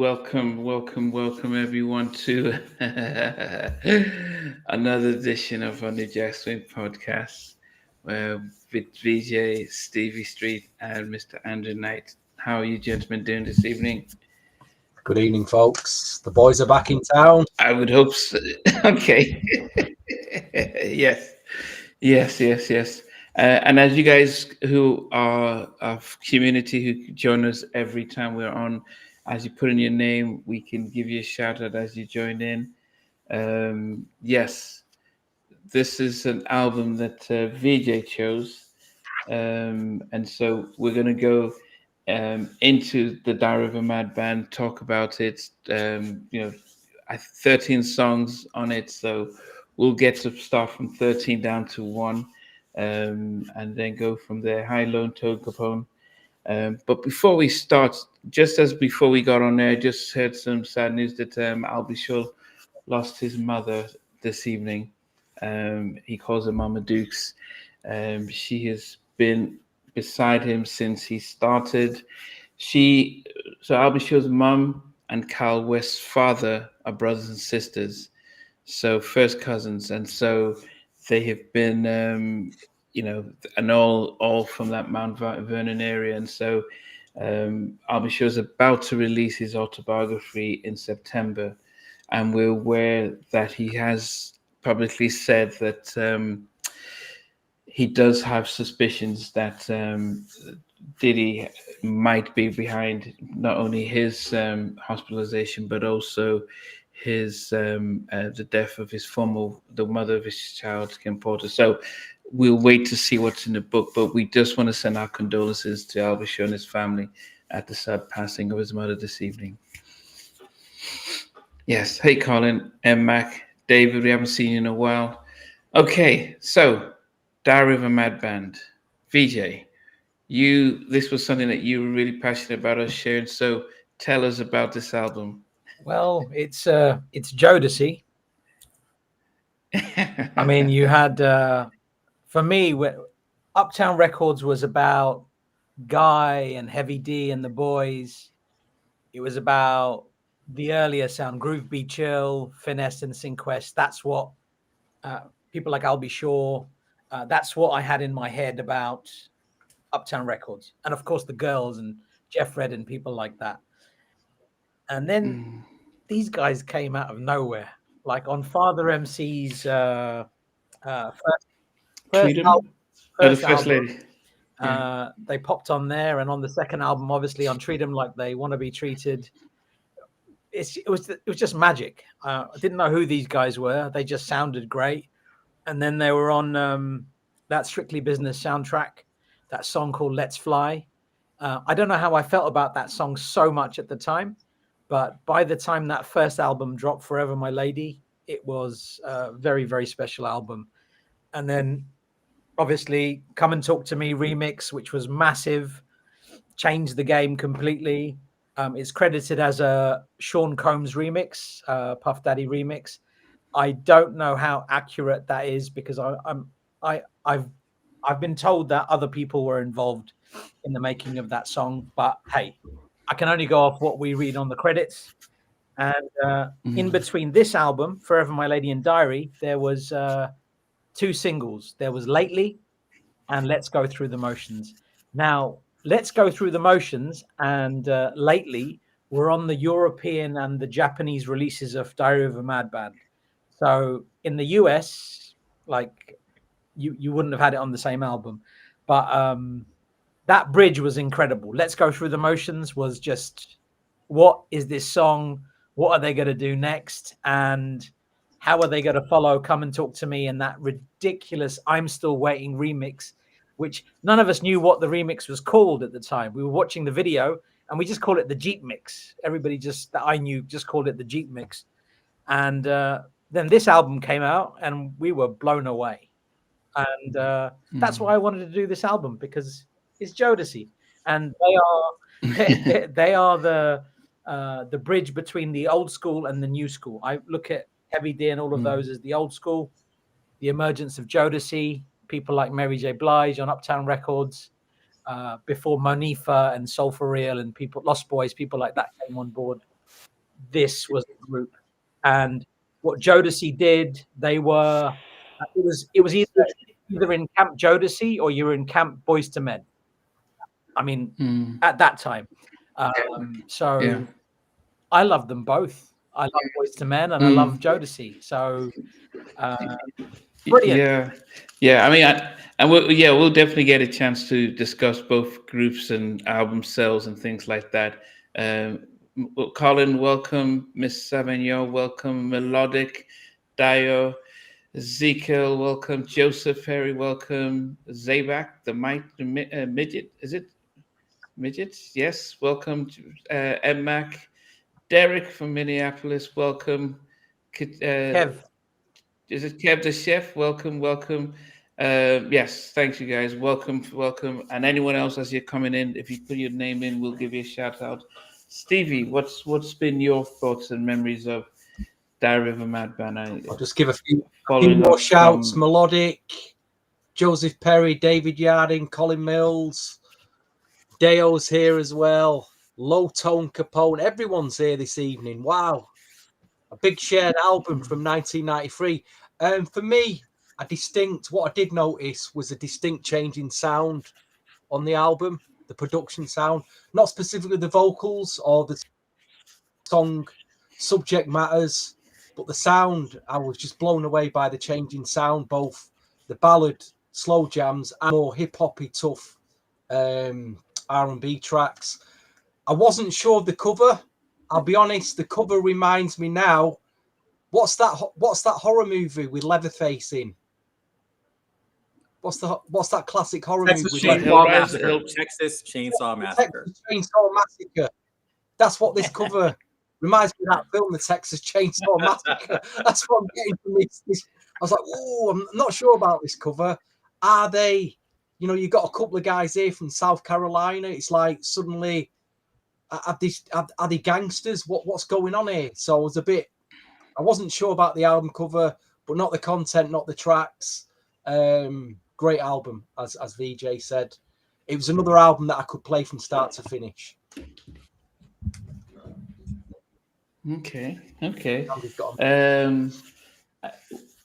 welcome everyone to another edition of our New Jack Swing podcast with VJ Stevie Street and Mr. Andrew Knight. How are you gentlemen doing this evening? Good evening, folks. The boys are back in town. I would hope so. Okay. Yes, yes. And as you guys who are of community who join us every time we're on, as you put in your name, we can give you a shout out as you join in. Yes, this is an album that VJ chose, and so we're going to go into the Diary of a Mad Band, talk about it. 13 songs on it, so we'll get to start from 13 down to one, and then go from there. High, low, tone, capone. But before we start, just as before we got on there, I just heard some sad news that Albie Shaw lost his mother this evening. He calls her Mama Dukes. She has been beside him since he started. So Albie Shaw's mum and Cal West's father are brothers and sisters, so first cousins, and so they have been, and all from that Mount Vernon area, and so Albie Shaw's about to release his autobiography in September, and we're aware that he has publicly said that he does have suspicions that Diddy might be behind not only his hospitalization, but also his the death of the mother of his child, Kim Porter. So we'll wait to see what's in the book, but we just want to send our condolences to Albie Shaw and his family at the sad passing of his mother this evening. Yes, hey Colin, M. Mac, David, we haven't seen you in a while. Okay, so Diary of a Mad Band, VJ. This was something that you were really passionate about us sharing. So tell us about this album. Well, it's Jodeci. I mean, you had for me, Uptown Records was about Guy and Heavy D and the Boys. It was about the earlier sound, Groove Be Chill, Finesse and Synquest. That's what people like Albie Shaw. That's what I had in my head about Uptown Records, and of course the girls and Jeff Red and people like that. And then these guys came out of nowhere, like on Father MC's first album. Lady. They popped on there, and on the second album, obviously on Treat 'Em Like They Want to Be Treated. It was just magic. I didn't know who these guys were. They just sounded great. And then they were on that Strictly Business soundtrack, that song called Let's Fly. I don't know how I felt about that song so much at the time, but by the time that first album dropped, Forever My Lady, it was a very, very special album. And then obviously Come and Talk to Me remix, which was massive, changed the game completely. It's credited as a Sean Combs remix, Puff Daddy remix. I don't know how accurate that is, because I've been told that other people were involved in the making of that song, but hey, I can only go off what we read on the credits. And in between this album, Forever My Lady and Diary, there was two singles. There was Lately and Let's Go Through the Motions. Now, Let's Go Through the Motions and Lately were on the European and the Japanese releases of Diary of a Mad Band. So in the US, like you wouldn't have had it on the same album, but that bridge was incredible. Let's Go Through the Motions was just, what is this song? What are they going to do next? And how are they going to follow Come and Talk to Me and that ridiculous I'm Still Waiting remix, which none of us knew what the remix was called at the time. We were watching the video and we just called it the Jeep mix. Everybody that I knew just called it the Jeep mix. And then this album came out and we were blown away. And that's why I wanted to do this album, because it's Jodeci, and they are the bridge between the old school and the new school. I look at Heavy D and all of those as the old school, the emergence of Jodeci, people like Mary J. Blige on Uptown Records, before Monifa and Soul for Real and people, Lost Boys, people like that came on board. this was a group. And what Jodeci did, they were, it was either in Camp Jodeci or you were in Camp Boyz II Men. I mean, at that time. So I love them both. I love Boyz II Men and I love Jodeci. So brilliant. Yeah. I mean, we'll definitely get a chance to discuss both groups and album sales and things like that. Colin, welcome. Miss Savignon, welcome. Melodic, Dio, Ezekiel, welcome. Joseph Perry, welcome. Zabak, the midget, is it? Midgets, yes, welcome. Mac, Derek from Minneapolis, welcome. Kev. Is it Kev the chef? Welcome. Yes, thanks you guys. Welcome. And anyone else as you're coming in, if you put your name in, we'll give you a shout out. Stevie, what's been your thoughts and memories of Diary of a Madman? I'll just give a few more shouts. Melodic, Joseph Perry, David Yarding, Colin Mills, Deo's here as well. Low Tone Capone, everyone's here this evening. Wow. A big shared album from 1993. For me, what I did notice was a distinct change in sound on the album, the production sound, not specifically the vocals or the song subject matters, but the sound. I was just blown away by the change in sound, both the ballad, slow jams, and more hip-hoppy, tough R&B tracks. I wasn't sure of the cover. I'll be honest, the cover reminds me now. What's that horror movie with Leatherface in? What's that classic horror movie? Texas Chainsaw Massacre. Texas Chainsaw Massacre. That's what this cover reminds me of, that film, The Texas Chainsaw Massacre. That's what I'm getting from this. I was like, oh, I'm not sure about this cover. Are they, you've got a couple of guys here from South Carolina. It's like suddenly, are they gangsters? What's going on here? So I wasn't sure about the album cover, but not the content, not the tracks. Great album, as VJ said. It was another album that I could play from start to finish. Okay.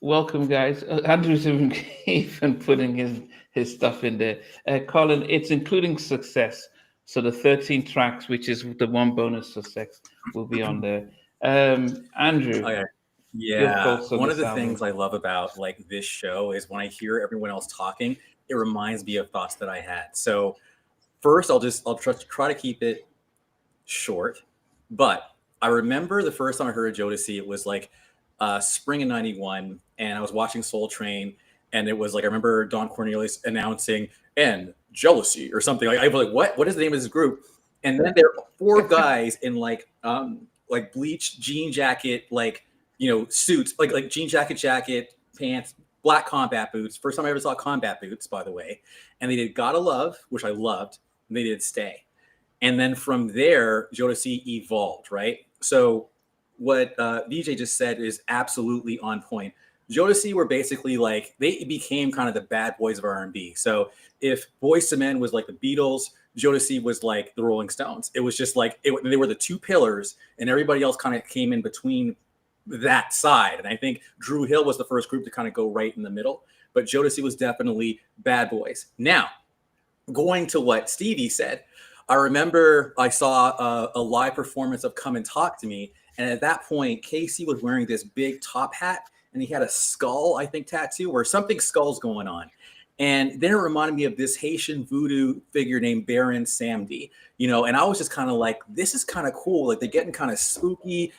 Welcome, guys. Andrew's even putting his stuff in there. Colin, it's including Success. So the 13 tracks, which is the one bonus Success, will be on there. Andrew. Okay. Yeah, one of the things I love about this show is when I hear everyone else talking, it reminds me of thoughts that I had. So first, I'll try to keep it short. But I remember the first time I heard of Jodeci, it was spring of '91, and I was watching Soul Train, and it was I remember Don Cornelius announcing and Jealousy or something. I was like, what is the name of this group? And then there are four guys in bleached jean jacket, suits, like jean jacket, pants, black combat boots. First time I ever saw combat boots, by the way. And they did Gotta Love, which I loved, and they did Stay. And then from there, Jodeci evolved, right? So what VJ just said is absolutely on point. Jodeci were basically they became kind of the bad boys of R&B. So if Boyz II Men was like the Beatles, Jodeci was like the Rolling Stones. It was just they were the two pillars, and everybody else kind of came in between that side. And I think Drew Hill was the first group to kind of go right in the middle, but Jodeci was definitely bad boys. Now, going to what Stevie said, I remember I saw a live performance of Come and Talk to Me, and at that point, Casey was wearing this big top hat, and he had a skull, I think, tattoo, or something skull's going on. And then it reminded me of this Haitian voodoo figure named Baron Samedi, and I was just kind of like, this is kind of cool. They're getting kind of spooky.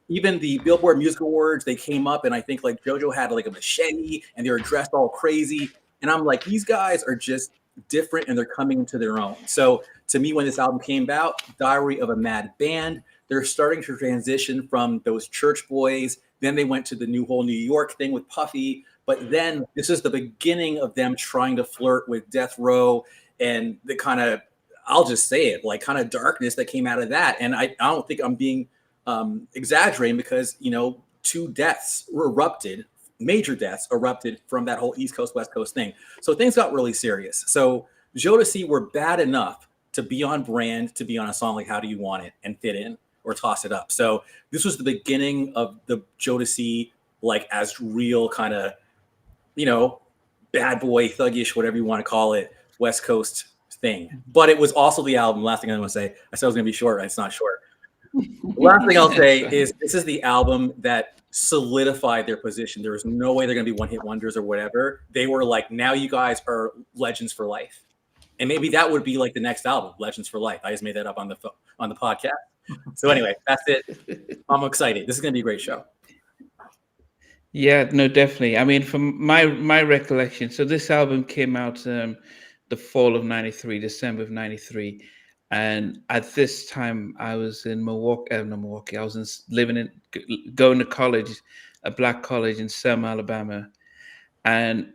Even the Billboard Music Awards, they came up, and I think JoJo had a machete, and they were dressed all crazy. And I'm like, these guys are just different, and they're coming into their own. So to me, when this album came out, Diary of a Mad Band, they're starting to transition from those church boys. Then they went to the whole New York thing with Puffy. But then this is the beginning of them trying to flirt with Death Row and the kind of, I'll just say it, kind of darkness that came out of that. And I don't think I'm being exaggerating, because two deaths erupted, major deaths erupted from that whole East Coast West Coast thing. So things got really serious. So Jodeci were bad enough to be on brand, to be on a song like How Do You Want It and fit in, or toss it up. So this was the beginning of the Jodeci, like as real kind of, you know, bad boy, thuggish, whatever you want to call it, West Coast thing. But it was also the album. Last thing I want to say, I said it was going to be short. It's not short. The last thing I'll say is this is the album that solidified their position. There was no way they're going to be one-hit wonders or whatever. They were like, now you guys are legends for life. And maybe that would be like the next album, Legends for Life. I just made that up on the podcast. So anyway, that's it. I'm excited. This is going to be a great show. Yeah, no, definitely. I mean, from my recollection, so this album came out the fall of '93, December of '93. And at this time, I was in Milwaukee. I was going to college, a black college in Selma, Alabama. And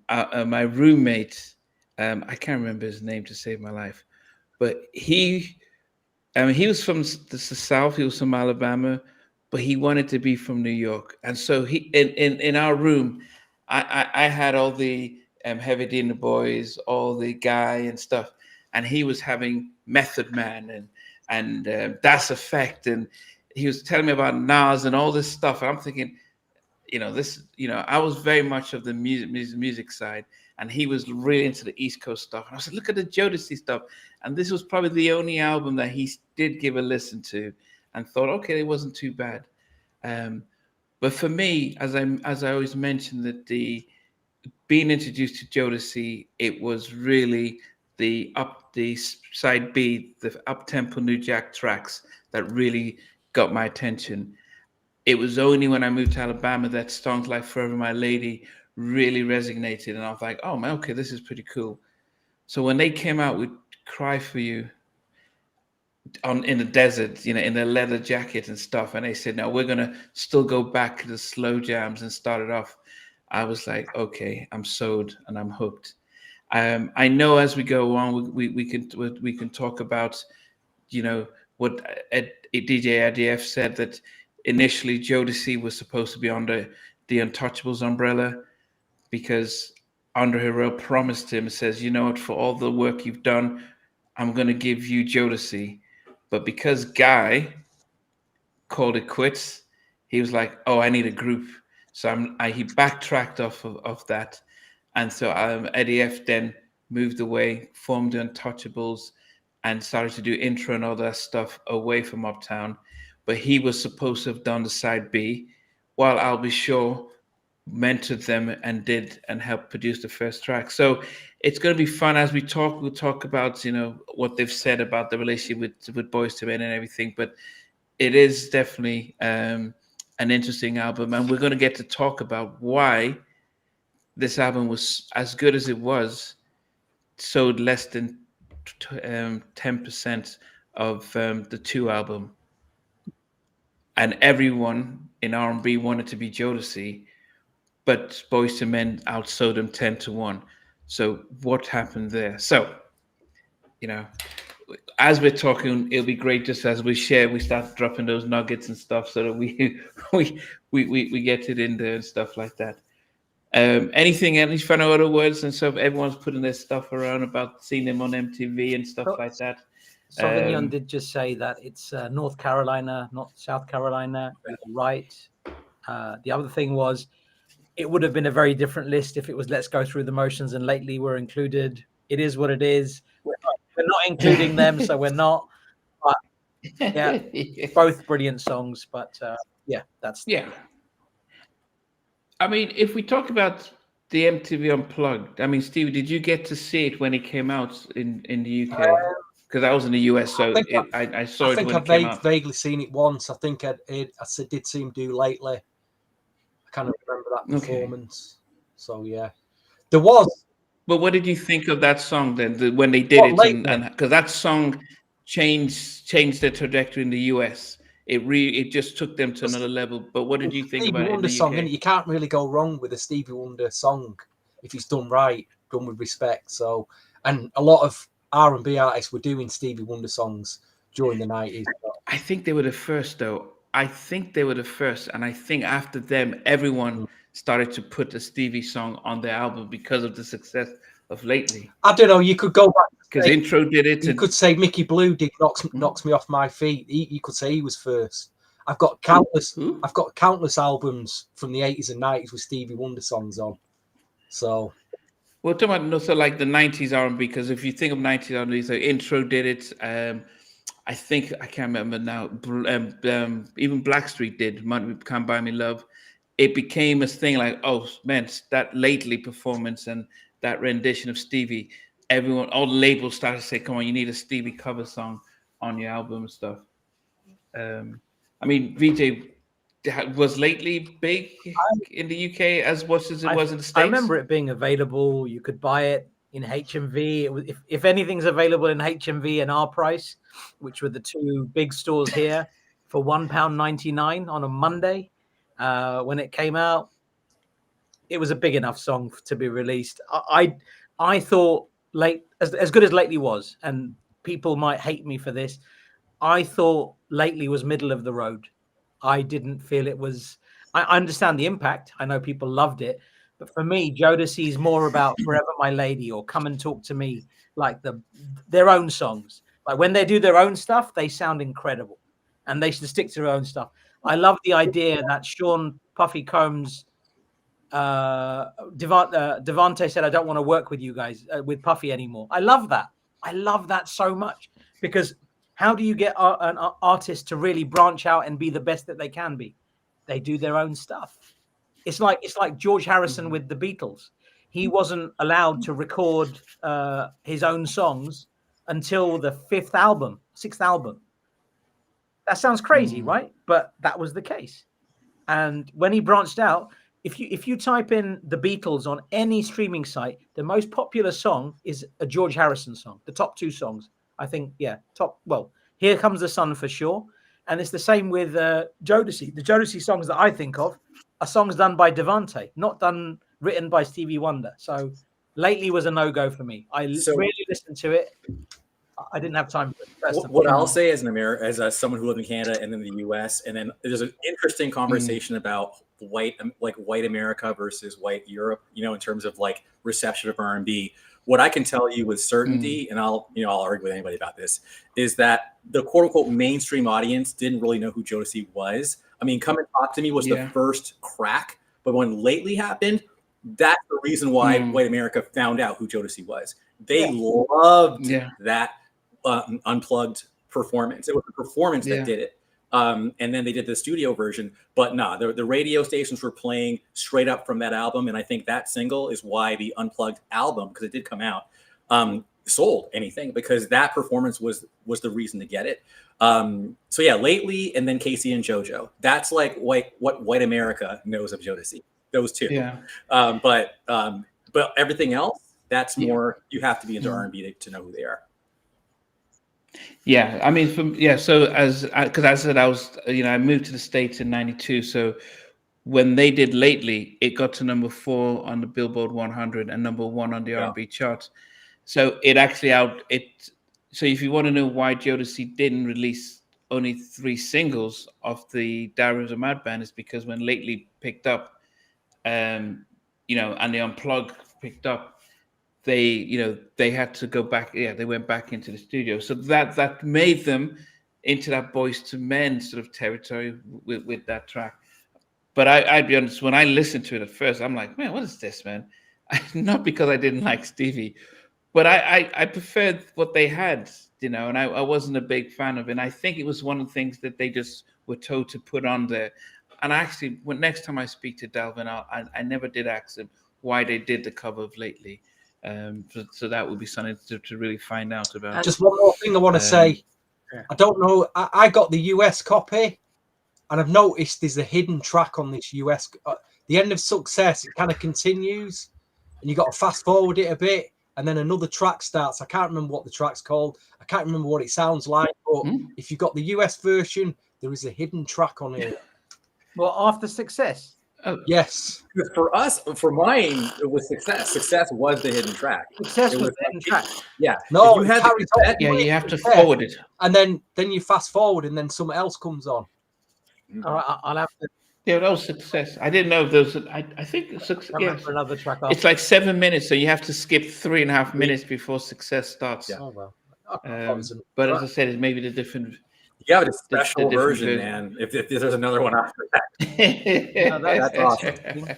my roommate, I can't remember his name to save my life, but he was from the South. He was from Alabama, but he wanted to be from New York. And so he in our room, I had all the Heavy D and the Boys, all the Guy and stuff, and he was having Method Man and Das Effect, and he was telling me about Nas and all this stuff. And I'm thinking, I was very much of the music side, and he was really into the East Coast stuff. And I said, look at the Jodeci stuff. And this was probably the only album that he did give a listen to and thought, okay, it wasn't too bad. But for me, as I always mentioned, that being introduced to Jodeci, it was really the side B, the up-tempo New Jack tracks that really got my attention. It was only when I moved to Alabama that songs like Forever My Lady really resonated. And I was like, oh, man, okay, this is pretty cool. So when they came out with Cry For You in the desert, in a leather jacket and stuff, and they said, no, we're going to still go back to the slow jams and start it off, I was like, okay, I'm sold and I'm hooked. I know as we go on, we can talk about, what DJ ADF said, that initially Jodeci was supposed to be under the Untouchables umbrella, because Andre Harrell promised him, says, you know what, for all the work you've done, I'm going to give you Jodeci. But because Guy called it quits, he was like, oh, I need a group. So he backtracked off of that. And so Eddie F then moved away, formed the Untouchables, and started to do intro and all that stuff away from Uptown. But he was supposed to have done the side B, while I'll Be Sure mentored them and helped produce the first track. So it's going to be fun as we talk. We'll talk about, what they've said about the relationship with Boyz II Men and everything. But it is definitely an interesting album. And we're going to get to talk about why this album was as good as it was, sold less than 10% of the 2 album. And everyone in R&B wanted to be Jodeci, but Boyz II Men outsold them 10-1. So what happened there? So, as we're talking, it'll be great just as we start dropping those nuggets and stuff, so that we get it in there and stuff like that. Any final other words? And so everyone's putting their stuff around about seeing them on MTV and stuff like that. Sauvignon did just say that it's North Carolina, not South Carolina. Right. The other thing was, it would have been a very different list if it was Let's Go Through the Motions and Lately were included. It is what it is. We're not including them, so we're not. But yeah, both brilliant songs. But that's I mean, if we talk about the MTV Unplugged, I mean, Steve, did you get to see it when it came out in the UK? Because I was in the US, so I saw it when it came out. I've vaguely seen it once. I think I did see him do Lately. I kind of remember that performance. So yeah, there was. But what did you think of that song then, when they did it? And because that song changed the trajectory in the US. It just took them to another level. But what did you think about it in the song, UK? You can't really go wrong with a Stevie Wonder song if it's done right, done with respect. So, and a lot of R&B artists were doing Stevie Wonder songs during the 90s. I think they were the first, though. And I think after them, everyone started to put a Stevie song on their album because of the success of Lately. I don't know. You could go back to because Intro did it. You could say Mickey Blue did knocks me off my feet. You could say he was first. I've got countless albums from the 80s and 90s with Stevie Wonder songs on. So we're talking about also like the 90s R&B, because if you think of 90s R&B, so Intro did it. I think I can't remember now. Even Blackstreet did "Come Buy Me Love." It became a thing like, oh man, that Lately performance and that rendition of Stevie. Everyone, all the labels started to say, "Come on, you need a Stevie cover song on your album and stuff." I mean, VJ was Lately big in the UK as much as it was in the States. I remember it being available. You could buy it in HMV. If anything's available in HMV and our price, which were the two big stores here, for £1.99 on a Monday when it came out, it was a big enough song to be released. I thought as good as Lately was, and people might hate me for this, I thought Lately was middle of the road. I didn't feel it was. I understand the impact. I know people loved it, but for me, Jodeci is more about "Forever My Lady" or "Come and Talk to Me," like their own songs. Like when they do their own stuff, they sound incredible, and they should stick to their own stuff. I love the idea that Sean Puffy Combs, Devante said, "I don't want to work with you guys with Puffy anymore." I love that. I love that so much, because how do you get an artist to really branch out and be the best that they can be? They do their own stuff. It's like George Harrison with the Beatles. He wasn't allowed to record his own songs until the sixth album. That sounds crazy, right? But that was the case. And when he branched out, if you type in the Beatles on any streaming site, the most popular song is a George Harrison song. The top two songs, I think, Here Comes the Sun for sure. And it's the same with Jodeci. The Jodeci songs that I think of are songs done by Devante, not written by Stevie Wonder. So Lately was a no-go for me. I really listened to it. I didn't have time for it. What I'll say as someone who lived in Canada and then the US, and then there's an interesting conversation about white America versus white Europe, in terms of like reception of R&B. What I can tell you with certainty, and I'll argue with anybody about this, is that the quote unquote mainstream audience didn't really know who Jodeci was. I mean, Come and Talk to Me was the first crack, but when Lately happened, that's the reason why white America found out who Jodeci was. They loved that unplugged performance. It was the performance that did it. And then they did the studio version, but the radio stations were playing straight up from that album. And I think that single is why the unplugged album, because it did come out, sold anything, because that performance was the reason to get it. So yeah, Lately, and then Casey and JoJo. That's like what white America knows of Jodeci. Those two. Yeah. But everything else, that's more, you have to be into R&B to know who they are. Yeah, I mean, so because I said I moved to the States in '92. So when they did Lately, it got to number 4 on the Billboard 100 and number 1 on the R&B charts. So it actually So if you want to know why Jodeci didn't release only 3 singles of the Diaries of a Madman, is because when Lately picked up, and the Unplugged picked up, they had to go back. Yeah, they went back into the studio. So that made them into that Boyz II Men sort of territory with that track. But I'd be honest, when I listened to it at first, I'm like, man, what is this, man? Not because I didn't like Stevie, but I preferred what they had, and I wasn't a big fan of it. And I think it was one of the things that they just were told to put on there. And actually, next time I speak to Dalvin, I never did ask him why they did the cover of Lately. So that would be something to really find out about. Just one more thing I want to say. I don't know. I got the US copy, and I've noticed there's a hidden track on this US. The End of Success, it kind of continues, and you got to fast forward it a bit, and then another track starts. I can't remember what the track's called. I can't remember what it sounds like. But if you got the US version, there is a hidden track on it. Well, After Success. Oh. Yes. For mine, it was Success. Success was the hidden track. Success was the hidden track. Yeah. No, you have you have to forward it, and then you fast forward, and then something else comes on. All right, I'll have to. Yeah, that was Success. I didn't know if there was. I think Success. Yes, Another track. It's like 7 minutes, so you have to skip 3.5 minutes before Success starts. Yeah. Oh well. But as I said, it's maybe the different. You have a special the different version, man. If there's another one after that, No, that's awesome.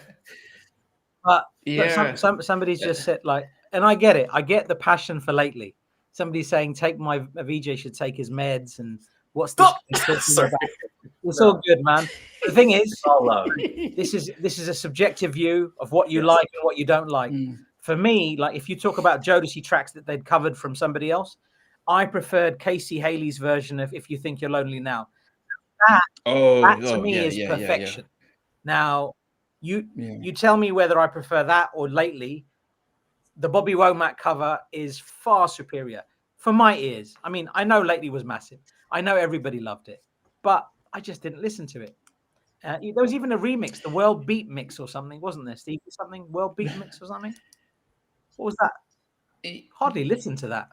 But Yeah. somebody's just said like, and I get it. I get the passion for lately. Somebody's saying a VJ should take his meds and what's this? Sorry. It's all good, man. The thing is, All love. this is a subjective view of what you like and what you don't like. For me, like if you talk about Jodeci tracks that they'd covered from somebody else, I preferred Casey Haley's version of "If You Think You're Lonely Now." That to me is perfection. Now, you tell me whether I prefer that or lately. The Bobby Womack cover is far superior for my ears. I mean, I know lately was massive. I know everybody loved it, but I just didn't listen to it. There was even a remix, the World Beat Mix or something, wasn't there, Steve? Something World Beat Mix or something? What was that? Hardly listened to that.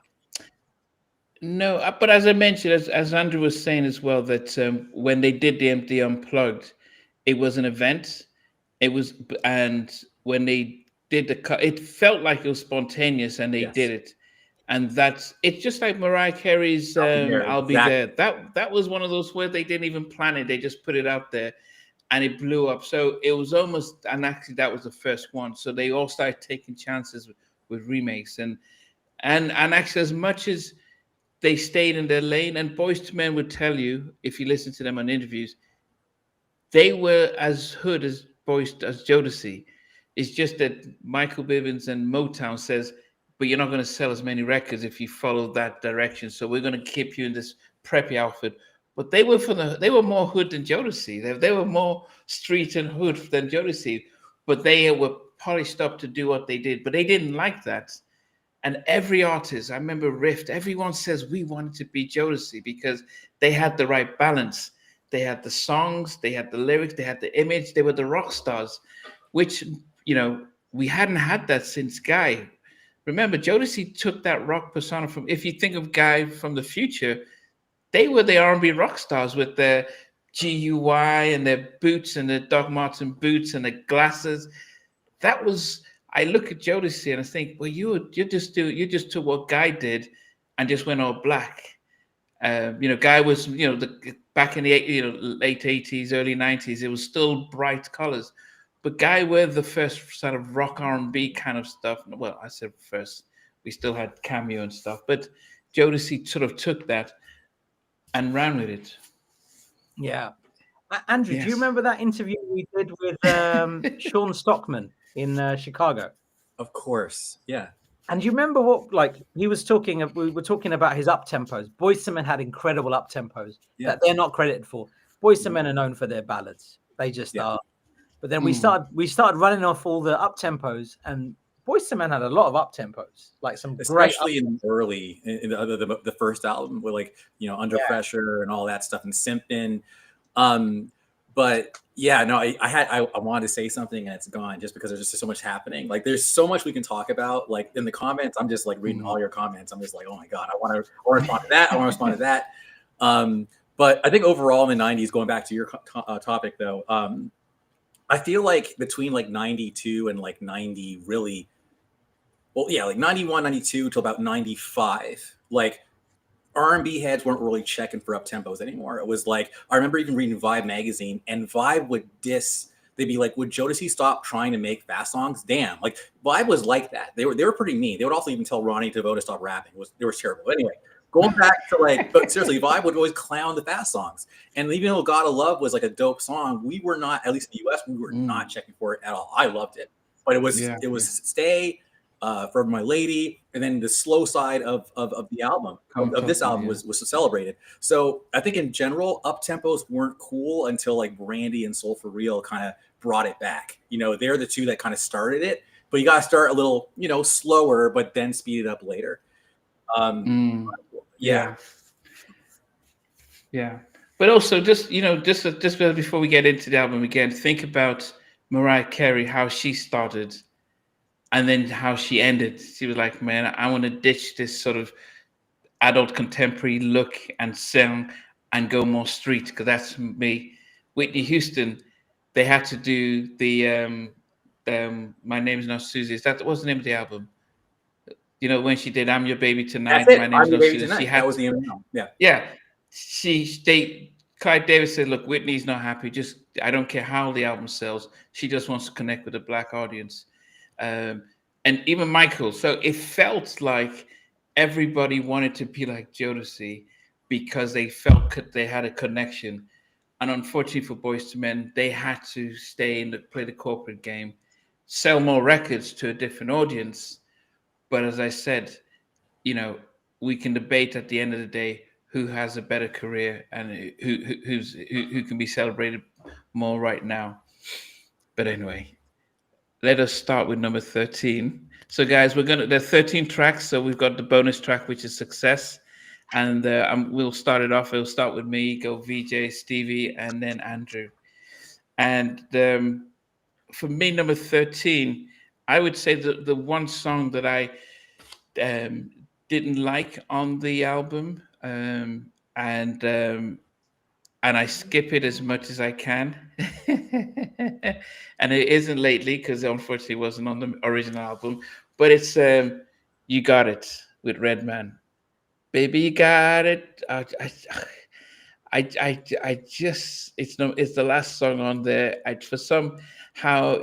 No, but as I mentioned, as Andrew was saying as well, that when they did the Unplugged, it was an event. It was, and when they did the cut, it felt like it was spontaneous, and they did it. And it's just like Mariah Carey's "I'll Be There." That was one of those where they didn't even plan it; they just put it out there, and it blew up. So it was almost, and actually that was the first one. So they all started taking chances with remakes, and actually as much as they stayed in their lane, and Boyz II Men would tell you if you listen to them on interviews, they were as hood as Jodeci. It's just that Michael Bivins and Motown says, but you're not going to sell as many records if you follow that direction. So we're going to keep you in this preppy outfit. But they were more hood than Jodeci. They were more street and hood than Jodeci. But they were polished up to do what they did. But they didn't like that. And every artist, I remember Rift, everyone says we wanted to be Jodeci because they had the right balance. They had the songs, they had the lyrics, they had the image, they were the rock stars, which, we hadn't had that since Guy. Remember, Jodeci took that rock persona from, if you think of Guy from the future, they were the R&B rock stars with their GUI and their boots and their Doc Marten boots and the glasses. That was, I look at Jodeci and I think, well, you just took what Guy did and just went all black. Guy was, back in the late 80s, early 90s, it was still bright colors. But Guy were the first sort of rock R&B kind of stuff. Well, I said first. We still had Cameo and stuff. But Jodeci sort of took that and ran with it. Yeah. Andrew, do you remember that interview we did with Sean Stockman in Chicago? Of course, yeah. And you remember what, he was talking, we were talking about his up-tempos. Boyz II Men had incredible up-tempos that they're not credited for. Boyz II Men are known for their ballads. They just are. But then we started running off all the up-tempos, and Boyz II Men had a lot of up-tempos, like some especially great in the first album with Under Pressure and all that stuff and Simpin'. But yeah, no, I wanted to say something and it's gone just because there's just so much happening. Like there's so much we can talk about. Like in the comments, I'm just like reading all your comments. I'm just like, oh my God, I want to respond to that. I want to respond to that. But I think overall in the 90s, going back to your topic though, I feel like between 92 and 90 really, well, yeah, 91, 92 till about 95, R&B heads weren't really checking for up tempos anymore. It was I remember even reading Vibe magazine, and Vibe would diss. They'd be like, "Would Jodeci stop trying to make fast songs?" Damn, Vibe was like that. They were pretty mean. They would also even tell Ronnie DeVoe to stop rapping. They were terrible. Anyway, going back to but seriously, Vibe would always clown the fast songs. And even though "God of Love" was a dope song, we were not, at least in the US, we were not checking for it at all. I loved it, but it was Stay. For My Lady, and then the slow side of the album of this album was celebrated. So I think in general, up tempos weren't cool until Brandy and Soul for Real kind of brought it back. They're the two that kind of started it, but you got to start a little slower, but then speed it up later. Yeah. But also just before we get into the album again, think about Mariah Carey, how she started. And then how she ended. She was like, man, I want to ditch this sort of adult contemporary look and sound and go more street, because that's me. Whitney Houston, they had to do the My Name's Not Susie. That was the name of the album. You know, when she did "I'm Your Baby Tonight," That's it. My Name's I'm Your Not Baby Susie. Tonight. She had that was the name. Yeah. Yeah, Clive Davis said, "Look, Whitney's not happy. Just I don't care how the album sells. She just wants to connect with a black audience." And even Michael. So it felt like everybody wanted to be like Jodeci because they felt they had a connection. And unfortunately for Boyz II Men, they had to stay in play the corporate game, sell more records to a different audience. But as I said, you know, we can debate at the end of the day who has a better career and who can be celebrated more right now. But anyway, let us start with number 13. So guys, there's 13 tracks. So we've got the bonus track, which is Success. And we'll start it off. We'll start with me, go VJ, Stevie, and then Andrew. And for me, number 13, I would say the one song that I didn't like on the album, and I skip it as much as I can. And it isn't lately because unfortunately it wasn't on the original album, but it's You Got It with Redman. Baby, you got it. I just it's the last song on there. Somehow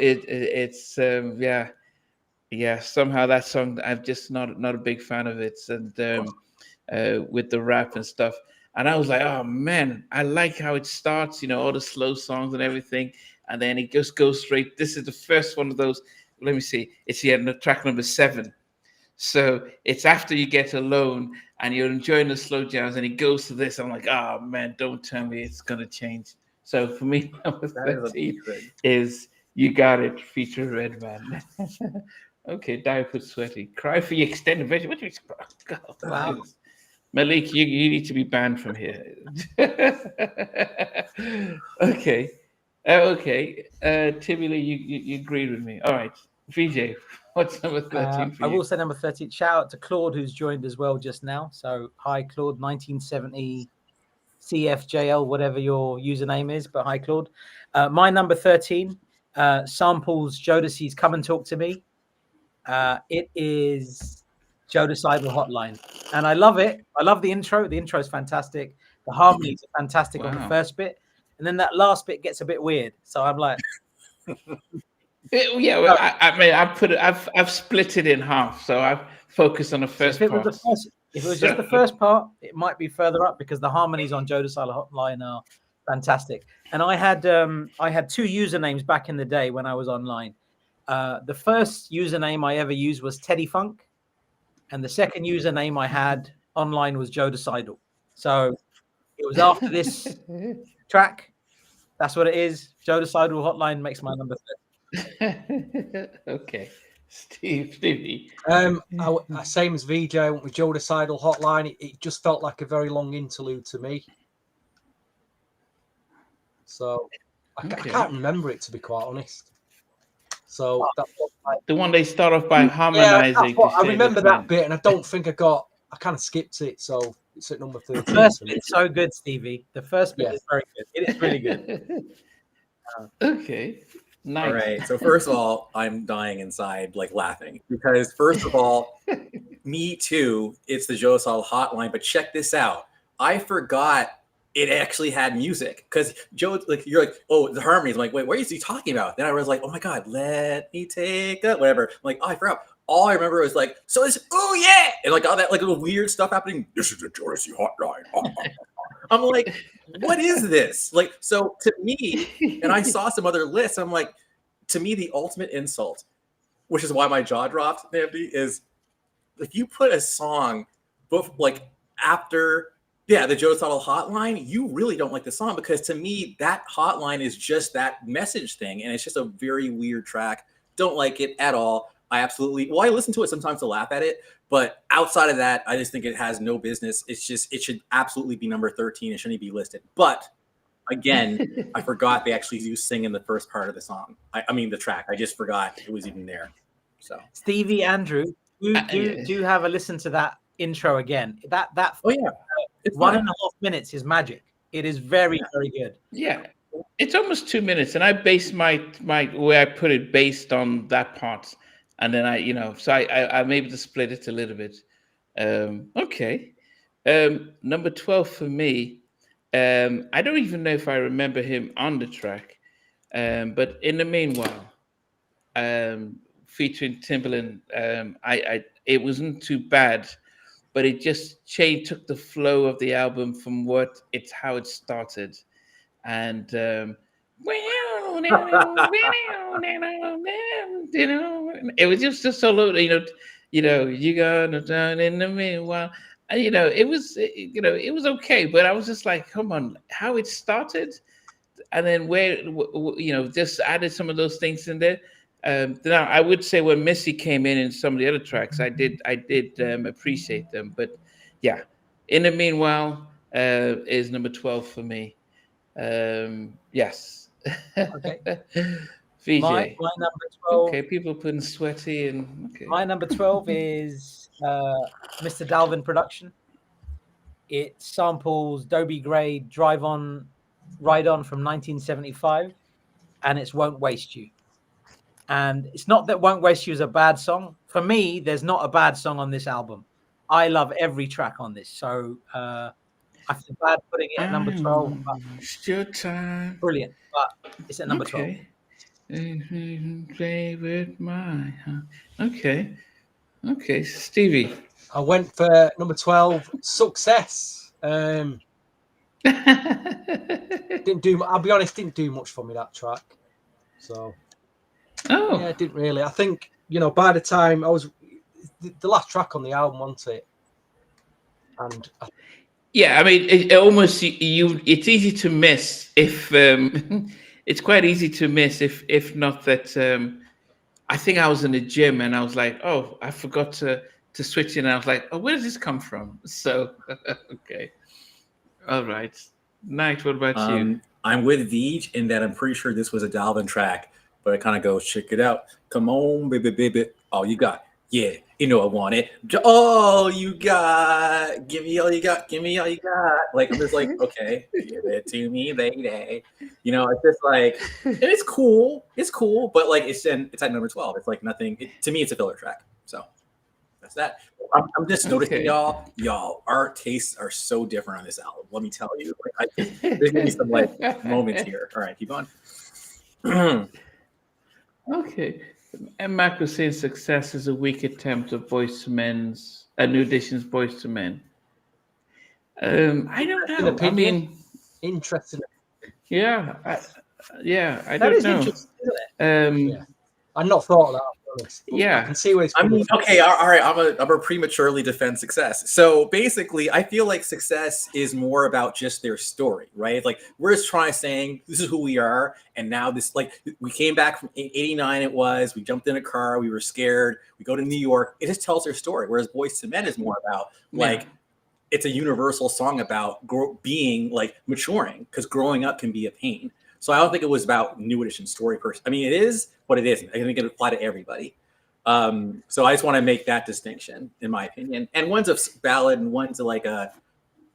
that song I'm just not a big fan of it, and with the rap and stuff. And I was like, oh man, I like how it starts, you know, all the slow songs and everything, and then it just goes straight. This is the first one of those. Let me see. It's track number 7. So it's after You Get Alone and you're enjoying the slow jams and it goes to this. I'm like, oh man, don't tell me it's going to change. So for me, number 13 is You Got It, feature Redman. Okay, Diaper Sweaty. Cry for Your Extended Version. What do you wow. Malik, you need to be banned from here. Okay. Timmy Lee, you agreed with me. All right. VJ, what's number 13 for you? I will say number 13. Shout out to Claude, who's joined as well just now. So, hi, Claude, 1970 CFJL, whatever your username is. But hi, Claude. My number 13 samples Jodeci's Come and Talk to Me. It is Jodicidal Hotline. And I love it. I love the intro. The intro is fantastic. The harmonies are fantastic on the first bit. And then that last bit gets a bit weird. So I'm like... Yeah, well, I mean, I've split it in half, so I've focused on the first part. If it was just the first part, it might be further up because the harmonies on Jodicidal Hotline are fantastic. And I had 2 usernames back in the day when I was online. The first username I ever used was Teddy Funk, and the second username I had online was Jodicidal. So it was after this track. That's what it is. Jodicidal Hotline makes my number 13. Okay, Stevie. Same as VJ. I went with Jodicidal Hotline. It just felt like a very long interlude to me. So I can't remember it, to be quite honest. So the one they start off by harmonizing. Yeah, I remember that bit, and I don't think I kind of skipped it. So it's at number 13. The first bit's so good, Stevie. The first bit is very good. It is really good. Okay. Nice. All right. So first of all, I'm dying inside, like laughing, because first of all, me too. It's the Jodicidal Hotline, but check this out. I forgot it actually had music because Joe, like you're like, oh, the harmonies. I'm like, wait, what is he talking about? Then I was like, oh my god, let me take a whatever. I'm like, oh, I forgot. All I remember was like, so it's oh yeah, and like all that like little weird stuff happening. This is the Jodeci Hotline. I'm like, what is this? Like, so to me, and I saw some other lists. I'm like, to me, the ultimate insult, which is why my jaw dropped, Andy, is if you put a song, both like after, the Jodicidal Hotline, you really don't like the song because to me, that hotline is just that message thing, and it's just a very weird track. Don't like it at all. I listen to it sometimes to laugh at it, but outside of that, I just think it has no business. It's just, it should absolutely be number 13. It shouldn't be listed. But again, I forgot they actually do sing in the first part of the song. I mean, the track. I just forgot it was even there. So Stevie, Andrew, do have a listen to that intro again. That oh yeah, it's 1.5 minutes is magic. It is very, very good. Yeah. It's almost 2 minutes, and I base my where I put it based on that part, and then so I'm able to split it a little bit. Okay, number 12 for me. I don't even know if I remember him on the track, but in the meanwhile, featuring Timbaland, it wasn't too bad, but it just took the flow of the album from how it started, and it was just a solo, you gonna turn in the meanwhile. And, it was okay, but I was just like, come on, how it started, and then just added some of those things in there. Now I would say when Missy came in some of the other tracks, I did appreciate them, but yeah. In the meanwhile, is number 12 for me. Yes. Okay. VJ. My number 12. Okay, people putting sweaty and okay. My number 12 is Mr. Dalvin production. It samples Dobie Gray Ride On from 1975, and it's Won't Waste You. And it's not that Won't Waste You is a bad song. For me, there's not a bad song on this album. I love every track on this. So I feel bad putting it at number 12. It's your time. Brilliant. But it's at number 12. Play with my heart. Okay, Stevie. I went for number 12, Success. I'll be honest, didn't do much for me, that track. So yeah, it didn't really. I think, by the time I was the last track on the album, wasn't it? And yeah, I mean, it almost it's easy to miss if it's quite easy to miss if not that. I think I was in the gym and I was like, oh, I forgot to switch in. And I was like, oh, where does this come from? So okay, all right. Knight, what about you? I'm with Vij in that I'm pretty sure this was a Dalvin track, but it kind of goes, check it out. Come on, baby, all you got. Yeah, I want it. All you got. Give me all you got. Give me all you got. Like, I'm just like, okay, give it to me, baby. It's just like, and it's cool. It's cool, but like, it's at number 12. It's like nothing. To me, it's a filler track. So that's that. I'm just noticing, y'all, our tastes are so different on this album. Let me tell you. Like, there's gonna be some like moments here. All right, keep on. Okay. And Mac was saying Success is a weak attempt of Boyz II Men's New Edition's Boyz II Men. I don't know. I mean, interesting. Yeah, I That don't is know. interesting, isn't it? I've not thought of that. Yeah, I can see where it's coming from. Okay, all right. I'm a prematurely defend Success. So basically, I feel like Success is more about just their story, right? Like we're just saying this is who we are, and now this, like, we came back from '89. It was we jumped in a car, we were scared, we go to New York. It just tells their story. Whereas Boyz II Men is more about like it's a universal song about being like maturing, because growing up can be a pain. So I don't think it was about New Edition story person. I mean, it is, but it isn't. I think it apply to everybody. So I just want to make that distinction, in my opinion. And one's a ballad, and one's like a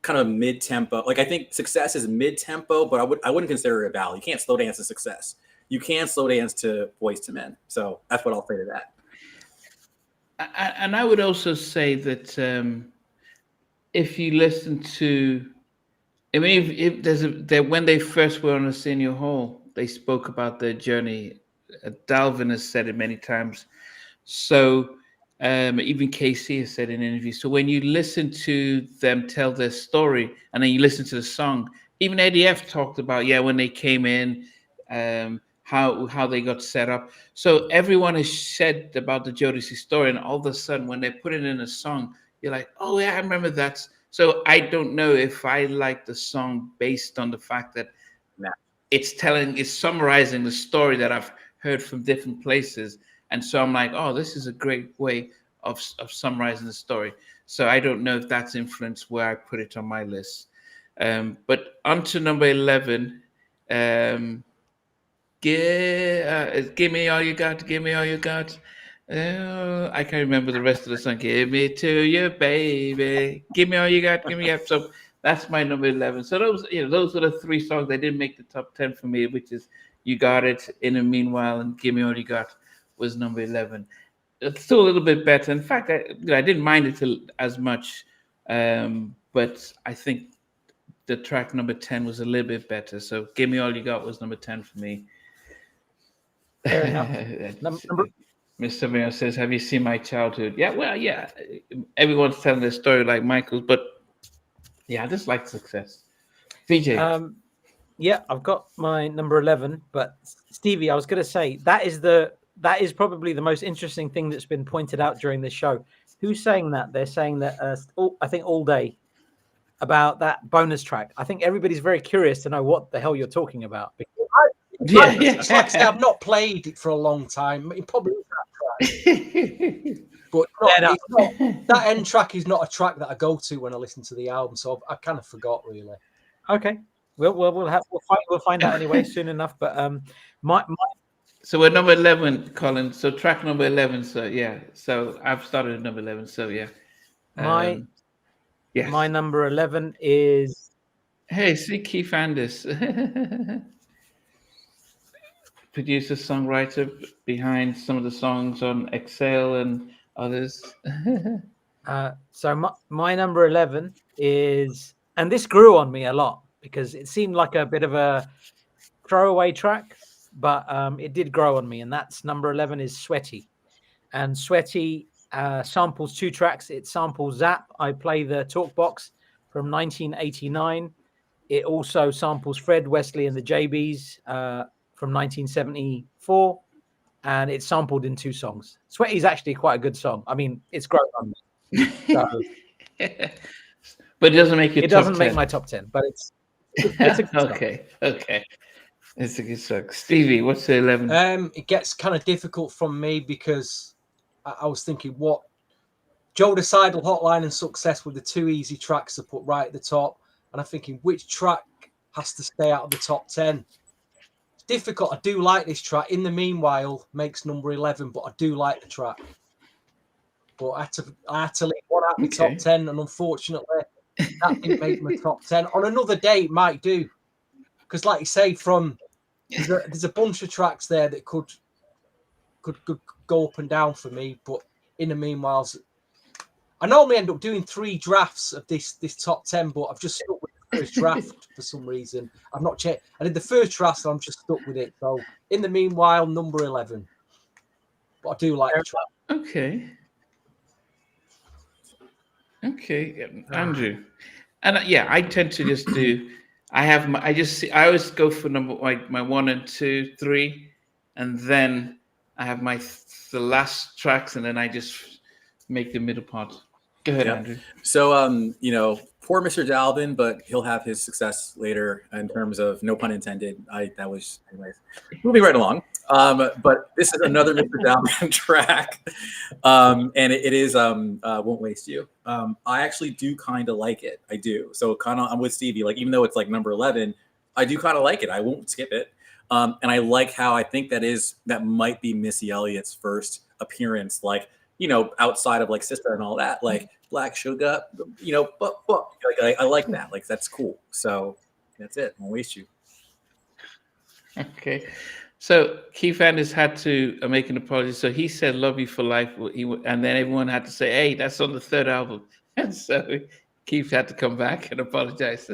kind of mid-tempo. Like I think Success is mid-tempo, but I wouldn't consider it a ballad. You can't slow dance to Success. You can slow dance to Boyz II Men. So that's what I'll say to that. And I would also say that if you listen to, I mean, if there's when they first were on Arsenio Hall, they spoke about their journey. Dalvin has said it many times. So even KC has said in interviews. So when you listen to them tell their story, and then you listen to the song, even ADF talked about when they came in, how they got set up. So everyone has said about the Jodeci story, and all of a sudden when they put it in a song, you're like, oh yeah, I remember that. So I don't know if I like the song based on the fact that it's summarizing the story that I've heard from different places. And so I'm like, oh, this is a great way of summarizing the story. So I don't know if that's influenced where I put it on my list. But on to number 11. Give me all you got. Give me all you got. I can't remember the rest of the song. Give me to you, baby. Give me all you got. Give me up. So that's my number 11. So those were the three songs that didn't make the top 10 for me, which is You Got It, In a Meanwhile, and Give Me All You Got was number 11. It's still a little bit better. In fact, I didn't mind it as much, but I think the track number 10 was a little bit better. So Give Me All You Got was number 10 for me. Fair enough. Mr. Mayo says, have you seen my childhood? Yeah, well, yeah. Everyone's telling their story like Michael's, but yeah, I just like success. VJ. Yeah, I've got my number 11, but Stevie, I was going to say that is probably the most interesting thing that's been pointed out during this show. Who's saying that? They're saying that I think all day about that bonus track. I think everybody's very curious to know what the hell you're talking about. It's like I say, I've not played it for a long time. It probably is that track. But that end track is not a track that I go to when I listen to the album, so I kind of forgot really. Okay, we'll find out anyway soon enough. But so we're number 11, Colin. So track number 11. So yeah, so I've started at number 11. So yeah, my number 11 is. Hey, see Keith Andis, producer, songwriter behind some of the songs on Exhale and others. So my number 11 is, and this grew on me a lot because it seemed like a bit of a throwaway track, but it did grow on me, and that's number 11 is Sweaty. And Sweaty samples two tracks. It samples Zap, I Play the Talk Box from 1989. It also samples Fred Wesley and the JBs from 1974, and it's sampled in two songs. Sweaty is actually quite a good song. I mean, it's grown on me. So, but it doesn't make your it top doesn't 10. make my top 10, but it's a good okay. It's a good song. Stevie, what's the 11? It gets kind of difficult from me because I was thinking what Jodeci, Hotline and Success were the two easy tracks to put right at the top. And I'm thinking, which track has to stay out of the top 10? It's difficult. I do like this track. In the Meanwhile makes number 11, but I do like the track. But I had to leave one out of the top 10, and unfortunately, that didn't make my top 10. On another day, it might do. Because like you say, there's a bunch of tracks there that could go up and down for me, but In the Meanwhile, I normally end up doing 3 drafts of this top 10, but I've just stuck with the first draft for some reason. I've not checked. I did the first draft, so I'm just stuck with it. So In the Meanwhile, number 11. But I do like the track. Okay, Andrew. And I tend to just do. I always go for my 1 and 2, 3, and then I have the last tracks, and then I just make the middle part. Go ahead, Andrew. So, poor Mr. Dalvin, but he'll have his success later in terms of no pun intended. Anyways, moving right along. But this is another Mr. Dalvin track, and it is Won't Waste You. I actually do kind of like it. I do. So I'm with Stevie. Like, even though it's like number 11, I do kind of like it. I won't skip it. And I like how I think that might be Missy Elliott's first appearance, like, outside of like Sister and all that, like Black Sugar, but like, I like that. Like, that's cool. So that's it. Won't waste you. Okay. So Keith Andis had to make an apology. So he said "Love You for Life," and then everyone had to say, "Hey, that's on the 3rd album." And so Keith had to come back and apologize.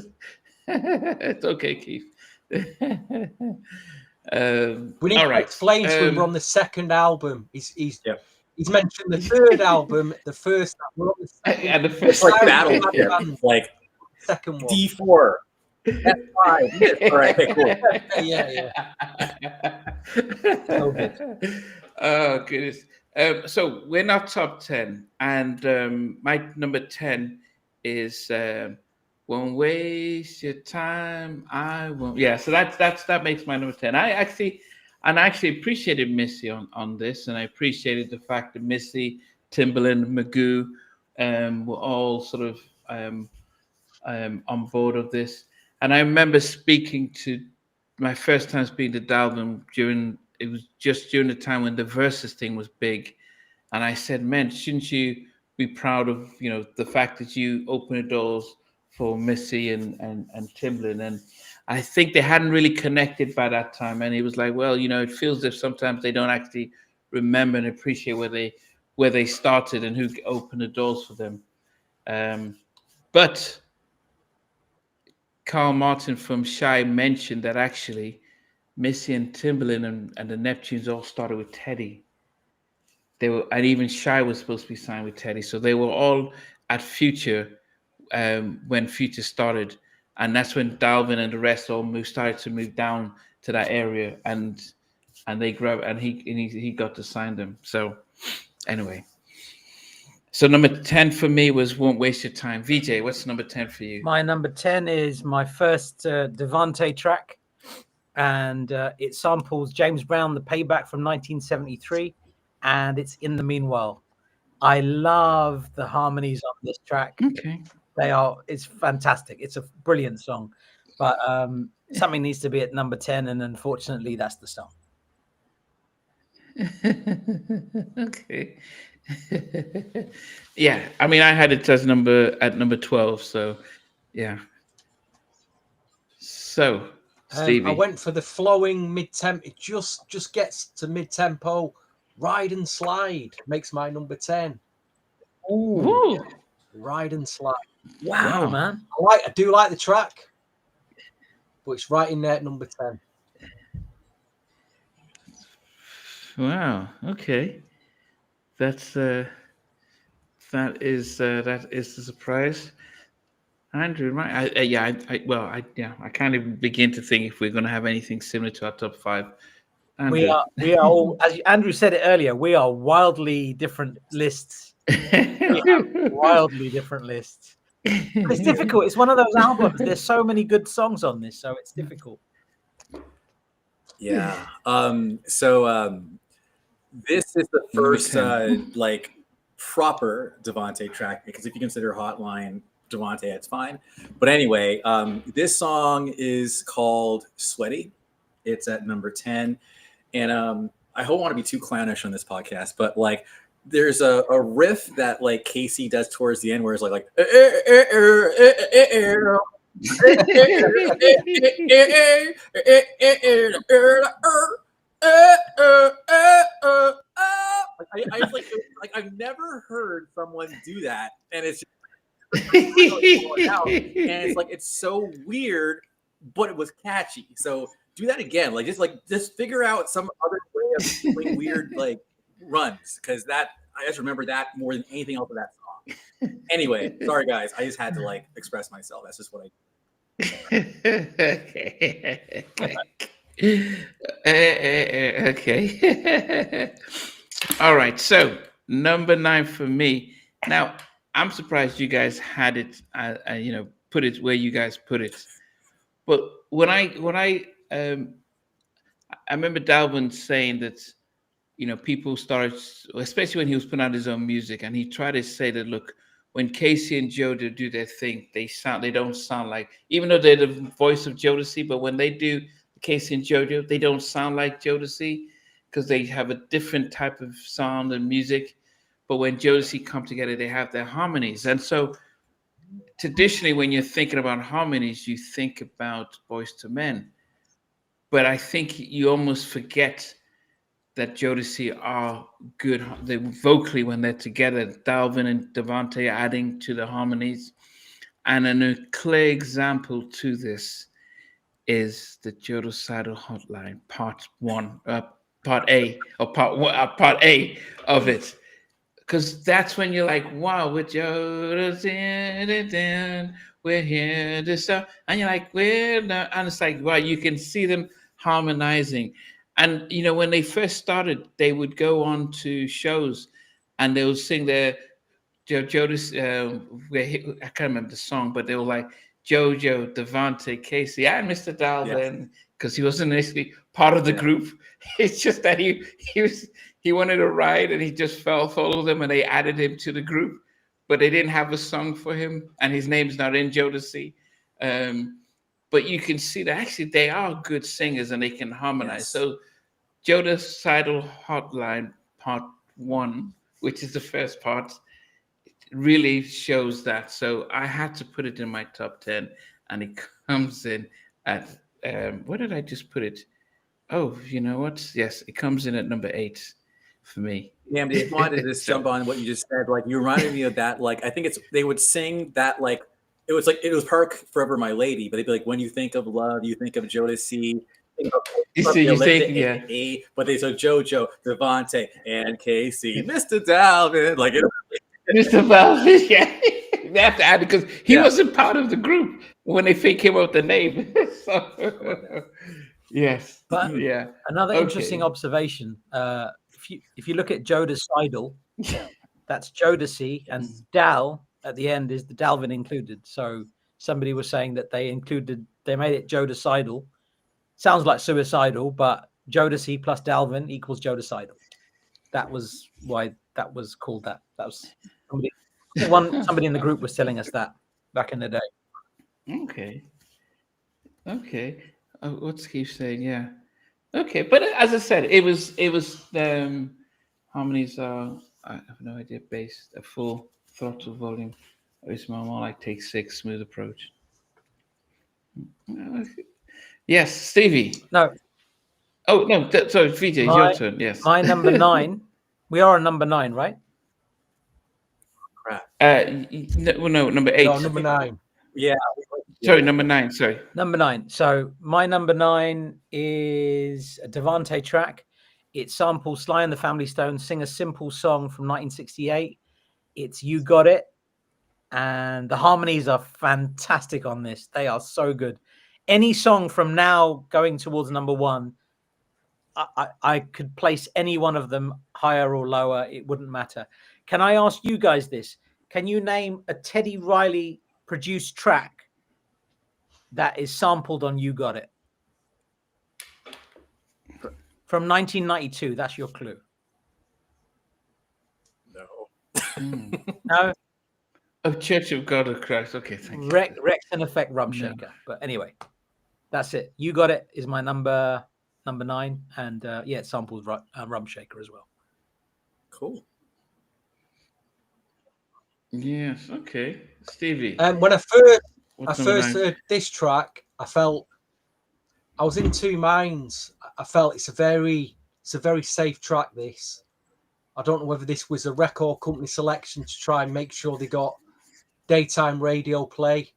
It's okay, Keith. We need to explain to him we're on the 2nd album. He's mentioned the 3rd album, the first. We're on the 2nd. And the first like battle, like second one. D4. F5. All right, cool. Yeah. Oh goodness. So we're not top 10, and my number 10 is "Won't Waste Your Time." I won't. Yeah. So that makes my number 10. I actually appreciated Missy on this, and I appreciated the fact that Missy, Timbaland, Magoo were all sort of on board of this. And I remember speaking to my first time speaking to Dalvin during the time when the Versus thing was big. And I said, man, shouldn't you be proud of, the fact that you opened the doors for Missy and Timbaland, and I think they hadn't really connected by that time. And he was like, well, it feels as if sometimes they don't actually remember and appreciate where they started and who opened the doors for them. But Carl Martin from Shy mentioned that actually Missy and Timbaland and the Neptunes all started with Teddy. And even Shy was supposed to be signed with Teddy, so they were all at Future when Future started, and that's when Dalvin and the rest all started to move down to that area, and they grabbed and he got to sign them. So anyway, so number 10 for me was "Won't Waste Your Time." VJ, what's number 10 for you? My number 10 is my first Devante track, and it samples James Brown, "The Payback" from 1973, and it's "In the Meanwhile." I love the harmonies on this track. Okay. It's fantastic. It's a brilliant song, but something needs to be at number 10, and unfortunately that's the song. Okay. Yeah, I mean, I had it as number 12, so yeah. So Stevie, I went for the flowing mid-tempo. It just gets to mid-tempo. "Ride and Slide" makes my number 10. Ooh. "Ride and Slide." Wow, man. I do like the track, but it's right in there at number 10. Wow. Okay. That is the surprise. Andrew, right? I can't even begin to think if we're going to have anything similar to our top 5. Andrew. We are all, as Andrew said it earlier, we are wildly different lists. Wildly different lists. It's difficult. It's one of those albums. There's so many good songs on this, so it's difficult. Yeah. This is the first like proper Devante track, because if you consider Hotline Devante, it's fine. But anyway, this song is called "Sweaty." It's at number 10, and I don't want to be too clownish on this podcast, but like there's a riff that like Casey does towards the end where it's like I've never heard someone do that, and it's just, and it's like it's so weird, but it was catchy. So do that again, just figure out some other way of doing weird like runs, because that I just remember that more than anything else of that song. Anyway, sorry guys, I just had to like express myself. That's just what I okay. All right, so number 9 for me. Now I'm surprised you guys had it put it where you guys put it, but when I remember Dalvin saying that people started, especially when he was putting out his own music, and he tried to say that, look, when Casey and Joe do their thing, they don't sound like, even though they're the voice of Jodeci, but when they do Casey and JoJo, they don't sound like Jodeci because they have a different type of sound and music. But when Jodeci come together, they have their harmonies. And so traditionally, when you're thinking about harmonies, you think about Boyz II Men. But I think you almost forget that Jodeci are good vocally when they're together. Dalvin and Devante adding to the harmonies. And a clear example to this is the Jodeci Hotline Part A of it. Because that's when you're like, wow, with Jodeci, we're here to start. And you're like, and it's like, wow, you can see them harmonizing. And, when they first started, they would go on to shows and they would sing their Jodeci, I can't remember the song, but they were like, JoJo, Devante, Casey, and Mr. Dalvin, because he wasn't initially part of the group. It's just that he wanted to ride and he just followed them and they added him to the group, but they didn't have a song for him and his name's not in Jodeci. But you can see that actually they are good singers and they can harmonize. Yes. So Jodeci Hotline Part 1, which is the first part, really shows that. So I had to put it in my top 10, and it comes in at where did I just put it? Oh, you know what? Yes, it comes in at number 8 for me. Yeah, I just wanted to just jump on what you just said. Like, you reminded me of that. Like, I think they would sing that, like it was Hark Forever My Lady, but they'd be like, when you think of love, you think of Jodeci. You're saying, yeah. But they said JoJo, Devontae, and Casey, Mr. Dalvin. Like, Mr. Dalvin, yeah. They have to add it because he wasn't part of the group when they came up with the name. So, yes. But yeah. Another interesting observation. If you look at Jodecidal, that's Jodeci, and Dal at the end is the Dalvin included. So somebody was saying that they made it Jodecidal. Sounds like suicidal, but Jodeci plus Dalvin equals Jodecidal. That was why that was called that. That was somebody in the group was telling us that back in the day. Okay. What's Keith saying? Yeah. Okay, but as I said, it was harmonies are, I have no idea, bass, a full throttle volume. It's more like take 6, smooth approach. Yes, Stevie. No. Oh no, sorry, VJ, it's your turn. Yes. My number 9. We are on number 9, right? No, number 8. No, number 9. Yeah. Sorry, number 9. Sorry. Number 9. So my number 9 is a Devontae track. It samples Sly and the Family Stone sing a simple song from 1968. It's You Got It. And the harmonies are fantastic on this. They are so good. Any song from now going towards number 1, I could place any one of them higher or lower. It wouldn't matter. Can I ask you guys this? Can you name a Teddy Riley produced track that is sampled on You Got It? From 1992. That's your clue. No. No? Oh, Church of God of Christ. Okay, thank you. Rex and Effect Rum Shaker. No. But anyway, that's it. You Got It is my number 9. And it samples Rum Shaker as well. Cool. Yes, okay. Stevie. When I first heard this track, I was in two minds. I felt it's a very safe track, this. I don't know whether this was a record company selection to try and make sure they got daytime radio play.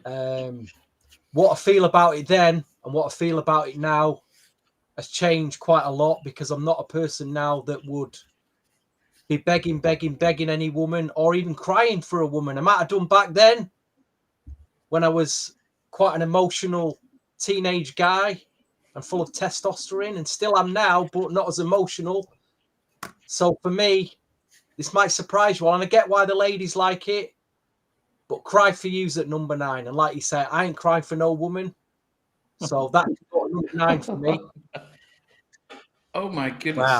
What I feel about it then and what I feel about it now has changed quite a lot, because I'm not a person now that would be begging any woman or even crying for a woman. I might have done back then when I was quite an emotional teenage guy and full of testosterone, and still am now, but not as emotional. So for me, this might surprise you all, and I get why the ladies like it, but Cry For You's at number 9. And like you said, I ain't crying for no woman. So that's number 9 for me. Oh my goodness. Wow.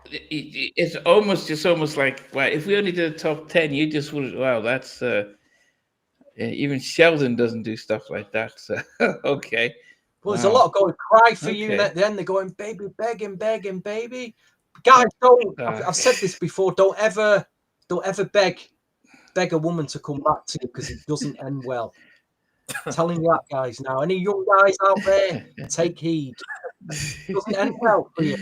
It's almost like, well, if we only did a top 10, you just would, wow, that's even Sheldon doesn't do stuff like that. So okay. Well, there's a lot going Cry For You, and at the end they're going, baby, begging, baby. Guys, don't. I've said this before. Don't ever beg a woman to come back to you, because it doesn't end well. I'm telling you that, guys. Now, any young guys out there, take heed. It doesn't end well for you.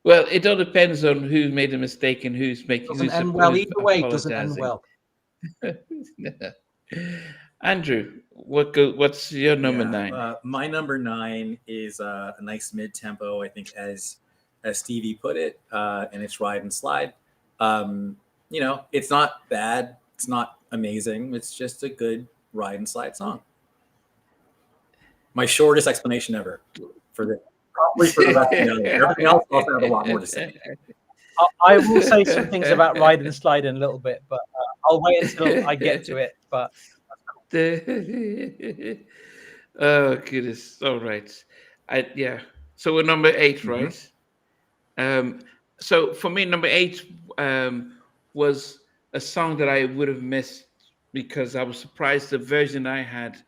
Well, it all depends on who made a mistake and who's making. It doesn't end well either way. It doesn't end well. Andrew, what's your number 9? My number 9 is a nice mid-tempo, I think, as Stevie put it, and it's Ride and Slide. It's not bad, it's not amazing, it's just a good ride and slide song. My shortest explanation ever for this. Probably for the rest of the everything else also have a lot more to say. I will say some things about Ride and Slide in a little bit, but I'll wait until I get to it. But oh goodness! All right, So we're number 8, right? So for me, number 8 was a song that I would have missed, because I was surprised the version I had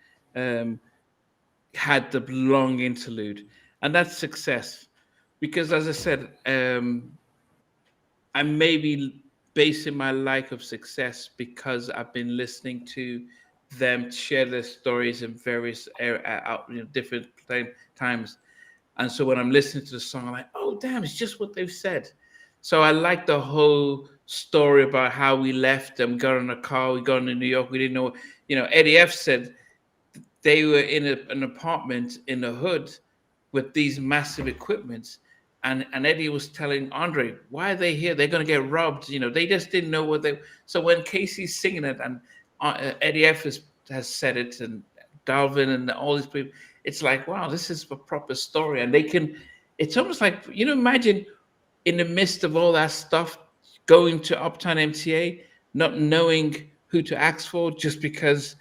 had the long interlude, and that's Success. Because as I said, I maybe basing my like of success because I've been listening to them share their stories in various different times. And so when I'm listening to the song, I'm like, oh, damn, it's just what they've said. So I like the whole story about how we left them, got in a car, we got into New York, we didn't know. Eddie F said they were in an apartment in the hood with these massive equipments. And Eddie was telling Andre, why are they here? They're going to get robbed. They just didn't know what they. So when Casey's singing it, and Eddie F has said it, and Dalvin and all these people, it's like, wow, this is a proper story. And it's almost like, imagine in the midst of all that stuff, going to Uptown MTA, not knowing who to ask for, just because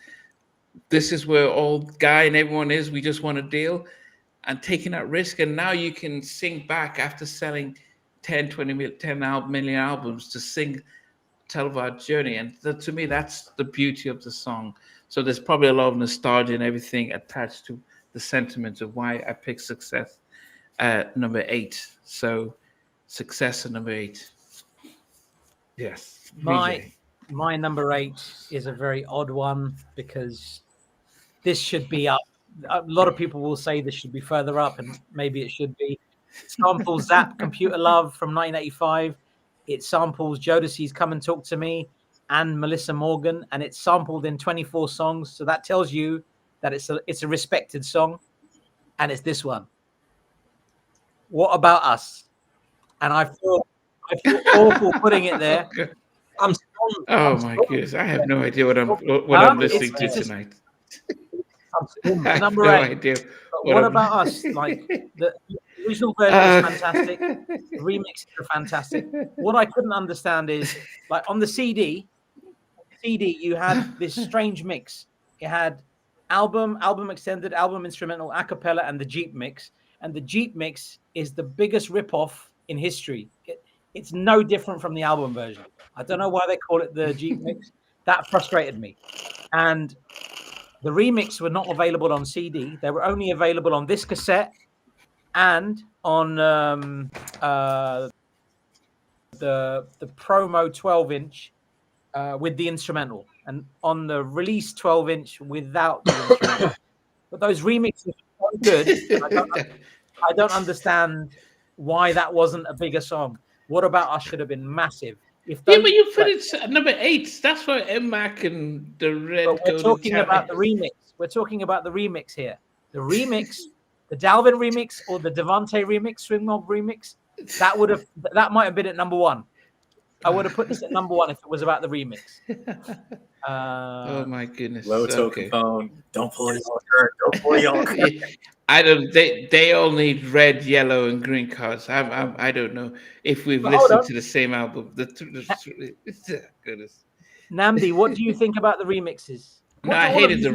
this is where all Guy and everyone is. We just want a deal. And taking that risk, and now you can sing back after selling 10 million albums to tell of our journey. And to me, that's the beauty of the song. So there's probably a lot of nostalgia and everything attached to the sentiment of why I picked Success at number 8. So Success at number 8. Yes. My number 8 is a very odd one because this should be up. A lot of people will say this should be further up, and maybe it should be. It samples Zap Computer Love from 1985. It samples Jodeci's Come and Talk to Me and Melissa Morgan, and it's sampled in 24 songs. So that tells you that it's a respected song, and it's this one. What About Us? And I feel awful putting it there. I'm stunned. Oh my goodness! I have no idea what I'm listening to tonight. Number 8. What About Us? Like the original version is fantastic. The remixes are fantastic. What I couldn't understand is, like, on the CD, you had this strange mix. It had album extended, album instrumental, a cappella, and the Jeep mix. And the Jeep mix is the biggest ripoff in history. It's no different from the album version. I don't know why they call it the Jeep mix. That frustrated me. And the remix were not available on CD. They were only available on this cassette and on the promo 12-inch with the instrumental, and on the release 12-inch without the instrumental. But those remixes are so good. I don't understand why that wasn't a bigger song. What About Us should have been massive. But you put it at number 8. That's for M-Mac and the Red. But we're talking about the remix. We're talking about the remix here. The remix, the Dalvin remix or the Devontae remix, Swing Mob remix. That might have been at number 1. I would have put this at number 1 if it was about the remix. Oh my goodness! Low token phone. Don't pull your shirt. Don't pull your. I don't. They all need red, yellow, and green cards. I don't know if we've listened to the same album. Goodness. Namdi, what do you think about the remixes? No, I hated the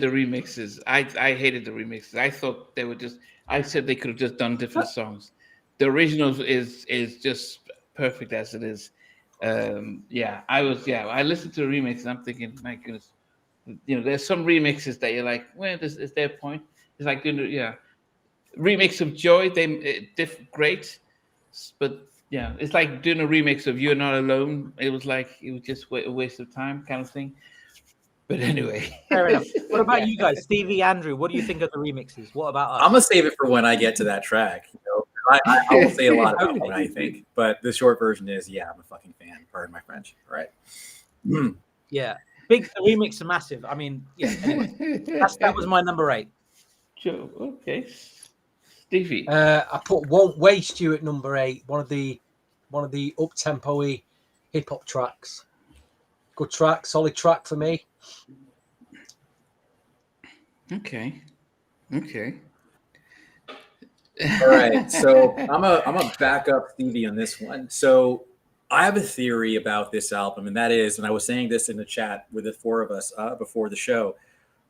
remixes. I hated the remixes. I thought they were just. I said they could have just done different songs. The original is just perfect as it is. I listened to the remix and I'm thinking, my goodness, there's some remixes that you're like, well, is there a point? It's like remix of Joy, great, but it's like doing a remix of You're Not Alone. It was just a waste of time kind of thing. But anyway, fair enough. What about you guys, Stevie, Andrew? What do you think of the remixes? What about us? I'm gonna save it for when I get to that track. I will say a lot about what I think, but the short version is, I'm a fucking fan. Pardon my French. All right. Yeah, the remix are massive. I mean, anyway, that was my number 8. Joe, okay. Stevie, I put Won't Waste You at number 8. One of the up-tempo-y hip hop tracks. Good track, solid track for me. Okay. All right, so I'm a back up Stevie on this one. So I have a theory about this album, and that is, and I was saying this in the chat with the 4 of us before the show.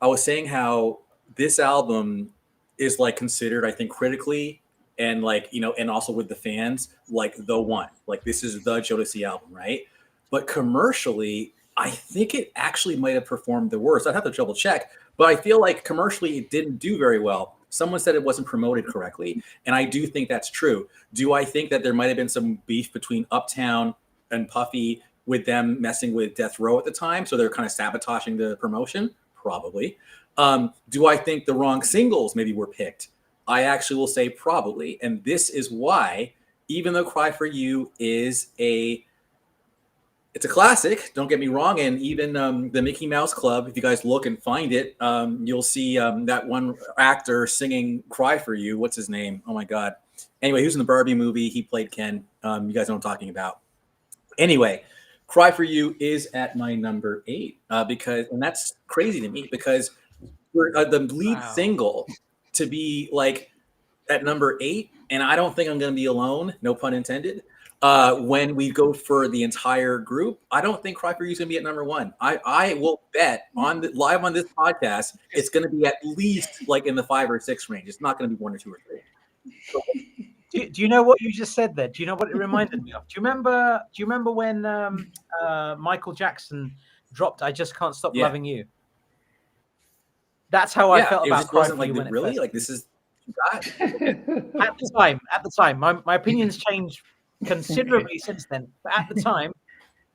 I was saying how this album is like considered, I think, critically and and also with the fans, like the one. Like this is the Jodeci album, right? But commercially, I think it actually might have performed the worst. I'd have to double check, but I feel like commercially it didn't do very well. Someone said it wasn't promoted correctly, and I do think that's true. Do I think that there might have been some beef between Uptown and Puffy with them messing with Death Row at the time, so they're kind of sabotaging the promotion? Probably. Do I think the wrong singles maybe were picked? I actually will say probably, and this is why, even though Cry for You is it's a classic, don't get me wrong, and even the Mickey Mouse Club, if you guys look and find it, you'll see that one actor singing Cry for You. What's his name? Oh my God. Anyway, he was in the Barbie movie. He played Ken. You guys know what I'm talking about. Anyway, Cry for You is at my number 8 because, and that's crazy to me because for the lead single to be like at number 8, and I don't think I'm going to be alone, no pun intended. When we go for the entire group, I don't think Cry for You is going to be at number 1. I will bet live on this podcast, it's going to be at least like in the 5 or 6 range. It's not going to be 1 or 2 or 3. So, do you know what you just said there? Do you know what it reminded me of? Do you remember when Michael Jackson dropped "I Just Can't Stop Loving You"? That's how I felt about Cry for You. Really, like this is at the time. My opinions changed considerably since then. But at the time,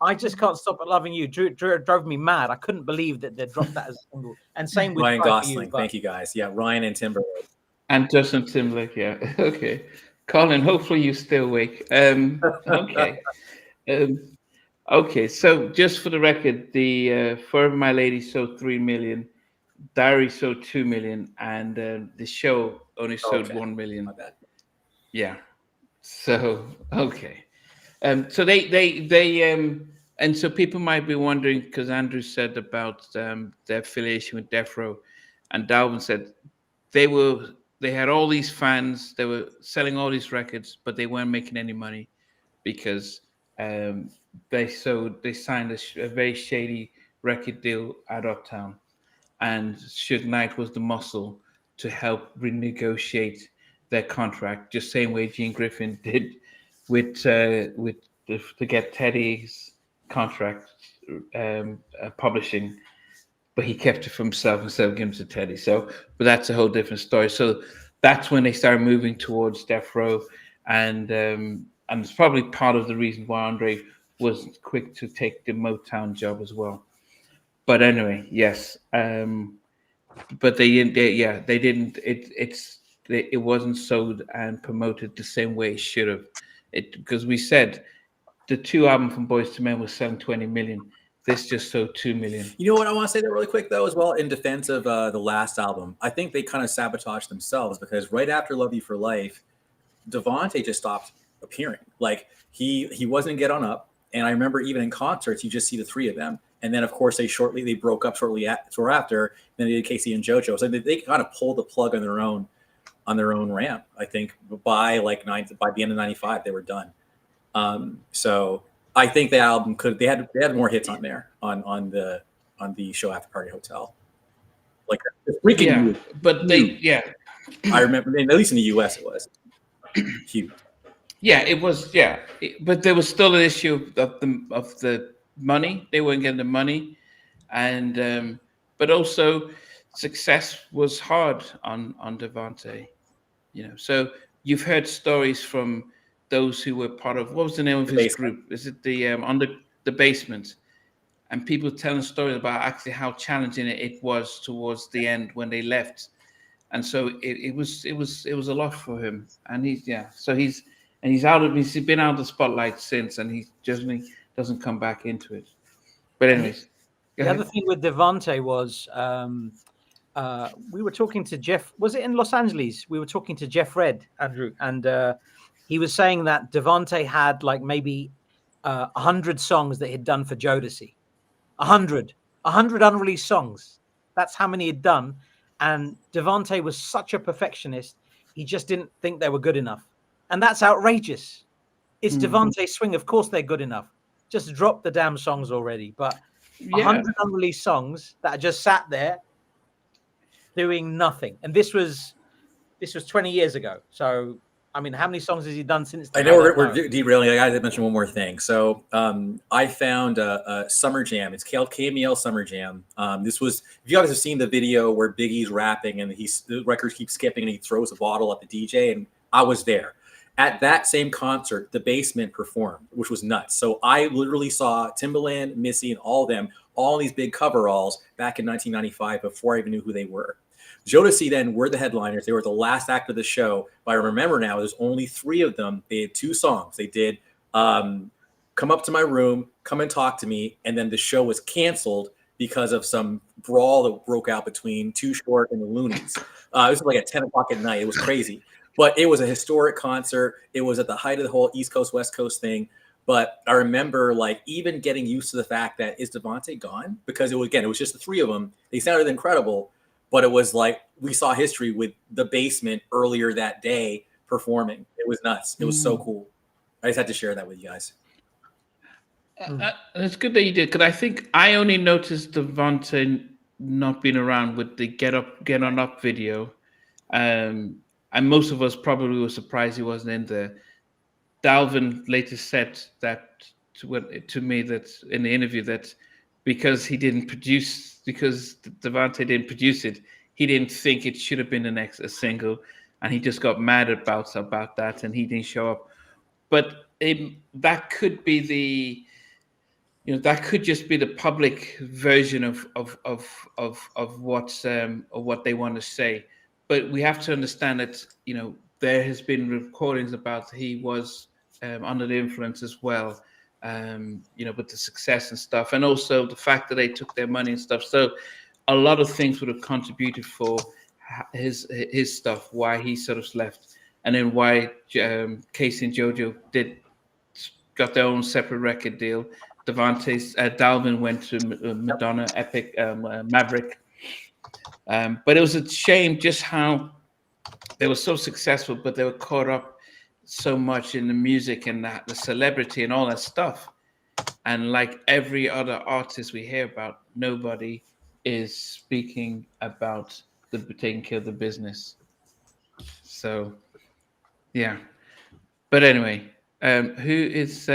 I Just Can't Stop Loving You drove me mad. I couldn't believe that they dropped that as a single. And same with Ryan Cry Gosling. For You, Thank you guys. Yeah, Ryan and Timberlake. And Justin Timberlake, yeah. Okay. Colin, hopefully you stay awake. Okay. Okay, so just for the record, the Forever My Lady sold 3 million, Diary sold 2 million, and the show only sold 1 million. My bad. Yeah. So okay. So they and so people might be wondering, because Andrew said about their affiliation with Death Row, and Dalvin said they had all these fans, they were selling all these records, but they weren't making any money because they signed a very shady record deal at Uptown, and Suge Knight was the muscle to help renegotiate their contract, just same way Gene Griffin did with to get Teddy's contract publishing, but he kept it for himself instead of giving it to Teddy. So, but that's a whole different story. So that's when they started moving towards Death Row, and it's probably part of the reason why Andre was quick to take the Motown job as well. But anyway, yes, but they didn't. It wasn't sold and promoted the same way it should have. Because we said the 2 albums from Boyz II Men was selling 20 million. This just sold 2 million. You know what? I want to say that really quick though, as well, in defense of the last album. I think they kind of sabotaged themselves because right after Love You for Life, Devontae just stopped appearing. Like he wasn't Get On Up, and I remember even in concerts, you just see the 3 of them. And then, of course, they broke up shortly after. Then they did Casey and JoJo. So they kind of pulled the plug on their own ramp. I think by the end of '95, they were done. So I think the album they had more hits on there on the show After Party Hotel. Like freaking but I remember, at least in the US, it was huge. Yeah, it was. Yeah, but there was still an issue of the money. They weren't getting the money, and but also success was hard on Devontae. So you've heard stories from those who were part of, what was the name of his group? Is it the on the Basement? And people telling stories about actually how challenging it was towards the end when they left, and so it was a lot for him. And he's been out of the spotlight since, and he generally doesn't come back into it. But anyways, the other thing with Devontae was we were talking to Jeff. Was it in Los Angeles? We were talking to Jeff Red, Andrew, and he was saying that Devontae had like maybe 100 songs that he'd done for Jodeci. 100 unreleased songs. That's how many he'd done. And Devontae was such a perfectionist. He just didn't think they were good enough. And that's outrageous. It's Devontae's swing. Of course they're good enough. Just drop the damn songs already. But 100 unreleased songs that just sat there doing nothing. And this was 20 years ago. So, I mean, how many songs has he done since then? I know we're derailing. I got to mention one more thing. So I found a Summer Jam. It's called KMEL Summer Jam. This was, if you guys have seen the video where Biggie's rapping and the record keeps skipping and he throws a bottle at the DJ, and I was there. At that same concert, the Basement performed, which was nuts. So I literally saw Timbaland, Missy, and all of them, all these big coveralls back in 1995 before I even knew who they were. Jodeci then were the headliners. They were the last act of the show. But I remember now, there's only 3 of them. They had 2 songs. They did Come Up to My Room, Come and Talk to Me, and then the show was canceled because of some brawl that broke out between Too Short and the Loonies. It was like at 10 o'clock at night. It was crazy. But it was a historic concert. It was at the height of the whole East Coast, West Coast thing. But I remember like even getting used to the fact that is Devontae gone? Because it was just the 3 of them. They sounded incredible. But it was like we saw history with the Basement earlier that day performing. It was nuts. It was so cool. I just had to share that with you guys. It's good that you did, because I think I only noticed Devontae not being around with the Get On Up video. And most of us probably were surprised he wasn't in there. Dalvin later said that to me that in the interview that because Devontae didn't produce it, he didn't think it should have been a single, and he just got mad about that, and he didn't show up. But that could be that could just be the public version of what they want to say. But we have to understand that there has been recordings about he was under the influence as well. With the success and stuff, and also the fact that they took their money and stuff. So a lot of things would have contributed for his stuff, why he sort of left, and then why Casey and JoJo got their own separate record deal. Dalvin went to Madonna, Epic, Maverick. But it was a shame just how they were so successful, but they were caught up so much in the music and the celebrity and all that stuff. And like every other artist we hear about, nobody is speaking about taking care of the business. So, yeah. But anyway, who is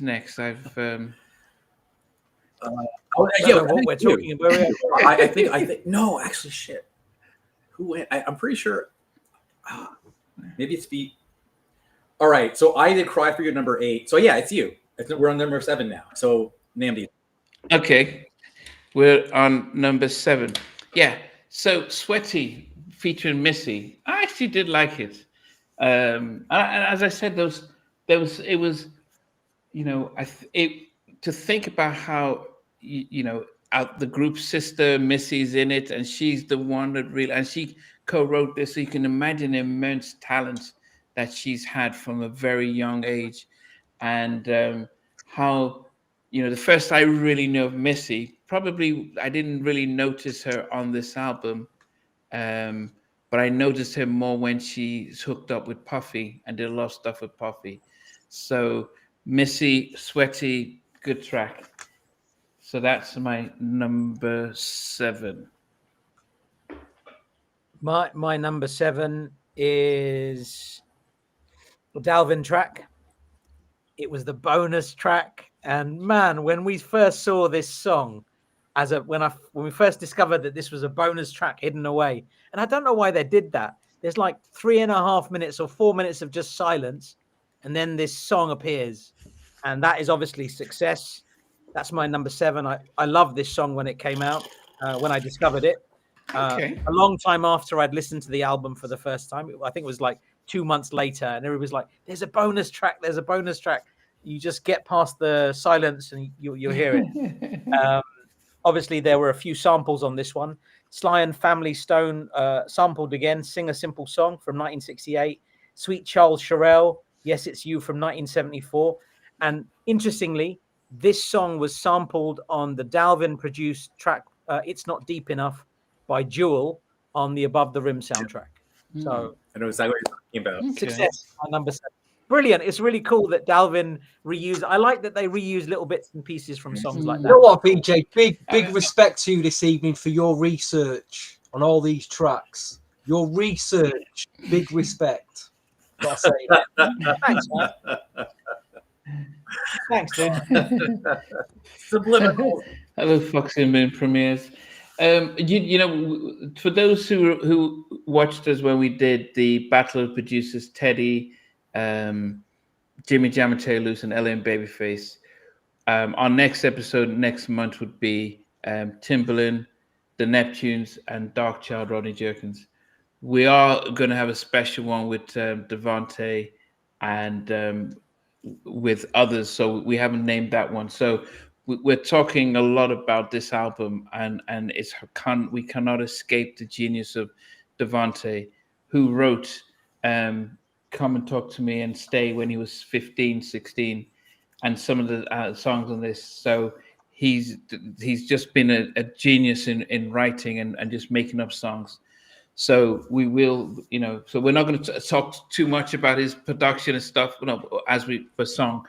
next? What we're talking about. I think no, actually, shit. Who went? I'm pretty sure. Maybe it's Beat. All right, so I did Cry for You number 8. So yeah, it's you. We're on number 7 now. So Namdi. Okay, we're on number 7. Yeah. So Sweaty featuring Missy. I actually did like it. As I said, to think about how the group's sister Missy's in it, and she's the one that really, and she co-wrote this, so you can imagine the immense talent that she's had from a very young age, and how the first I really knew of Missy, probably I didn't really notice her on this album, but I noticed her more when she's hooked up with Puffy and did a lot of stuff with Puffy. So Missy, Sweaty, good track. So that's my number 7. My number 7 is the Dalvin track. It was the bonus track, and man, when we first saw this song, when we first discovered that this was a bonus track hidden away, and I don't know why they did that. There's like 3.5 minutes or 4 minutes of just silence, and then this song appears, and that is obviously success. That's my number 7. I loved this song when it came out, when I discovered it. A long time after I'd listened to the album for the first time. I think it was like 2 months later, and everybody was like, there's a bonus track. There's a bonus track. You just get past the silence and you'll hear it. Obviously, there were a few samples on this one. Sly and Family Stone sampled again, Sing a Simple Song from 1968. Sweet Charles Sherrill, Yes, It's You from 1974. And interestingly, this song was sampled on the Dalvin-produced track, It's Not Deep Enough, by Jewel on the Above the Rim soundtrack. So I know exactly what you're talking about. Success, my number 7. Brilliant. It's really cool that Dalvin reused. I like that they reuse little bits and pieces from songs like that. You know what, BJ? Big respect to you this evening for your research on all these tracks. Your research, big respect. Gotta say that. Thanks, man. Thanks, dude. Subliminal. Hello, Foxy Moon premieres. You know, for those who watched us when we did the Battle of Producers, Teddy, Jimmy Jam and Taylor Loose, and LA and Babyface. Our next episode next month would be Timbaland, the Neptunes, and Dark Child Rodney Jerkins. We are going to have a special one with Devante and with others, so we haven't named that one. So we're talking a lot about this album, and we cannot escape the genius of Devante, who wrote "Come and Talk to Me" and "Stay" when he was 15, 16, and some of the songs on this. So he's just been a genius in writing and just making up songs. So we will, you know, so we're not going to talk too much about his production and stuff, as we for song,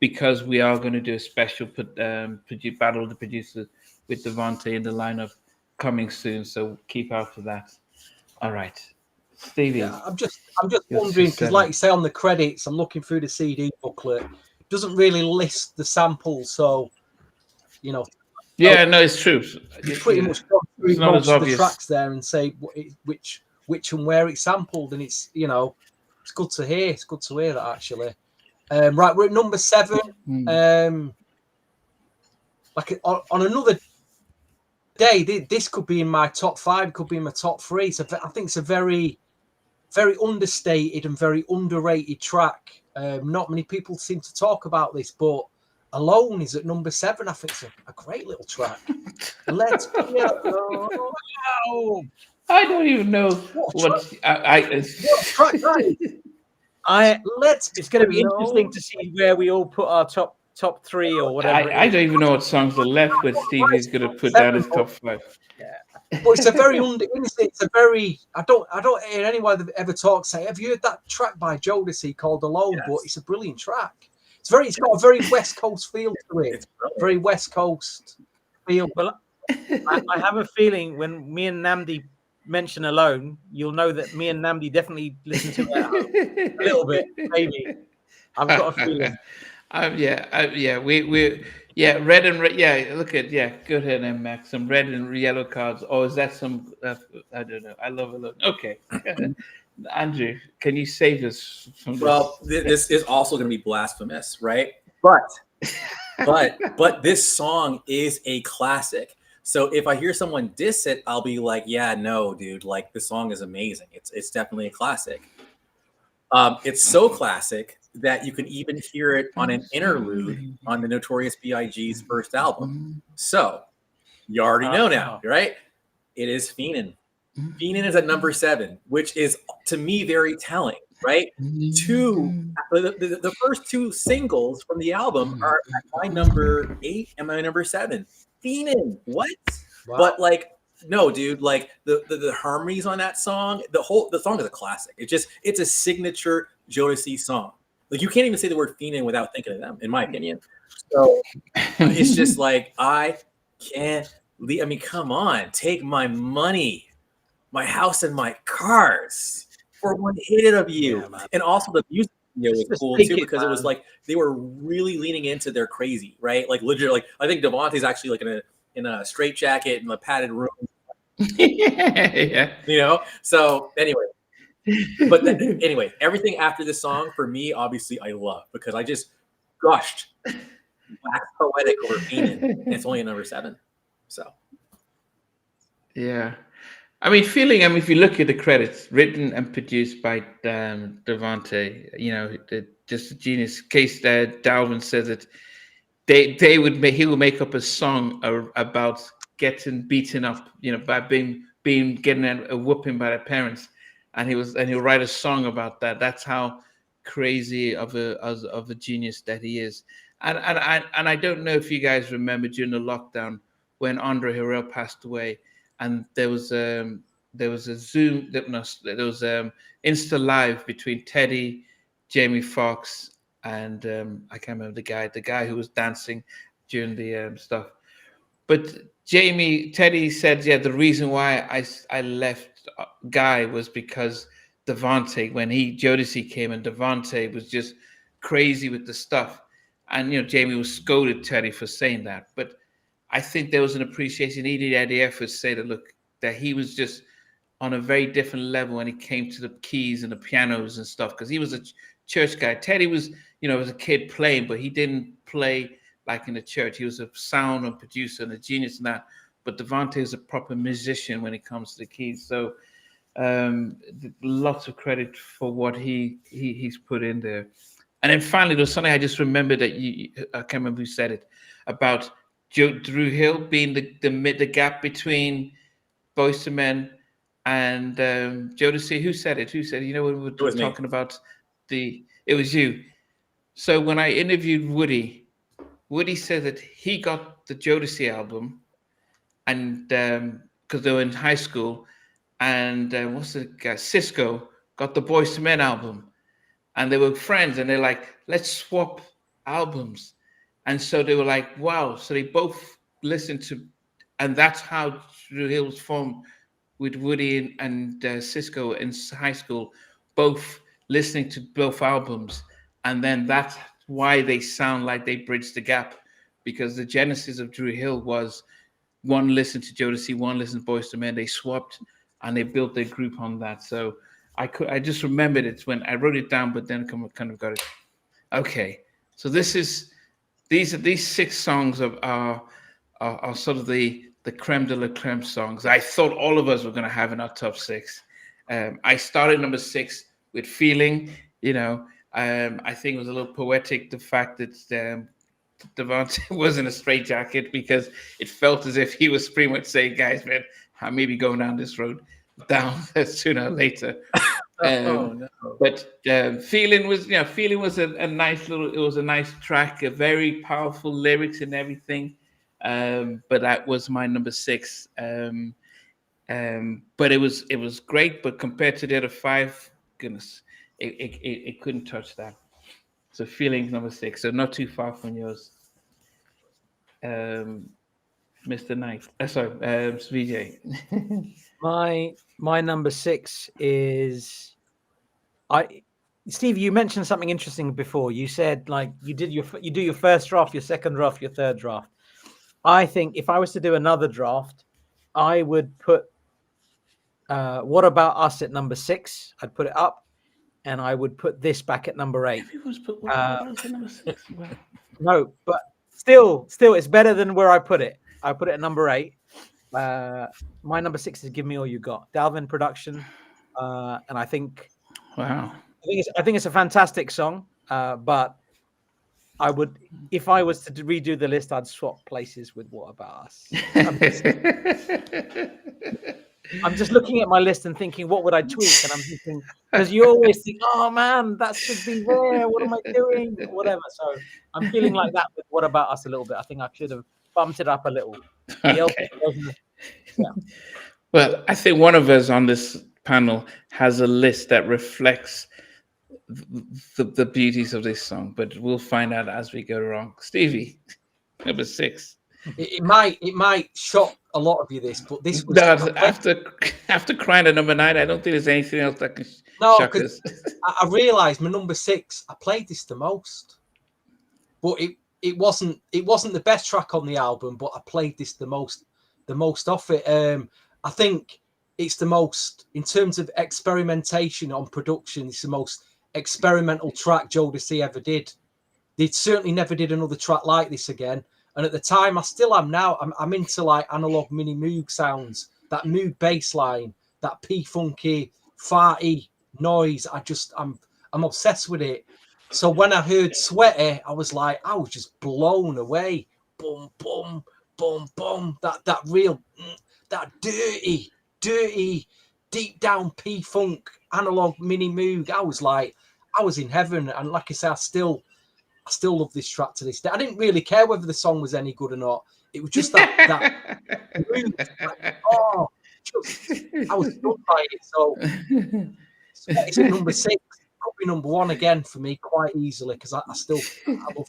because we are going to do a special battle of the producers with Devante in the lineup coming soon. So keep out for that. All right, Stevie. Yeah, I'm just wondering, because like you say on the credits, I'm looking through the CD booklet. It doesn't really list the samples, so you know. Yeah, no, it's true. You pretty much go through most of the tracks there and say which and where it's sampled, and it's, you know, it's good to hear. It's good to hear that, actually. Right, we're at number 7. Like on another day, this could be in my top 5. Could be in my top 3. So I think it's a very, very understated and very underrated track. Not many people seem to talk about this, but Alone is at number 7. I think it's a great little track. Let's be alone. I don't even know what track that is. It's going to be interesting to see where we all put our top 3 or whatever. I don't even know what songs are left where Stevie's going to put down his top 5. Yeah. But it's a very it's a very I don't hear anyone ever talk say, have you heard that track by Jodeci called Alone? Yes. But it's a brilliant track. It's got a very West Coast feel to it. Very West Coast feel. Well, I have a feeling when me and Namdi mention Alone, you'll know that me and Namdi definitely listen to it a little bit, maybe. I've got a feeling. Red and red. Look at good head and Max. Some red and yellow cards. Or is that some? I don't know. I love Alone. Okay. Andrew, can you save us from this? Well, this is also going to be blasphemous, right? But this song is a classic. So if I hear someone diss it, I'll be like, yeah, no, dude, like this song is amazing. It's definitely a classic. It's so classic that you can even hear it on an interlude on the Notorious B.I.G.'s first album. So you already know now, right? It is Feenin. Feenin is at number 7, which is to me very telling, right? The first 2 singles from the album are at my number 8 and my number 7. Feenin, what? Wow. But like, no, dude, like the harmonies on that song, the song is a classic. It's a signature Jodeci song. Like you can't even say the word Feenin without thinking of them, in my opinion. So it's just like I can't leave. I mean, come on, take my money, my house and my cars for one hit of you. Yeah, and also the music video was cool too, because it was like they were really leaning into their crazy, right? Like literally, like I think Devante's actually like in a straight jacket in a padded room. Yeah. You know? So anyway. But anyway, everything after this song for me, obviously I love, because I just gushed wax poetic over Feenin, and it's only at number 7. So yeah. I mean, if you look at the credits, written and produced by Devante, you know, just a genius. Case that Dalvin says that he would make up a song about getting beaten up, you know, by getting a whooping by their parents, and he'll write a song about that. That's how crazy of a genius that he is. And I don't know if you guys remember during the lockdown when Andre Harrell passed away. And there was a Zoom, there was Insta Live between Teddy, Jamie Foxx, and I can't remember the guy who was dancing during the stuff. But Teddy said, the reason why I left Guy was because Devante, when Jodeci came and Devante was just crazy with the stuff. And, you know, Jamie was scolded Teddy for saying that. But I think there was an appreciation. He did the effort to say that, look, that he was just on a very different level when it came to the keys and the pianos and stuff, because he was a church guy. Teddy was, was a kid playing, but he didn't play like in the church. He was a sound and producer and a genius in that. But Devante is a proper musician when it comes to the keys. So lots of credit for what he's put in there. And then finally, there was something I just remembered that I can't remember who said it, about Drew Hill being the gap between Boyz II Men and Jodeci. Who said it? Who said it? When we were talking about it was you. So when I interviewed Woody said that he got the Jodeci album, and because they were in high school, and what's the guy? Cisco got the Boyz II Men album, and they were friends, and they're like, let's swap albums. And so they were like, wow. So they both listened to, and that's how Drew Hill was formed, with Woody and Cisco in high school, both listening to both albums. And then that's why they sound like they bridged the gap, because the genesis of Drew Hill was one listened to Jodeci, one listened to Boyz II Men. They swapped and they built their group on that. So I just remembered it when I wrote it down, but then kind of got it. Okay, so these 6 songs are sort of the creme de la creme songs I thought all of us were going to have in our top 6. I started number 6 with Feeling. I think it was a little poetic, the fact that Devante was in a straitjacket, because it felt as if he was pretty much saying, guys, man, I may be going down this road down sooner or later. No. But Feeling was a nice it was a nice track, a very powerful lyrics and everything. But that was my number 6. But it was great, but compared to the other 5, goodness, it couldn't touch that. So Feelings number 6, so not too far from yours, Mr. Knight. Sorry, VJ. My number 6 is Steve, you mentioned something interesting before. You said like you do your first draft, your second draft, your third draft. I think if I was to do another draft, I would put What About Us at number 6. I'd put it up. And I would put this back at number 8. Everyone's put What About Us at number 6. Wow. No, but still, it's better than where I put it. I put it at number 8. My number 6 is Give Me All You Got, Dalvin production, and I think, wow, I think it's a fantastic song. But I would, if I was to redo the list, I'd swap places with What About Us. I'm just looking at my list and thinking, what would I tweak? And I'm thinking, because you always think, oh man, that should be there. What am I doing? Whatever. So I'm feeling like that with What About Us a little bit. I think I should have bumped it up a little. Okay. Yeah. Well, I think one of us on this panel has a list that reflects the beauties of this song, but we'll find out as we go along. Stevie, number 6. It might shock a lot of you, this, but this was after crying at number 9. I don't think there's anything else that can shock us. I realised my number 6. I played this the most, but it wasn't the best track on the album. But I played this the most off it. I think it's the most, in terms of experimentation on production, it's the most experimental track Jodeci ever did. They certainly never did another track like this again. And at the time, I still am now. I'm into like analog mini moog sounds, that moog bass line, that P-funky, farty noise. I'm obsessed with it. So when I heard Sweaty, I was just blown away. Boom, boom, boom, boom. That real, that dirty, deep down P-funk analog mini moog. I was in heaven. And like I say, I still love this track to this day. I didn't really care whether the song was any good or not. It was just that mood. I was stuck by it. So it's at number 6. Could be number 1 again for me quite easily, because I love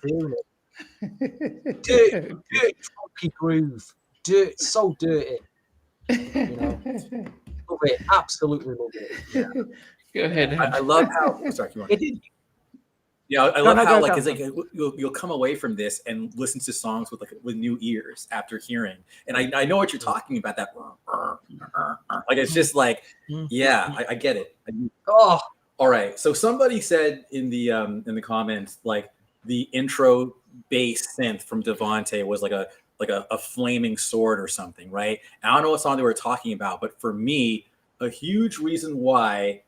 hearing it. Dirty, funky groove. So dirty. Love it. Absolutely love it. Go ahead. I love how. Sorry, Yeah, I love how like it's like you'll come away from this and listen to songs with new ears after hearing. And I know what you're talking about. That like it's just like, yeah, I get it. Oh, all right. So somebody said in the comments like the intro bass synth from Devontae was like a flaming sword or something, right? And I don't know what song they were talking about, but for me, a huge reason why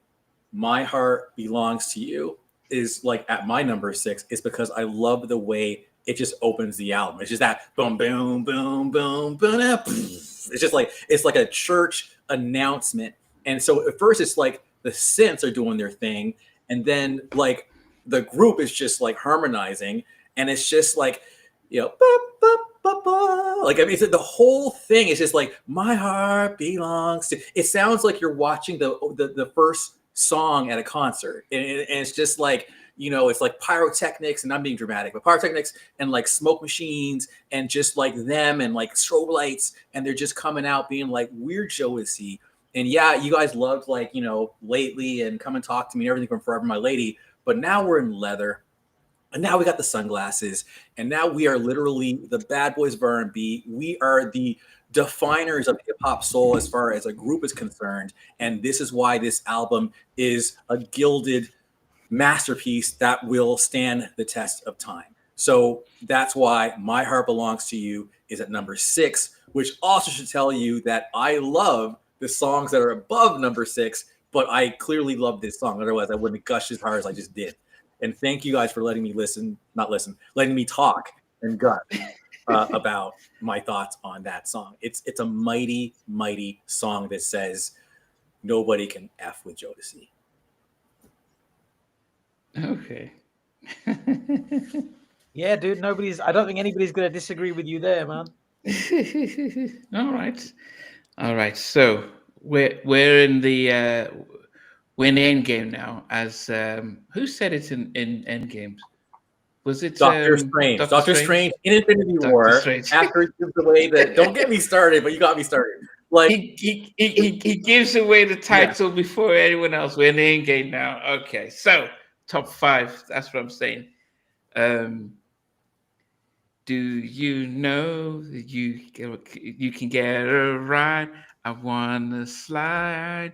My Heart Belongs to You is like at my number 6 is because I love the way it just opens the album. It's just that boom, boom, boom, boom, boom. It's just like it's like a church announcement. And so at first it's like the synths are doing their thing, and then like the group is just like harmonizing, and it's just like, you know, like I mean, the whole thing is just like my heart belongs to. It sounds like you're watching the first song at a concert, and it's just like, you know, it's like pyrotechnics, and I'm being dramatic, but pyrotechnics and like smoke machines and just like them and like strobe lights, and they're just coming out being like, we're Jodeci. And yeah, you guys loved like, you know, Lately and Come and Talk to Me and everything from Forever My Lady, but now we're in leather. And now we got the sunglasses, and now we are literally the bad boys of R&B. We are the definers of hip hop soul as far as a group is concerned. And this is why this album is a gilded masterpiece that will stand the test of time. So that's why My Heart Belongs to You is at number 6, which also should tell you that I love the songs that are above number 6, but I clearly love this song. Otherwise, I wouldn't gush as hard as I just did. And thank you guys for letting me letting me talk and gut about my thoughts on that song. It's a mighty, mighty song that says nobody can F with Jodeci. Okay. Yeah, dude. I don't think anybody's going to disagree with you there, man. All right. So we're in the we're in the end game now. As who said it in end games? Was it Doctor Strange? Doctor Strange in Infinity War. After he gives away the don't get me started, but you got me started. Like he gives away the title before anyone else. We're in the end game now. Okay, so top 5. That's what I'm saying. Do you know that you can get a ride? I wanna slide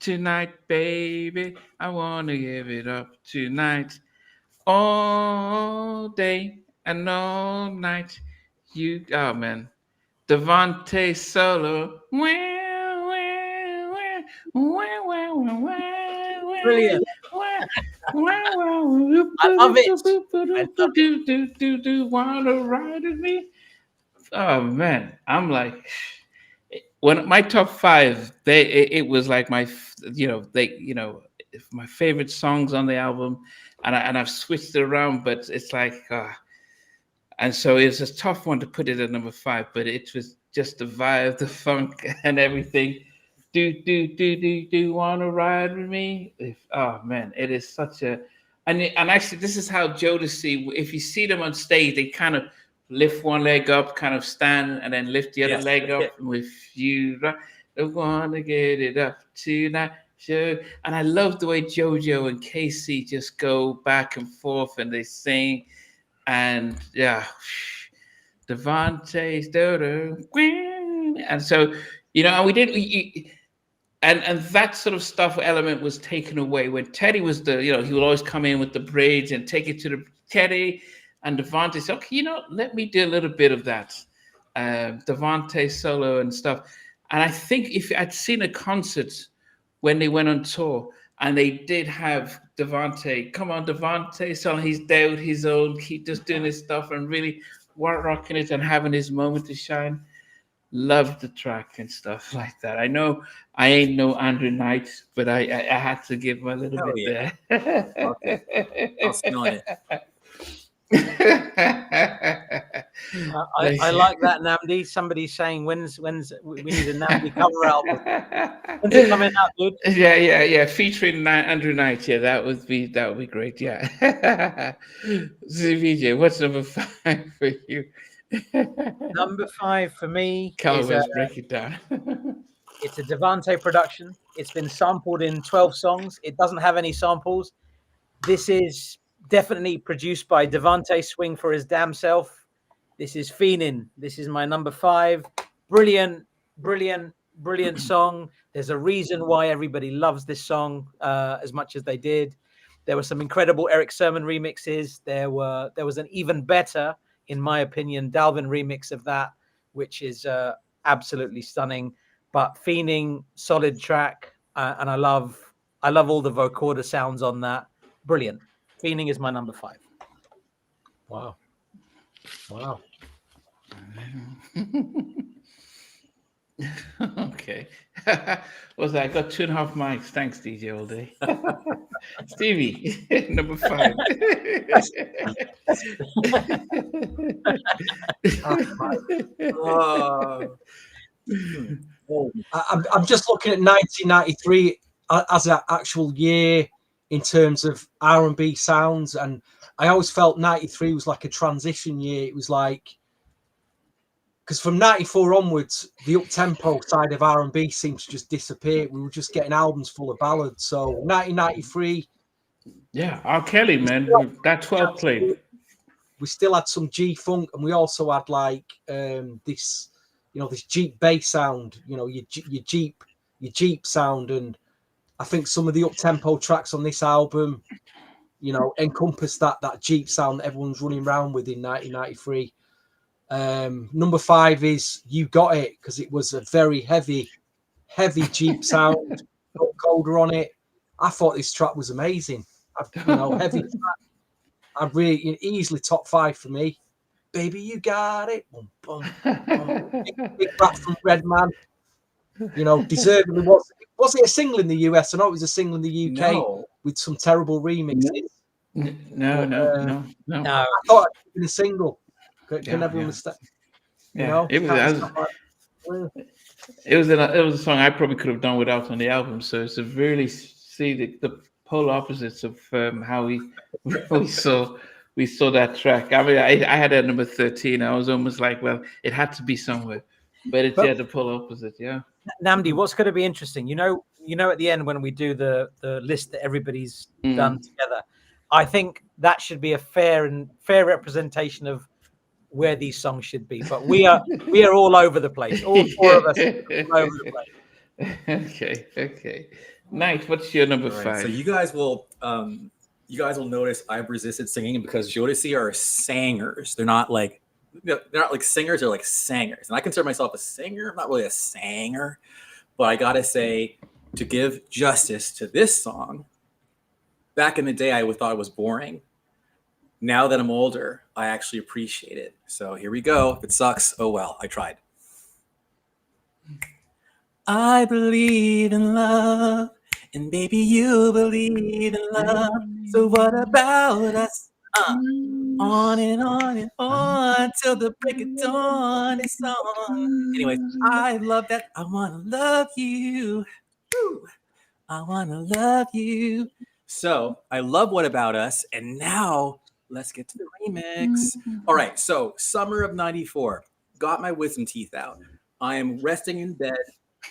tonight, baby. I wanna give it up tonight, all day and all night. Oh man, Devontae Solo. Brilliant. I love it. Wanna ride with me? Oh man, I'm like, when my top 5, it was like my my favorite songs on the album, and I've switched it around, but it's like, and so it's a tough one to put it at number 5, but it was just the vibe, the funk, and everything. Do wanna ride with me? Oh man, it is such a, and actually this is how Jodeci, if you see them on stage, they kind of lift one leg up, kind of stand, and then lift the other leg up. With you, I want to get it up tonight. Sure. And I love the way JoJo and Casey just go back and forth, and they sing, and Devontae's daughter, and so and we did. And that sort of stuff element was taken away when Teddy was he would always come in with the bridge and take it to the Teddy, and Devontae said, okay, let me do a little bit of that, Devontae solo and stuff. And I think if I'd seen a concert when they went on tour and they did have Devontae, come on, Devontae solo, he's down his own, keep just doing his stuff and really rocking it and having his moment to shine. Loved the track and stuff like that. I know I ain't no Andrew Knight, but I had to give him a little bit there. Okay. I'll sit on it. I like that, Namdi. Somebody's saying when's we need a Namdi cover album. When's it coming out, dude? Yeah. Featuring Andrew Knight. Yeah, that would be great. Yeah. ZVJ, what's number 5 for you? Number 5 for me is break it down. It's a Devontae production. It's been sampled in 12 songs. It doesn't have any samples. This is definitely produced by Devante Swing for his damn self. This is Feenin. This is my number 5. Brilliant, brilliant, brilliant song. There's a reason why everybody loves this song as much as they did. There were some incredible Eric Sermon remixes. There was an even better, in my opinion, Dalvin remix of that, which is absolutely stunning. But Feening, solid track, and I love all the vocoder sounds on that. Brilliant. Feening is my number 5. Wow. Wow. Okay. Was that? I got 2.5 mics. Thanks, DJ all day. Stevie, number 5. I'm just looking at 1993 as an actual year in terms of R&B sounds, and I always felt 93 was like a transition year. It was like, because from 94 onwards, the up-tempo side of R&B seemed to just disappear. We were just getting albums full of ballads. So 1993... Yeah, R. Kelly, man. That 12 played. We still had some G-Funk, and we also had like this, this Jeep bass sound, your Jeep sound. And I think some of the up-tempo tracks on this album, encompass that Jeep sound that everyone's running around with in 1993. Number 5 is You Got It, because it was a very heavy Jeep sound, colder on it. I thought this track was amazing. Heavy track. I really easily top 5 for me. Baby, you got it. Boom, boom, boom. Big rap from Redman. Deservedly was it a single in the US? I know it was a single in the UK with some terrible remixes. No. I thought it was a single. Can everyone understand? Yeah, it was a song I probably could have done without on the album. So it's a really the polar opposites of how we saw that track. I mean, I had it at number 13. I was almost like, well, it had to be somewhere, but it's the polar opposite. Yeah. Namdi, what's going to be interesting? At the end when we do the list that everybody's done together, I think that should be a fair representation of where these songs should be. But we are all over the place. All 4 of us are all over the place. Okay. Knight, what's your number 5? So you guys will notice I've resisted singing because Jodeci are singers. They're not like singers, they're like sangers. And I consider myself a singer. I'm not really a sanger, but I gotta say, to give justice to this song, back in the day I thought it was boring. Now that I'm older, I actually appreciate it. So here we go. If it sucks, oh well, I tried. I believe in love, and baby, you believe in love. So what about us? On and on till the break of dawn is on. Anyway, I love that. I wanna love you. Woo. I wanna love you. So I love What About Us, and now let's get to the remix. All right, so summer of 94. Got my wisdom teeth out. I am resting in bed,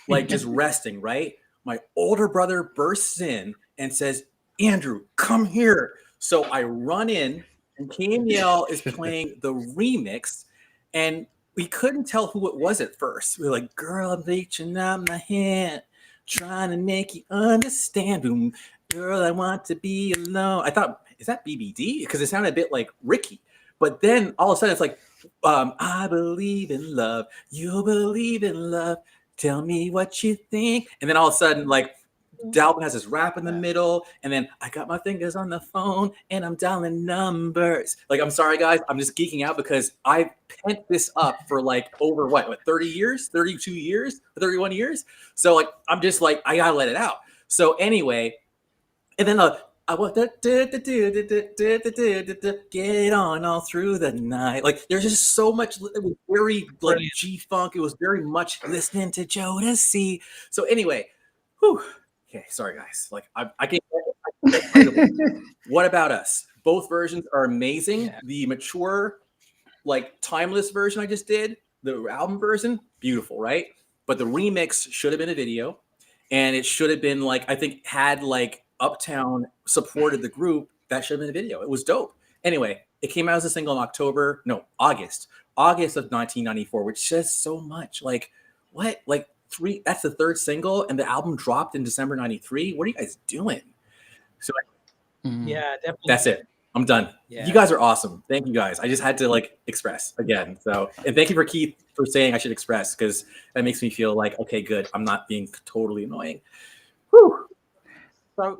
like just resting, right? My older brother bursts in and says, Andrew, come here. So I run in, and KML is playing the remix, and we couldn't tell who it was at first. We were like, girl, I'm reaching out my hand, trying to make you understand. Boom, girl, I want to be alone. I thought, is that BBD? Because it sounded a bit like Ricky. But then all of a sudden it's like, I believe in love. You believe in love. Tell me what you think. And then all of a sudden, like, Dalvin has this rap in the middle. And then I got my fingers on the phone and I'm dialing numbers. Like, I'm sorry, guys. I'm just geeking out because I pent this up for like over what 30 years, 32 years, 31 years. So like, I'm just like, I gotta let it out. So anyway, and then I want to get on all through the night. Like, there's just so much. It was very like G-funk. It was very much listening to Jodeci. So anyway, whew. Okay, sorry guys. Like I can't. What About Us? Both versions are amazing. Yeah. The mature, like timeless version I just did, the album version, beautiful, right? But the remix should have been a video, and it should have been like, I think had like Uptown supported the group that should have been a video. It was dope. Anyway, it came out as a single in August of 1994, which says so much. Like, what? Like that's the third single, and the album dropped in December 93. What are you guys doing? So yeah, definitely. That's it. I'm done. Yeah. You guys are awesome. Thank you guys. I just had to like express again. So, and thank you for Keith for saying I should express, because that makes me feel like, okay, good. I'm not being totally annoying. Whew. So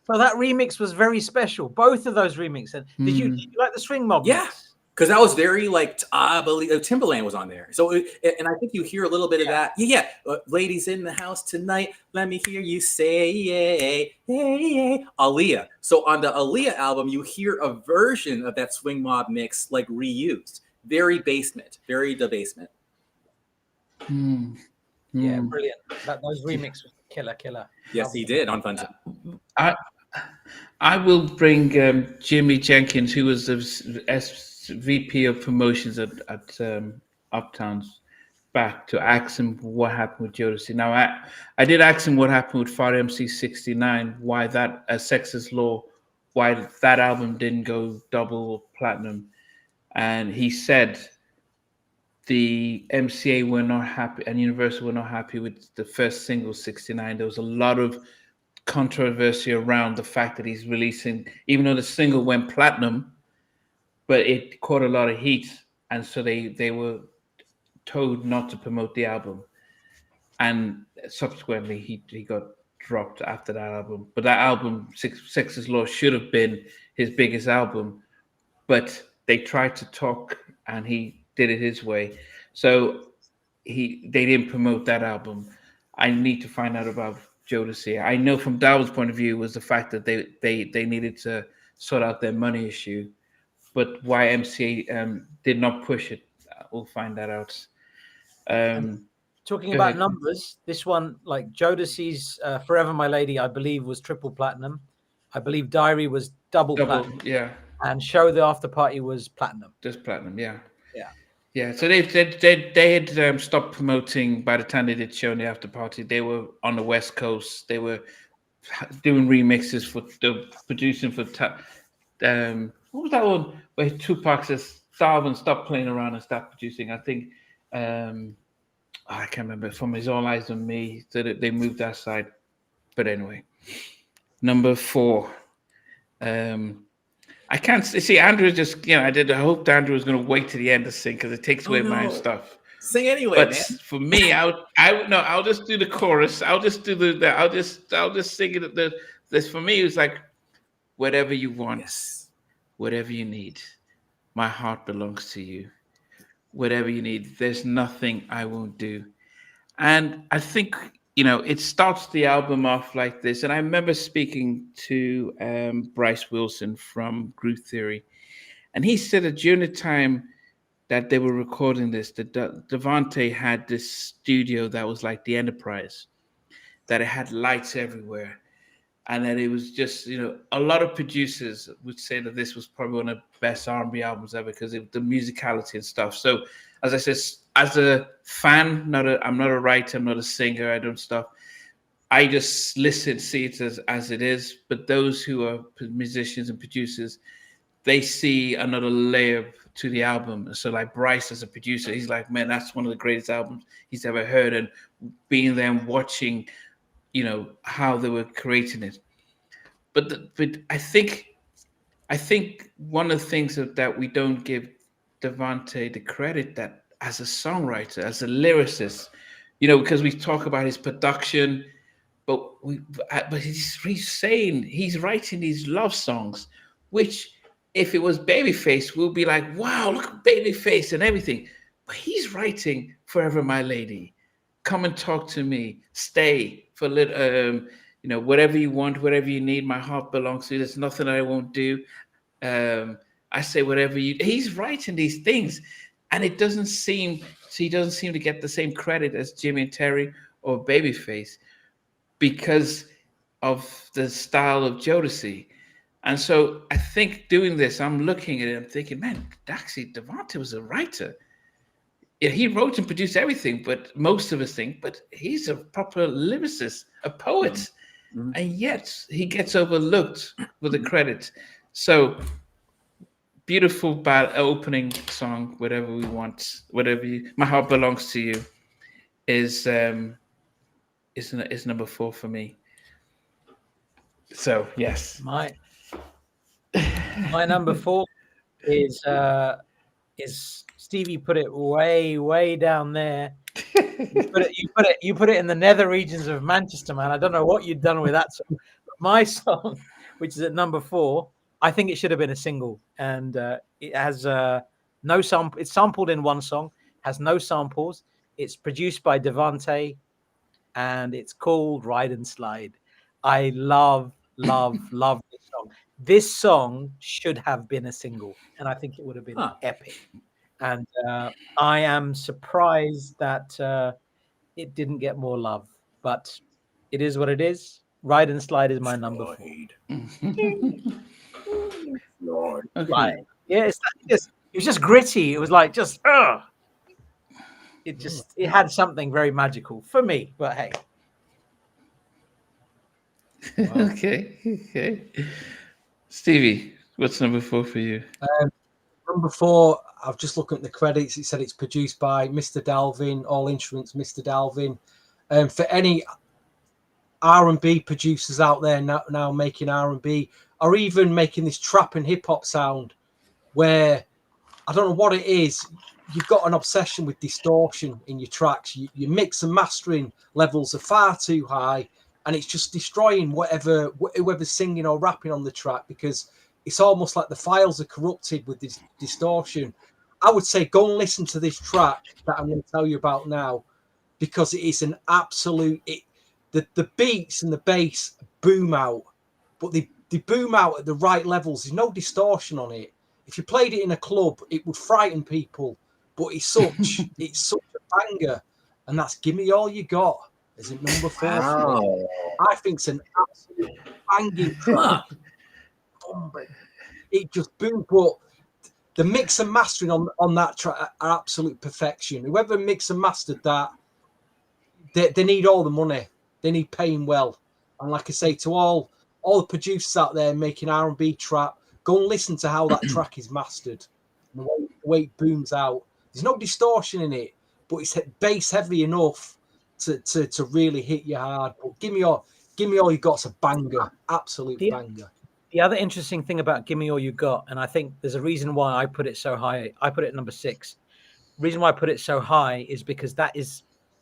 that remix was very special. Both of those remixes. Did you like the Swing Mob? Yeah. Because that was very like, I believe Timbaland was on there. So, and I think you hear a little bit of that. Yeah. Ladies in the house tonight, let me hear you say, yeah, yeah. Aaliyah. So on the Aaliyah album, you hear a version of that Swing Mob mix like reused. Very basement, very the basement. Yeah, brilliant. Those remixes were killer. Yes, he did on Fun. I will bring Jimmy Jenkins, who was the SVP of promotions at Uptowns, back to ask him what happened with Jodeci. Now, I did ask him what happened with Far MC 69, why that Sexist Law, why that album didn't go double platinum. And he said the MCA were not happy and Universal were not happy with the first single, 69. There was a lot of controversy around the fact that he's releasing, even though the single went platinum, but it caught a lot of heat, and so they were told not to promote the album, and subsequently he got dropped after that album. But that album, Sexist Law, should have been his biggest album, but they tried to talk and he did it his way, so they didn't promote that album. I need to find out about Jodeci. I know from Daryl's point of view was the fact that they needed to sort out their money issue, but why MCA did not push it, we'll find that out. Talking about numbers, this one, like Jodeci's Forever My Lady, I believe was triple platinum. I believe Diary was double platinum. Yeah. And Show the After Party was platinum. Just platinum, yeah. Yeah. Yeah, so they had stopped promoting by the time they did Show in the After Party. They were on the West Coast. They were doing remixes for producing for what was that one where Tupac says Darwin stop playing around and start producing? I think I can't remember, From His All Eyes on Me. So that they moved that side. But anyway, number 4. I can't see Andrew just, I hoped Andrew was going to wait to the end to sing because it takes away my stuff. Sing anyway, but man. For me, I'll just do the chorus. I'll just do I'll just sing it. This for me, it was like, whatever you want, whatever you need, my heart belongs to you. Whatever you need, there's nothing I won't do. And I think, it starts the album off like this. And I remember speaking to Bryce Wilson from Groove Theory. And he said that during the time that they were recording this, that Devante had this studio that was like the Enterprise, that it had lights everywhere. And that it was just, a lot of producers would say that this was probably one of the best R&B albums ever because of the musicality and stuff. So, as I said, as a fan, I'm not a writer, I'm not a singer, I don't stuff. I just listen, see it as it is. But those who are musicians and producers, they see another layer to the album. So, like Bryce as a producer, he's like, man, that's one of the greatest albums he's ever heard. And being there and watching, how they were creating it. But I think one of the things that we don't give Devante the credit that as a songwriter, as a lyricist, because we talk about his production, but he's writing these love songs, which if it was Babyface, we'll be like, wow, look at Babyface and everything. But he's writing Forever My Lady, Come and Talk to Me, Stay for a little, whatever you want, whatever you need, my heart belongs to you. There's nothing I won't do. I say whatever he's writing these things, and he doesn't seem to get the same credit as Jimmy and Terry or Babyface because of the style of Jodeci. And so I think doing this, I'm looking at it, I'm thinking, man, actually Devante was a writer. Yeah, he wrote and produced everything, but most of his things, but he's a proper lyricist, a poet. Mm-hmm. And yet he gets overlooked with the credit. So beautiful bad opening song, whatever we want, My Heart Belongs to You is number 4 for me. So yes. My number 4 is Stevie put it way down there. You put it in the nether regions of Manchester, man. I don't know what you've done with that song. My song, which is at number 4, I think it should have been a single, and it has no sample. It's sampled in one song, has no samples. It's produced by Devante, and it's called "Ride and Slide." I love this song. This song should have been a single, and I think it would have been epic. And I am surprised that it didn't get more love, but it is what it is. Ride and Slide is my number 4. Like, yeah, it was just gritty. It was like just it had something very magical for me. But hey, wow. Okay. Stevie, what's number 4 for you? Number 4, I've just looked at the credits. It said it's produced by Mr. Dalvin, all instruments, Mr. Dalvin. For any R&B producers out there now making R&B, or even making this trap and hip hop sound, where I don't know what it is, you've got an obsession with distortion in your tracks. Your mix and mastering levels are far too high, and it's just destroying whoever's singing or rapping on the track, because it's almost like the files are corrupted with this distortion. I would say go and listen to this track that I'm going to tell you about now, because it is an absolute... The beats and the bass boom out, but they boom out at the right levels. There's no distortion on it. If you played it in a club, it would frighten people, but it's such a banger, and that's "Give Me All You Got" as it number 4. Wow. I think it's an absolute banging track. It just boomed, but the mix and mastering on that track are absolute perfection. Whoever mixed and mastered that, they need all the money. They need paying well. And like I say, to all the producers out there making R&B trap, go and listen to how that track is mastered. The way it booms out. There's no distortion in it, but it's bass heavy enough to really hit you hard. But give me all you got's a banger, absolute banger. The other interesting thing about "Give Me All You Got," and I think there's a reason why I put it so high. I put it at number 6. The reason why I put it so high is because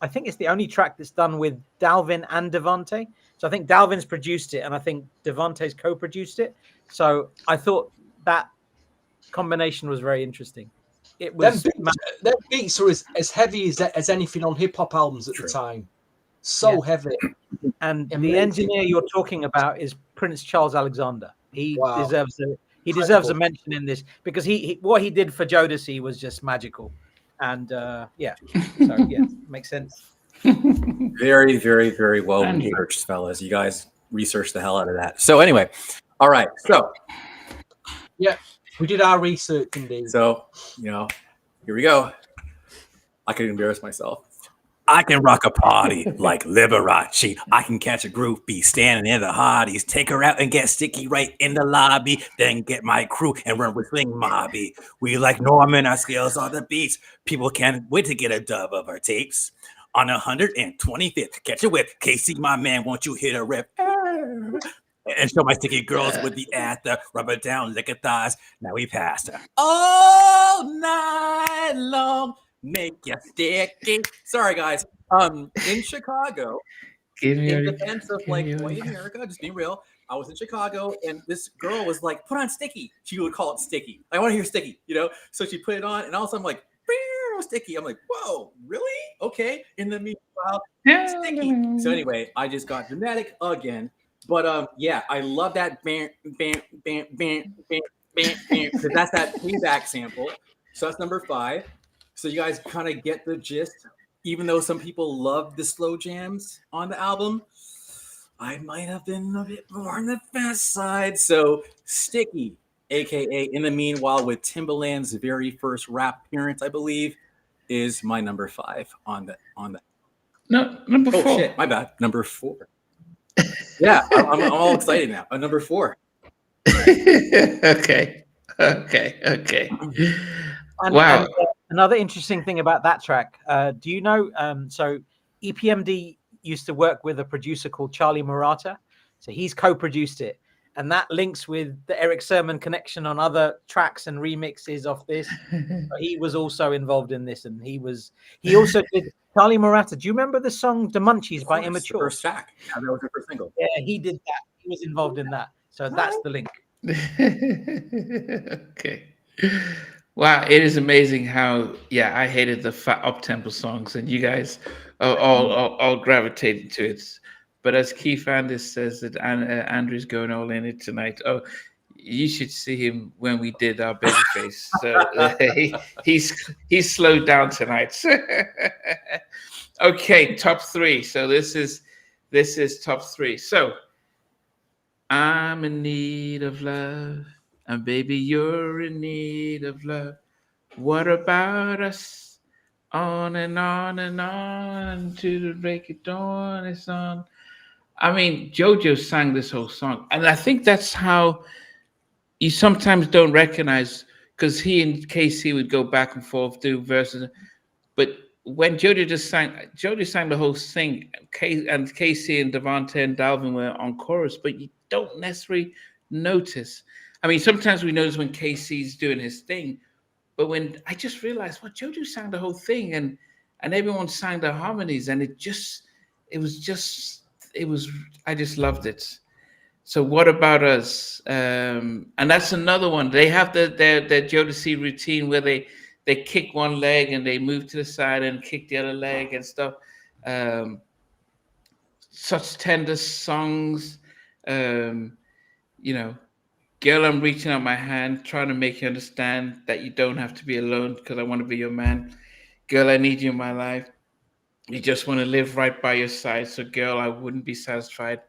I think it's the only track that's done with Dalvin and Devante. So I think Dalvin's produced it, and I think Devante's co-produced it. So I thought that combination was very interesting. It was them beats are as heavy as anything on hip hop albums at the time. So heavy. And the engineer you're talking about is Prince Charles Alexander. He deserves a mention in this, because he what he did for Jodeci was just magical. And makes sense. Very, very, very well researched, fellas. You guys researched the hell out of that. So anyway, all right. So we did our research indeed. So here we go. I can embarrass myself. I can rock a party like Liberace. I can catch a groupie standing in the hotties, take her out and get sticky right in the lobby, then get my crew and run with Swing Mobby. We like Norman, our skills on the beats. People can't wait to get a dub of our tapes. On 125th, catch a whip. Casey, my man, won't you hit a rip? And show my sticky girls with the after. Rub it down, lick her thighs. Now we passed her. All night long. Make you sticky. Sorry, guys. In Chicago, in defense of like white America, just being real, I was in Chicago and this girl was like, "Put on sticky." She would call it sticky. I want to hear sticky, So she put it on, and all of a sudden I'm like, sticky. I'm like, whoa, really? Okay. In the meanwhile, sticky. So anyway, I just got dramatic again. But I love that bam, bam, bam, bam, bam, bam, bam, because that's that payback sample. So that's number 5. So you guys kind of get the gist. Even though some people love the slow jams on the album, I might have been a bit more on the fast side. So Sticky, aka In the Meanwhile, with Timbaland's very first rap appearance, I believe, is my number 5 on the. No, number 4. Oh shit, my bad. Number 4. Yeah, I'm all excited now. Number 4. Okay. Wow. And another interesting thing about that track, do you know? So EPMD used to work with a producer called Charlie Murata, so he's co-produced it, and that links with the Eric Sermon connection on other tracks and remixes of this. He was also involved in this, and he also did Charlie Murata. Do you remember the song "The Munchies" by Immature? The first track. Yeah, that was the first single. Yeah, he did that. He was involved in that. So that's the link. Okay. Wow, it is amazing how I hated the fat up tempo songs, and you guys all gravitated to it. But as Keith Anders says that Andrew's going all in it tonight. Oh, you should see him when we did our Babyface. So he's slowed down tonight. Okay, top three. So this is top three. So I'm in need of love, and baby, you're in need of love. What about us? On and on to the break of dawn. It's on. I mean, JoJo sang this whole song, and I think that's how you sometimes don't recognize, because he and Casey would go back and forth, do verses, but when JoJo sang the whole thing, and Casey and Devontae and Dalvin were on chorus, but you don't necessarily notice. I mean, sometimes we notice when Casey's doing his thing, but when I just realized, well, JoJo sang the whole thing, and everyone sang the harmonies, and I just loved it. So what about us? And that's another one. They have their Jodeci routine where they kick one leg and they move to the side and kick the other leg and stuff. Such tender songs. Girl, I'm reaching out my hand, trying to make you understand that you don't have to be alone because I want to be your man. Girl, I need you in my life. You just want to live right by your side. So, girl, I wouldn't be satisfied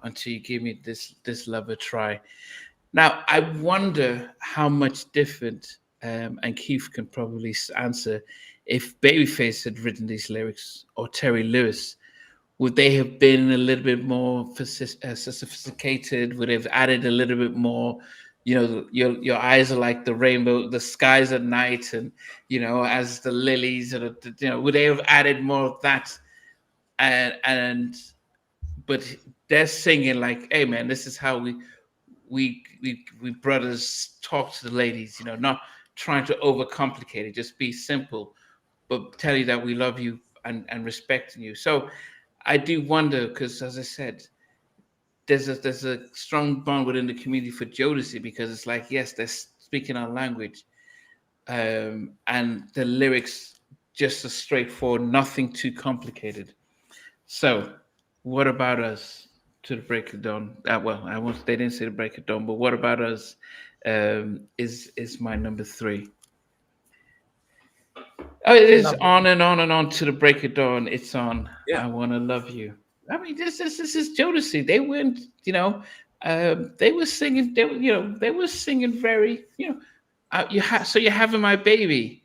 until you give me this love a try. Now, I wonder how much different, and Keith can probably answer, if Babyface had written these lyrics or Terry Lewis, would they have been a little bit more sophisticated? Would they have added a little bit more? Your eyes are like the rainbow, the skies at night, and as the lilies, would they have added more of that? But they're singing like, "Hey man, this is how we brothers talk to the ladies." Not trying to overcomplicate it, just be simple, but tell you that we love you and respecting you. So I do wonder, because as I said, there's a strong bond within the community for Jodeci, because it's like, yes, they're speaking our language, and the lyrics just are straightforward, nothing too complicated. So what about us to the break of dawn? They didn't say the break of dawn, but what about us is my number three. Oh, it is on and on and on to the break of dawn. It's on. Yeah. I want to love you. I mean, this is Jodeci. They weren't, they were singing. They were singing very, you're having my baby.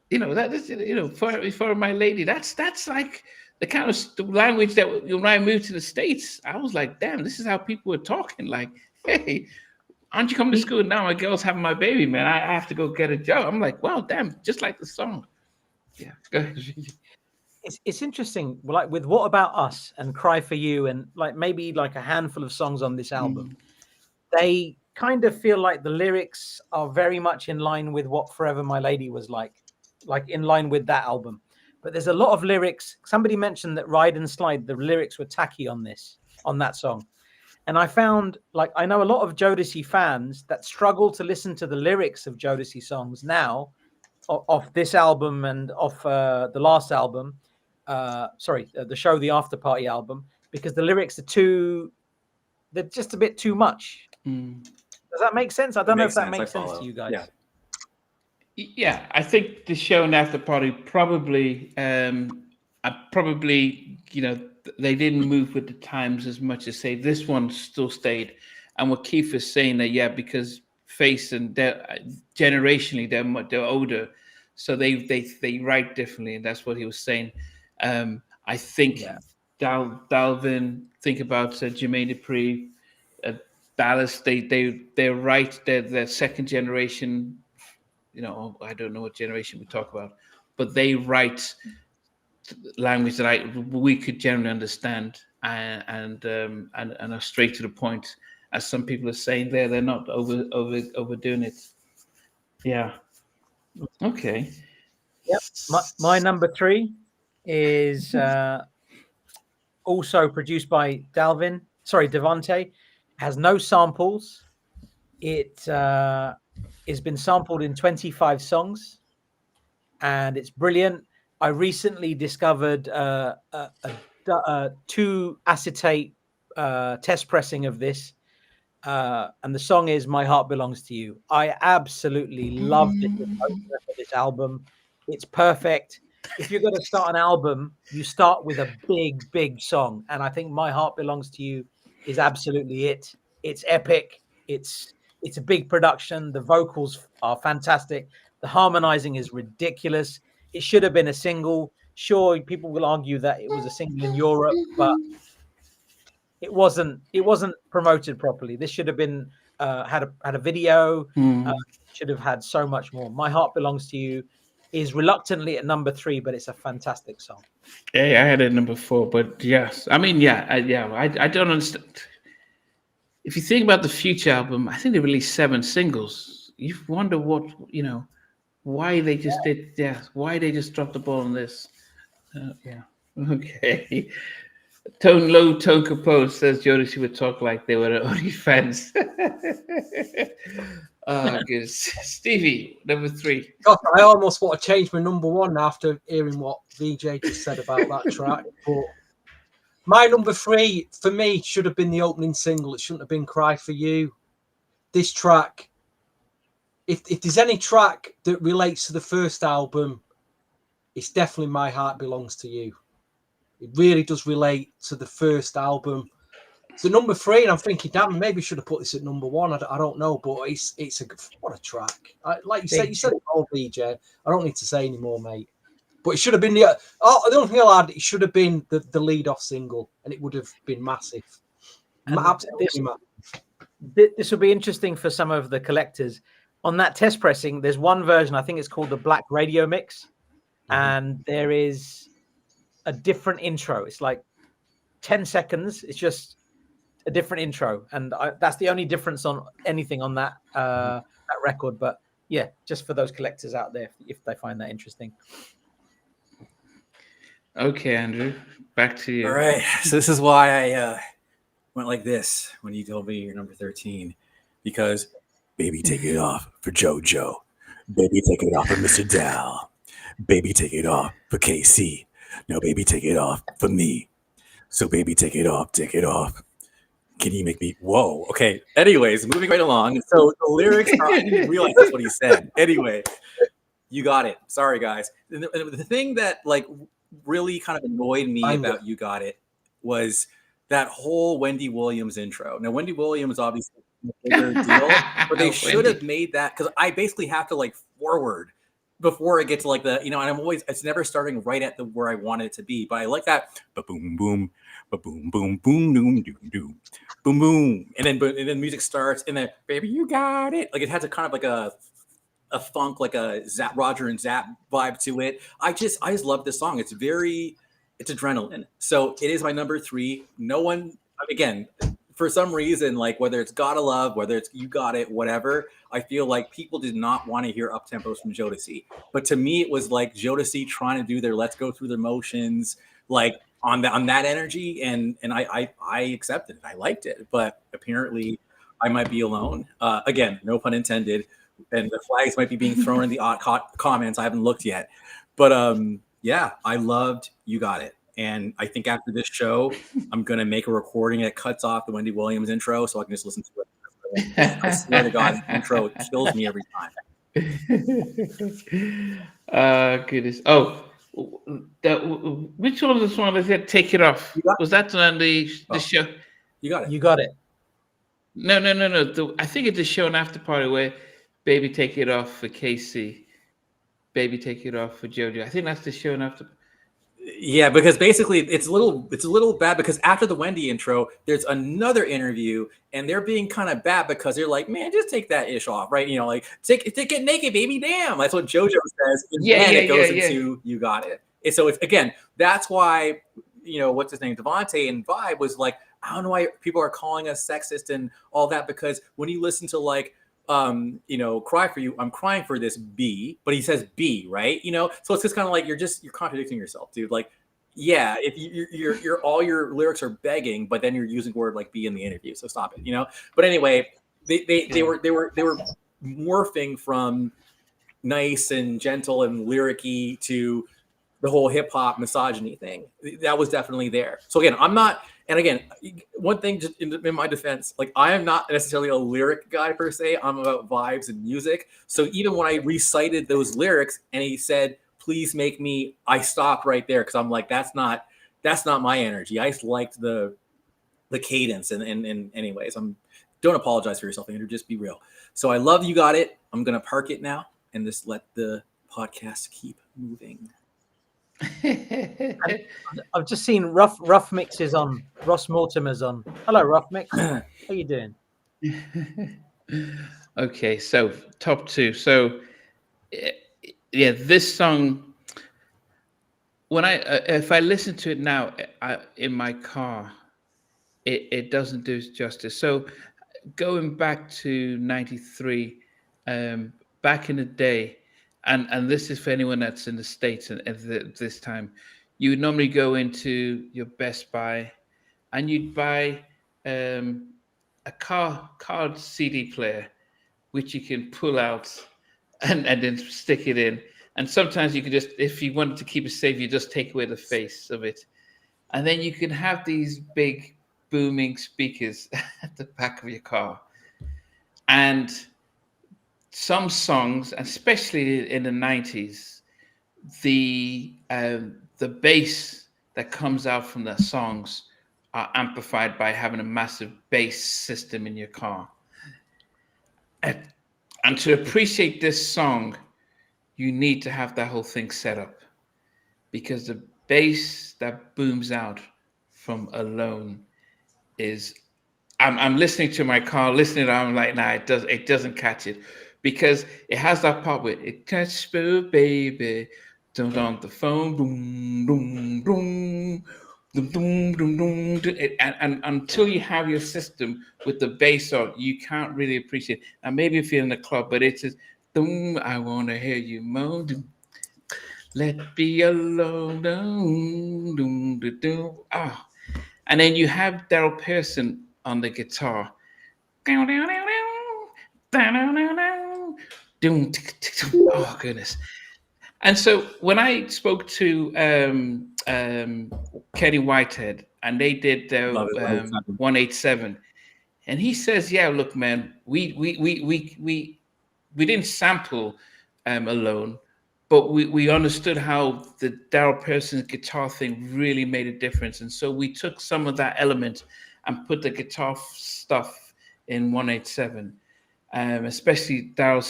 That is, for my lady. That's like the kind of language that when I moved to the States, I was like, damn, this is how people were talking. Like, hey, aren't you coming to school now? My girl's having my baby, man. I have to go get a job. I'm like, wow, damn, just like the song. Yeah, go ahead. It's interesting, like with What About Us and Cry for You, and like maybe like a handful of songs on this album, they kind of feel like the lyrics are very much in line with what Forever My Lady was like in line with that album. But there's a lot of lyrics. Somebody mentioned that Ride and Slide, the lyrics were tacky on that song. And I found, like, I know a lot of Jodeci fans that struggle to listen to the lyrics of Jodeci songs now, off this album and off the last album. The show, the After Party album, because the lyrics are they're just a bit too much. Does that make sense? I don't know if that makes sense to you guys. Yeah, I think the show and After Party probably, they didn't move with the times as much as, say, this one still stayed. And what Keith is saying that, because Face and generationally they're older, so they write differently, and that's what he was saying. I think Dalvin, think about Jermaine Dupri, ballads. They write their second generation. You know, I don't know what generation we talk about, but they write language that we could generally understand and are straight to the point. As some people are saying, they're not overdoing it. Yeah. Okay. Yep. My number 3 is also produced by Devante. It has no samples. It has been sampled in 25 songs, and it's brilliant. I recently discovered a 2 acetate test pressing of this, and the song is "My Heart Belongs to You." I absolutely love this album. It's perfect. If you're going to start an album, you start with a big song, and I think "My Heart Belongs to You" is absolutely it. It's epic. It's a big production. The vocals are fantastic. The harmonizing is ridiculous. It should have been a single. Sure, people will argue that it was a single in Europe, but it wasn't promoted properly. This should have been had a video. Should have had so much more. My Heart Belongs to You is reluctantly at number 3, but it's a fantastic song. Yeah, I had it at number 4, but yes, I mean, I don't understand. If you think about the Future album, I think they released 7 singles. You wonder what, why they just did, why they just dropped the ball on this. Okay. Low tone composed says Jodeci would talk like they were only fans. Oh, good. Stevie, number 3. God, I almost want to change my number 1 after hearing what VJ just said about that track. But my number 3 for me should have been the opening single. It shouldn't have been "Cry for You." This track, if there's any track that relates to the first album, it's definitely "My Heart Belongs to You." It really does relate to the first album. It's the number 3, and I'm thinking, damn, maybe I should have put this at number 1. I don't know, but it's what a track. Like you said it all, BJ. I don't need to say anymore, mate. But it should have been the only thing I'll add. It should have been the lead off single, and it would have been massive. Absolutely massive. This will be interesting for some of the collectors. On that test pressing, there's one version. I think it's called the Black Radio Mix, and there is a different intro. It's like 10 seconds. It's just a different intro, and that's the only difference on anything on that record. But yeah, just for those collectors out there, if they find that interesting. Okay, Andrew, back to you. All right, so this is why I went like this when you told me you're number 13, because "Baby Take It Off" for JoJo, "Baby Take It Off" for Mr. Dow, "Baby Take It Off" for KC. No, "Baby Take It Off" for me. So "Baby Take It Off, take it off. Can you make me?" Whoa. Okay. Anyways, moving right along. So the lyrics are, I didn't realize that's what he said. Anyway, "You Got It." Sorry, guys. And the thing that really kind of annoyed me about "You Got It" was that whole Wendy Williams intro. Now, Wendy Williams obviously a bigger deal, but they should have made that, because I basically have to forward before it gets to the, and I'm always, it's never starting right at where I want it to be. But I like that ba-boom boom, ba-boom boom boom doom doom doom boom boom, and then music starts, and then "Baby, you got it." It has a kind of a funk, like a Roger and Zapp vibe to it. I just love this song. It's adrenaline. So it is my number 3. No one, again, for some reason, whether it's "Gotta Love," whether it's "You Got It," whatever, I feel like people did not want to hear up tempos from Jodeci. But to me, it was like Jodeci trying to do their "let's go through their motions," on that energy, and I accepted it. I liked it, but apparently I might be alone. Again, no pun intended. And the flags might be being thrown in the comments. I haven't looked yet. But yeah, I loved "You Got It." And I think after this show, I'm going to make a recording that cuts off the Wendy Williams intro so I can just listen to it. I swear to God, the intro kills me every time. Goodness. Oh, which one was this one that said "Take It Off"? Was that on the show? You Got It. You Got It. No. I think it's the show and after party where "Baby Take It Off" for KC, "Baby Take It Off" for JoJo. I think that's the show and after. Yeah, because basically it's a little bad because after the Wendy intro, there's another interview and they're being kind of bad because they're like, man, just take that ish off, right? Like get naked, baby, damn. That's what JoJo says. And then it goes into You Got It. And so it's again, that's why what's his name, Devontae and Vibe was like, I don't know why people are calling us sexist and all that, because when you listen to like Cry For You, I'm crying for this B, but he says B, right? So it's just kind of like you're contradicting yourself, dude. Like, yeah, if you're all your lyrics are begging, but then you're using word like B in the interview, so stop it, But anyway, they were morphing from nice and gentle and lyric-y to the whole hip hop misogyny thing. That was definitely there. So again, I'm not. And again, one thing just in my defense, like I am not necessarily a lyric guy per se. I'm about vibes and music. So even when I recited those lyrics and he said, "Please make me," I stopped right there because I'm like, that's not my energy. I just liked the cadence. And anyways, don't apologize for yourself, Andrew. Just be real. So I love You Got It. I'm gonna park it now and just let the podcast keep moving. I've just seen rough mixes on. Ross Mortimer's on. Hello, Rough Mix. How are you doing? Okay, so top two. So yeah, this song, when if I listen to it now in my car, it doesn't do it justice. So going back to 93, back in the day, and this is for anyone that's in the States at this time, you would normally go into your Best Buy and you'd buy a card CD player, which you can pull out and then stick it in. And sometimes you could just, if you wanted to keep it safe, you just take away the face of it. And then you can have these big booming speakers at the back of your car. And some songs, especially in the 90s, the bass that comes out from the songs are amplified by having a massive bass system in your car. And to appreciate this song, you need to have that whole thing set up, because the bass that booms out from Alone is, I'm listening to my car, I'm like, nah, it doesn't catch it, because it has that part where it catch baby, don't on the phone, boom, boom, boom, boom, boom, boom, and until you have your system with the bass on, you can't really appreciate it. And maybe if you're in the club, but it's just, boom, I want to hear you moan, let be alone, doom, doom, doom, doom. Ah. And then you have Daryl Pearson on the guitar. Oh goodness! And so when I spoke to Kenny Whitehead, and they did their 187, and he says, "Yeah, look, man, we didn't sample Alone, but we understood how the Daryl Pearson's guitar thing really made a difference, and so we took some of that element and put the guitar stuff in 187." Especially Daryl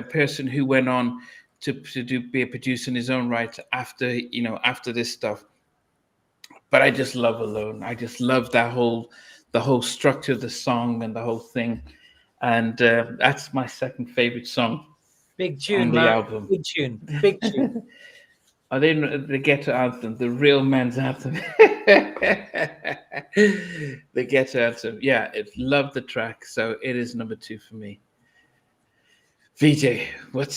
Pearson, who went on to be a producer in his own right after this stuff. But I just love Alone. I just love the whole structure of the song and the whole thing, and that's my second favorite song. Big tune on the man. album. Big tune. Are they the ghetto anthem, the real man's anthem? The ghetto anthem. Yeah, love the track. So it is number 2 for me. VJ, what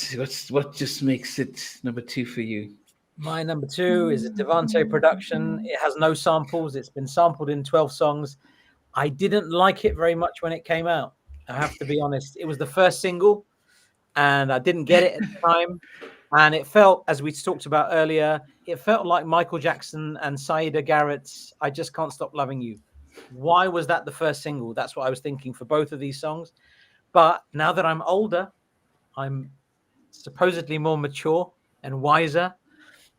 just makes it number 2 for you? My number 2 is a Devontae production. It has no samples. It's been sampled in 12 songs. I didn't like it very much when it came out. I have to be honest. It was the first single, and I didn't get it at the time. And it felt, as we talked about earlier, it felt like Michael Jackson and Saida Garrett's I Just Can't Stop Loving You. Why was that the first single? That's what I was thinking for both of these songs. But now that I'm older, I'm supposedly more mature and wiser,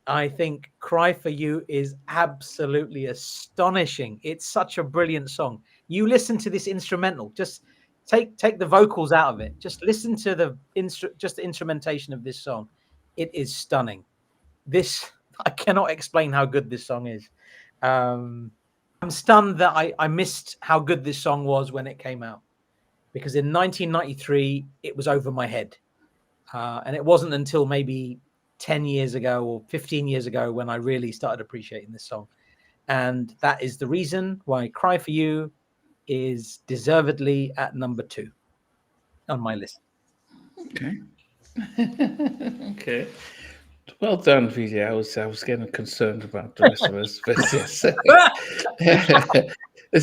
I think Cry For You is absolutely astonishing. It's such a brilliant song. You listen to this instrumental, just take the vocals out of it. Just listen to the instrumentation of this song. It is stunning. The I cannot explain how good this song is. I'm stunned that I missed how good this song was when it came out, because in 1993 it was over my head, and it wasn't until maybe 10 years ago or 15 years ago when I really started appreciating this song. And that is the reason why Cry For You is deservedly at number 2 on my list. Okay. Okay. Well done, VJ. I was getting concerned about the rest of us, but yes.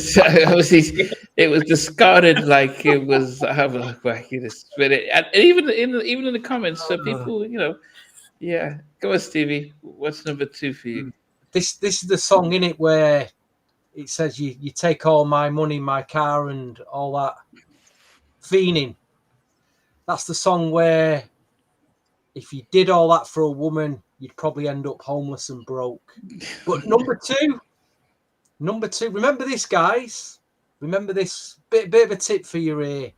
So obviously, it was discarded like it was. I have a look back at this, but and even in the comments, so people, yeah. Go on, Stevie. What's number 2 for you? This is the song in it where it says you take all my money, my car, and all that. Feenin. That's the song where if you did all that for a woman, you'd probably end up homeless and broke. But number two, remember this, guys. Remember this bit of a tip for your ear.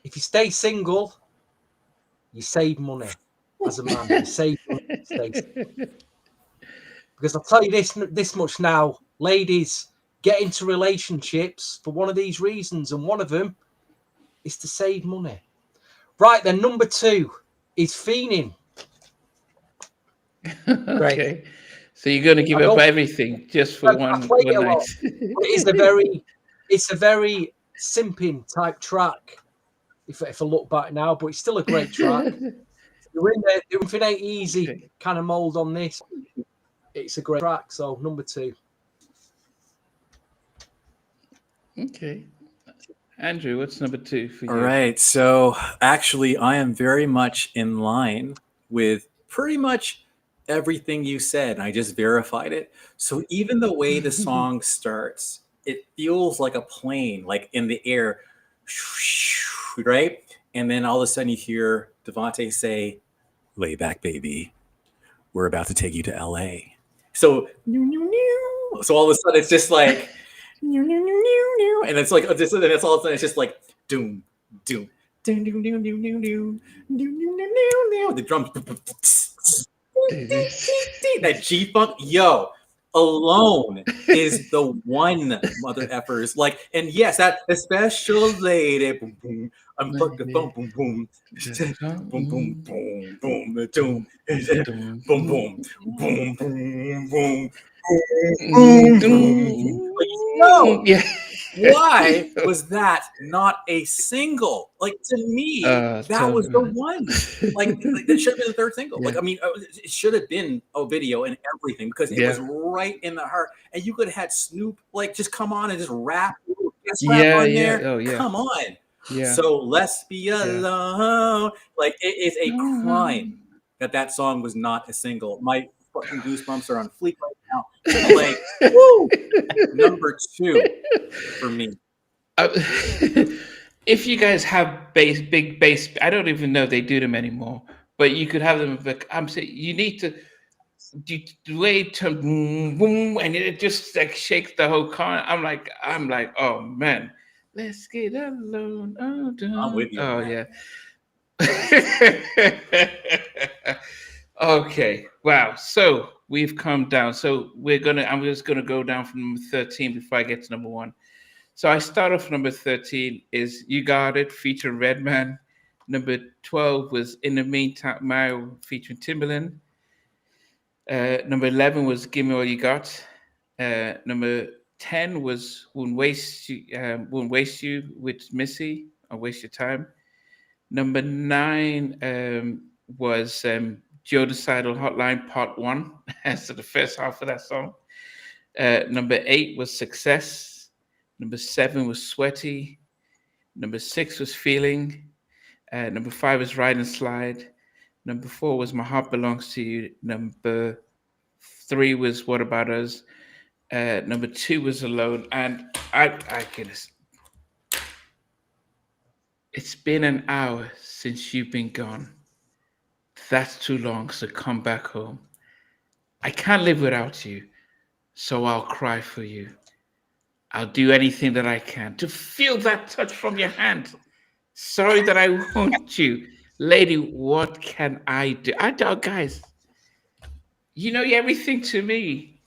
If you stay single, you save money. As a man, you save money. Because I'll tell you this much now, ladies, get into relationships for one of these reasons, and one of them is to save money. Right then, number 2 is Feenin. Okay. Great. So you're going to give up everything just for one night. It's a very simping type track. If I look back now, but it's still a great track. You're in there, if it ain't easy kind of mold on this. It's a great track. So number 2. Okay. Andrew, what's number 2 for you? All right. So actually, I am very much in line with pretty much everything you said. I just verified it. So even the way the song starts, it feels like a plane, like in the air, right? And then all of a sudden you hear Devontae say, "Lay back, baby. We're about to take you to LA." So all of a sudden it's just like, and it's like, and it's all of a sudden it's just like doom, doom, doom, doom, doom, doom, doom, doom, doom, doom, the drums, that G funk, alone is the one, mother effers. Like, and yes, that special lady, boom, boom, I'm fucking boom, boom, boom, boom, boom, boom, boom, the doom, boom, boom, boom, boom, boom. Why was that not a single? Like, to me, that was the one. Like it should have been the third single. Like, I mean, it should have been a video and everything, because it was right in the heart. And you could have had Snoop like just come on and just rap on there. Oh, yeah. Come on. Yeah. So let's be alone. Like, it is a crime that song was not a single. My fucking goosebumps are on fleek right now. Like, woo! Number 2 for me. If you guys have big bass, I don't even know if they do them anymore, but you could have them. I'm saying you need to wait to boom, boom, and it just like shakes the whole car. I'm like, oh man, let's get alone. Oh, I'm with you. Oh yeah. Okay. Wow. So we've come down. So I'm just gonna go down from number 13 before I get to number 1. So I start off number 13 is You Got It featuring Redman. Number 12 was In the Meantime Mario featuring Timbaland. Number 11 was Give Me All You Got. Number 10 was Won't Waste You with Missy. I'll Waste Your Time. Number 9 was Jodeci Hotline Part 1. So the first half of that song. Number 8 was Success. Number 7 was Sweaty. Number 6 was Feeling. Number 5 was Ride and Slide. Number 4 was My Heart Belongs to You. Number 3 was What About Us. Number 2 was Alone. And I goodness. It's been an hour since you've been gone. That's too long, so come back home. I can't live without you, so I'll cry for you. I'll do anything that I can to feel that touch from your hand. Sorry that I want you. Lady, what can I do? Guys, you know everything to me.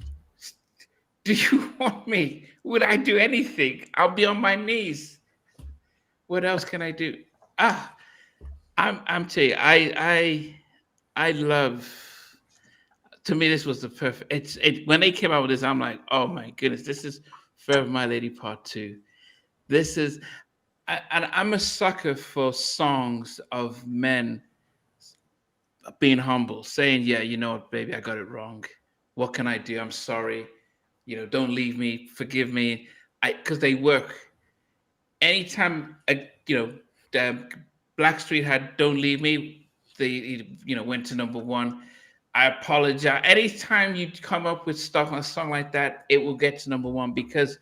Do you want me? Would I do anything? I'll be on my knees. What else can I do? I'm telling you, I love. To me, this was the perfect. When they came out with this, I'm like, oh my goodness, this is Forever My Lady Part 2. This is, and I'm a sucker for songs of men being humble, saying, yeah, you know what, baby, I got it wrong. What can I do? I'm sorry. You know, don't leave me. Forgive me. Because they work. Anytime, Blackstreet had "Don't Leave Me," they went to #1. I apologize. Anytime you come up with stuff on a song like that, it will get to #1 because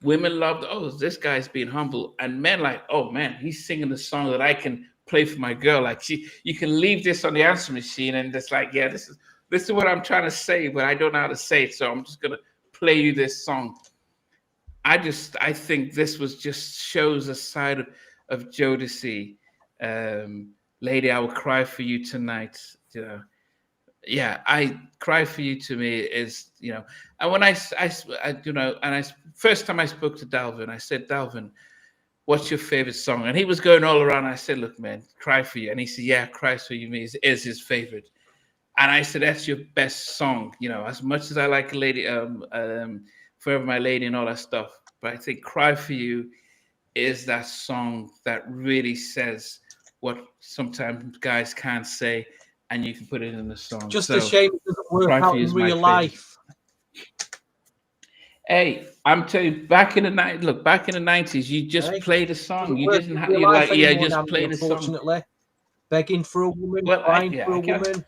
women loved. Oh, this guy's being humble, and men like, oh man, he's singing the song that I can play for my girl. Like you can leave this on the answer machine, and it's like, yeah, this is what I'm trying to say, but I don't know how to say it, so I'm just gonna play you this song. I think this was just shows a side of Jodeci. Lady, I will cry for you tonight. You know, yeah, I cry for you to me is, and when I first time I spoke to Dalvin, I said, Dalvin, what's your favorite song? And he was going all around. I said, look, man, cry for you. And he said, yeah, cry for you me is his favorite. And I said, that's your best song, as much as I like Lady, Forever My Lady and all that stuff. But I think Cry For You is that song that really says what sometimes guys can't say, and you can put it in the song. Just a shame it doesn't work out in real life. Hey, I'm telling you, back in the 90s, you just played a song. You didn't have, just played a song. Unfortunately, begging for a woman, crying for a woman.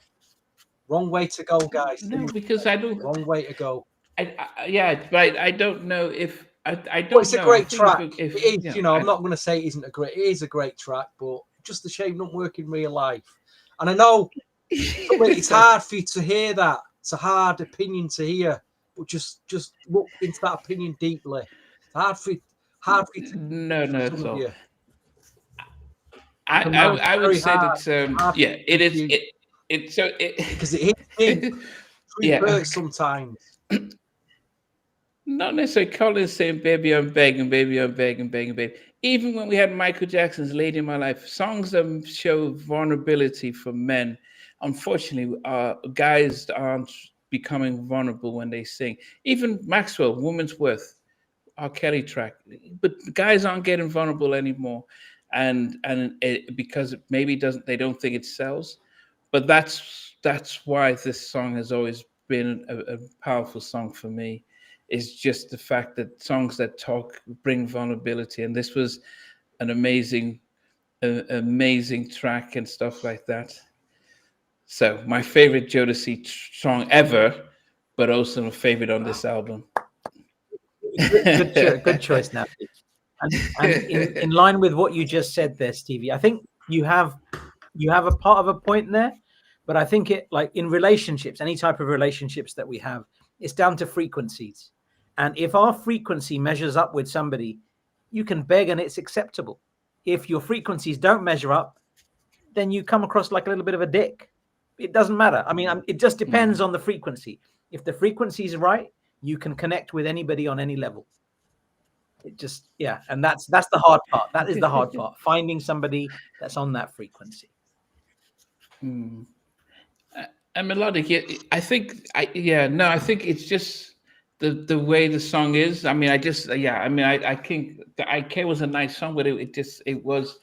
Wrong way to go, guys. No, because I don't. Wrong way to go. But I don't know if I don't. Well, it's know. a great track. If, it is. I'm not going to say it isn't a great. It is a great track, but just a shame it don't work in real life. And I know it's hard for you to hear that. It's a hard opinion to hear, but just look into that opinion deeply. It's hard for you to. No, it's all. I would say that it is. Because it hits deep sometimes. Not necessarily Collins saying, baby, I'm begging, baby, I'm begging, baby. Even when we had Michael Jackson's Lady in My Life, songs that show vulnerability for men. Unfortunately, guys aren't becoming vulnerable when they sing. Even Maxwell, Woman's Worth, R. Kelly track. But guys aren't getting vulnerable anymore. And because maybe they don't think it sells. But that's why this song has always been a powerful song for me. Is just the fact that songs that talk bring vulnerability, and this was an amazing track and stuff like that. So my favorite Jodeci song ever, but also a favorite on this album. Good choice, now. And in line with what you just said there, Stevie, I think you have a part of a point there, but I think it, like in relationships, any type of relationships that we have, it's down to frequencies. And if our frequency measures up with somebody, you can beg and it's acceptable. If your frequencies don't measure up, then you come across like a little bit of a dick. It doesn't matter. I mean, it just depends on the frequency. If the frequency is right, you can connect with anybody on any level. It just, and that's the hard part. That is the hard part, finding somebody that's on that frequency. And melodic, I think it's just the way the song is. I mean, I think the IK was a nice song, but it was,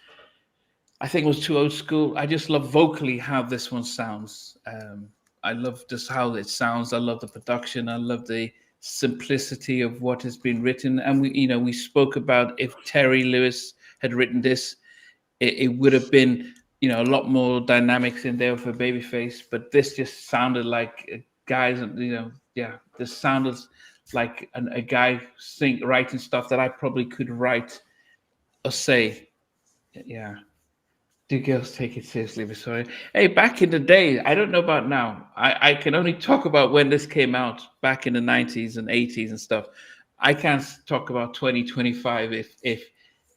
I think it was too old school. I just love vocally how this one sounds. I love just how it sounds. I love the production. I love the simplicity of what has been written. And we spoke about if Terry Lewis had written this, it would have been, a lot more dynamics in there for Babyface. But this just sounded like guys, this sounded like a guy writing stuff that I probably could write or say. Yeah. Do girls take it seriously, Victoria? Hey, back in the day, I don't know about now. I can only talk about when this came out back in the 90s and 80s and stuff. I can't talk about 2025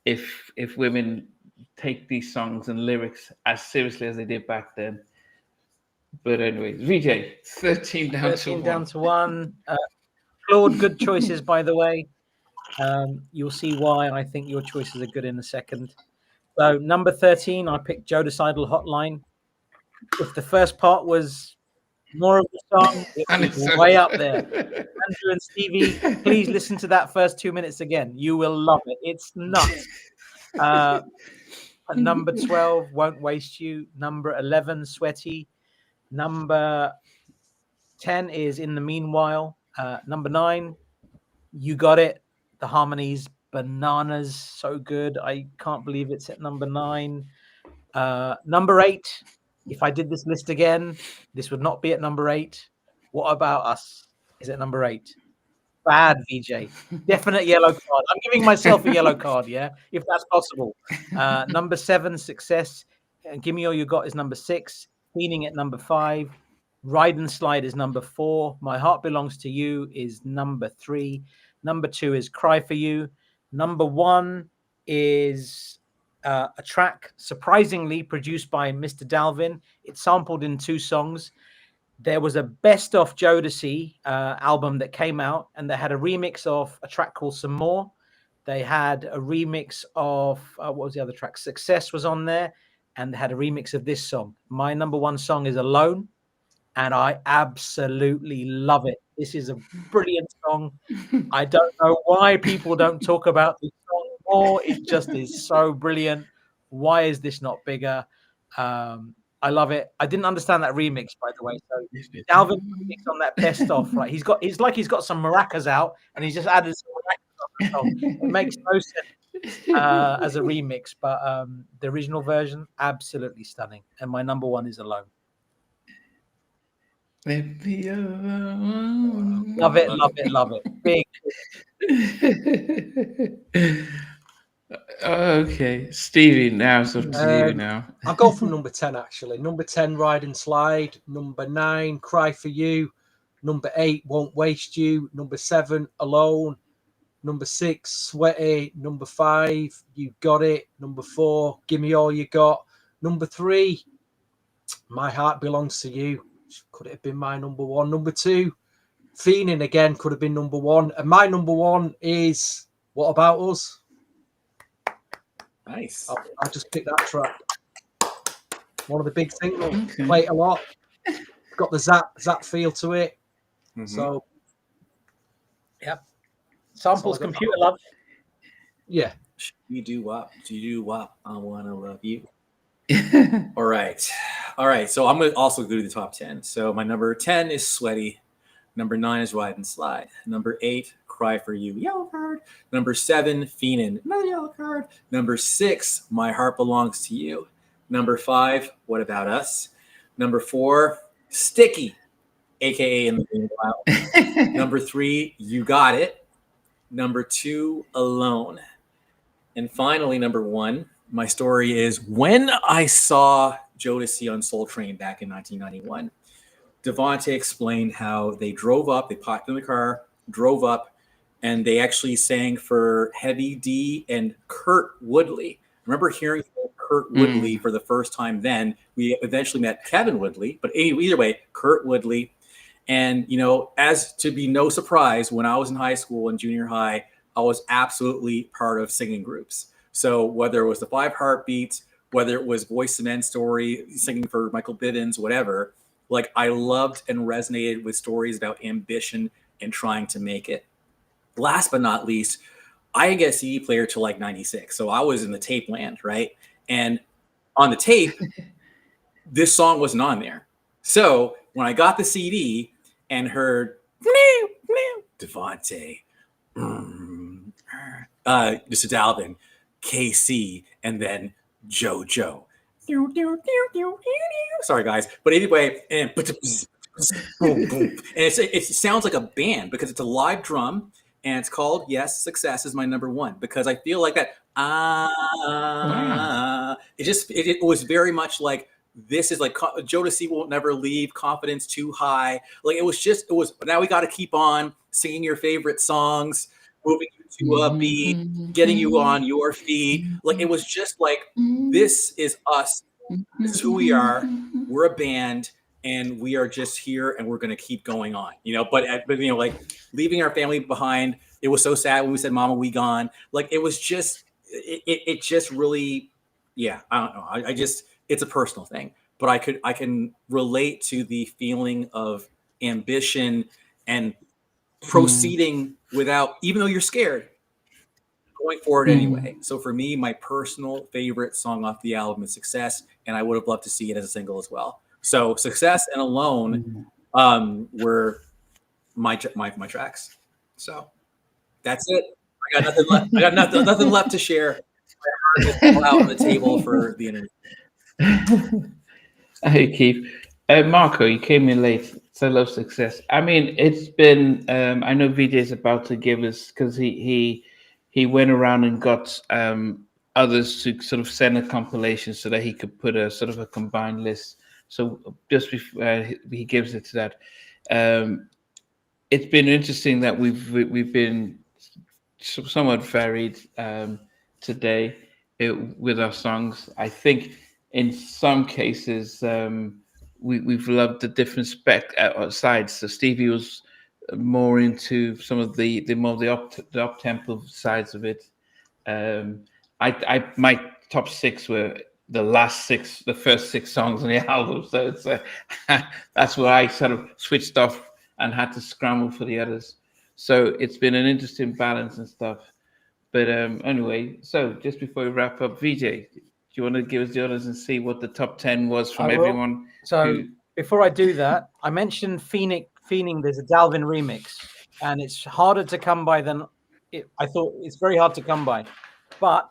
if women take these songs and lyrics as seriously as they did back then. But anyway, VJ, 13 down 13 to down 1. to 1. Claude, good choices, by the way. You'll see why I think your choices are good in a second. So number 13, I picked Jodeci Hotline. If the first part was more of the song, it was way up there. Andrew and Stevie, please listen to that first 2 minutes again. You will love it. It's nuts. Number 12, Won't Waste You. Number 11, Sweaty. Number 10 is In the Meanwhile. Number 9, You Got It. The Harmonies, Bananas. So good. I can't believe it's at number 9. Number 8, if I did this list again, this would not be at number 8. What About Us is at number 8. Bad, VJ. Definite yellow card. I'm giving myself a yellow card, yeah, if that's possible. Number 7, Success. Give Me All You Got is number 6. Feenin at number 5. Ride and Slide is number 4. My Heart Belongs to You is number 3. Number 2 is Cry for You. Number 1 is a track surprisingly produced by Mr. Dalvin. It's sampled in 2 songs. There was a best of Jodeci album that came out, and they had a remix of a track called Some More. They had a remix of what was the other track? Success was on there, and they had a remix of this song. My number 1 song is Alone, and I absolutely love it. This is a brilliant song. I don't know why people don't talk about this song more. It just is so brilliant. Why is this not bigger? I love it. I didn't understand that remix, by the way. So Dalvin remix on that best of, right? It's like he's got some maracas out and he's just added some maracas on the song. It makes no sense as a remix, but the original version, absolutely stunning. And my number 1 is Alone. Let me alone. Love it, love it, love it. Big. Okay, Stevie now. So Stevie now. I'll go from number 10 actually. Number 10, Ride and Slide. Number 9, Cry for You. Number 8, Won't Waste You. Number 7, Alone. Number 6, Sweaty. Number 5, You Got It. Number 4, Give Me All You Got. Number 3, My Heart Belongs to You. Could it have been my number 1? Number 2, Feenin again could have been number 1. And my number 1 is What About Us? Nice. I just picked that track. One of the big singles. Okay. Play it a lot. Got the zap feel to it. Mm-hmm. So, yep. Samples, computer love. Yeah. You do what? I wanna love you. All right. So I'm gonna also go to the top 10. So my number 10 is Sweaty. Number 9 is Ride and Slide. Number 8, Cry for You, yellow card. Number 7, Feenin, another yellow card. Number 6, My Heart Belongs to You. Number 5, What About Us? Number 4, Sticky, aka In the Meanwhile. Number 3, You Got It. Number 2, Alone. And finally, number 1, my story is when I saw Jodeci on Soul Train back in 1991. Devontae explained how they drove up, they parked in the car, drove up, and they actually sang for Heavy D and Kurt Woodley. I remember hearing Kurt Woodley for the first time then. We eventually met Kevin Woodley, but either way, Kurt Woodley. And, you know, as to be no surprise, when I was in high school and junior high, I was absolutely part of singing groups. So whether it was the 5 Heartbeats, whether it was Boyz II Men story, singing for Michael Bivins, whatever, like I loved and resonated with stories about ambition and trying to make it. Last but not least, I didn't get a CD player till like 96. So I was in the tape land, right? And on the tape, this song wasn't on there. So when I got the CD and heard Devontae, Mr. Dalvin, KC, and then JoJo. Sorry, guys. But anyway, and boom, boom. And it sounds like a band because it's a live drum and it's called, yes, Success is my number 1 because I feel like that. It was very much like this is like Jodeci Won't Never Leave, Confidence Too High. Like it was, now we got to keep on singing your favorite songs, moving you to a beat, getting you on your feet. Like it was just like, this is us. This is who we are. We're a band. and we are just here, and we're going to keep going on, you know. But you know, like leaving our family behind, it was so sad when we said, "Mama, we gone." Like it was just, it just really, yeah. I don't know. I just, it's a personal thing, but I can relate to the feeling of ambition and proceeding without, even though you're scared, going forward anyway. So for me, my personal favorite song off the album is Success, and I would have loved to see it as a single as well. So Success and Alone were my tracks. So that's it. I got nothing left. I got nothing left to share. My heart is all out on the table for the interview. Hey, Keith. Marco, you came in late. So love Success. I mean, it's been. I know VJ's about to give us, because he went around and got others to sort of send a compilation so that he could put a sort of a combined list. So just before he gives it to that, it's been interesting that we've been somewhat varied today with our songs. I think in some cases we've loved the different sides. So Stevie was more into some of the up tempo sides of it. I my top 6 were the first 6 songs on the album. So it's that's where I sort of switched off and had to scramble for the others. So it's been an interesting balance and stuff. But anyway, so just before we wrap up, VJ, do you want to give us the others and see what the top 10 was from everyone? So before I do that, I mentioned Feenin. There's a Dalvin remix, and it's harder to come by than I thought. It's very hard to come by, but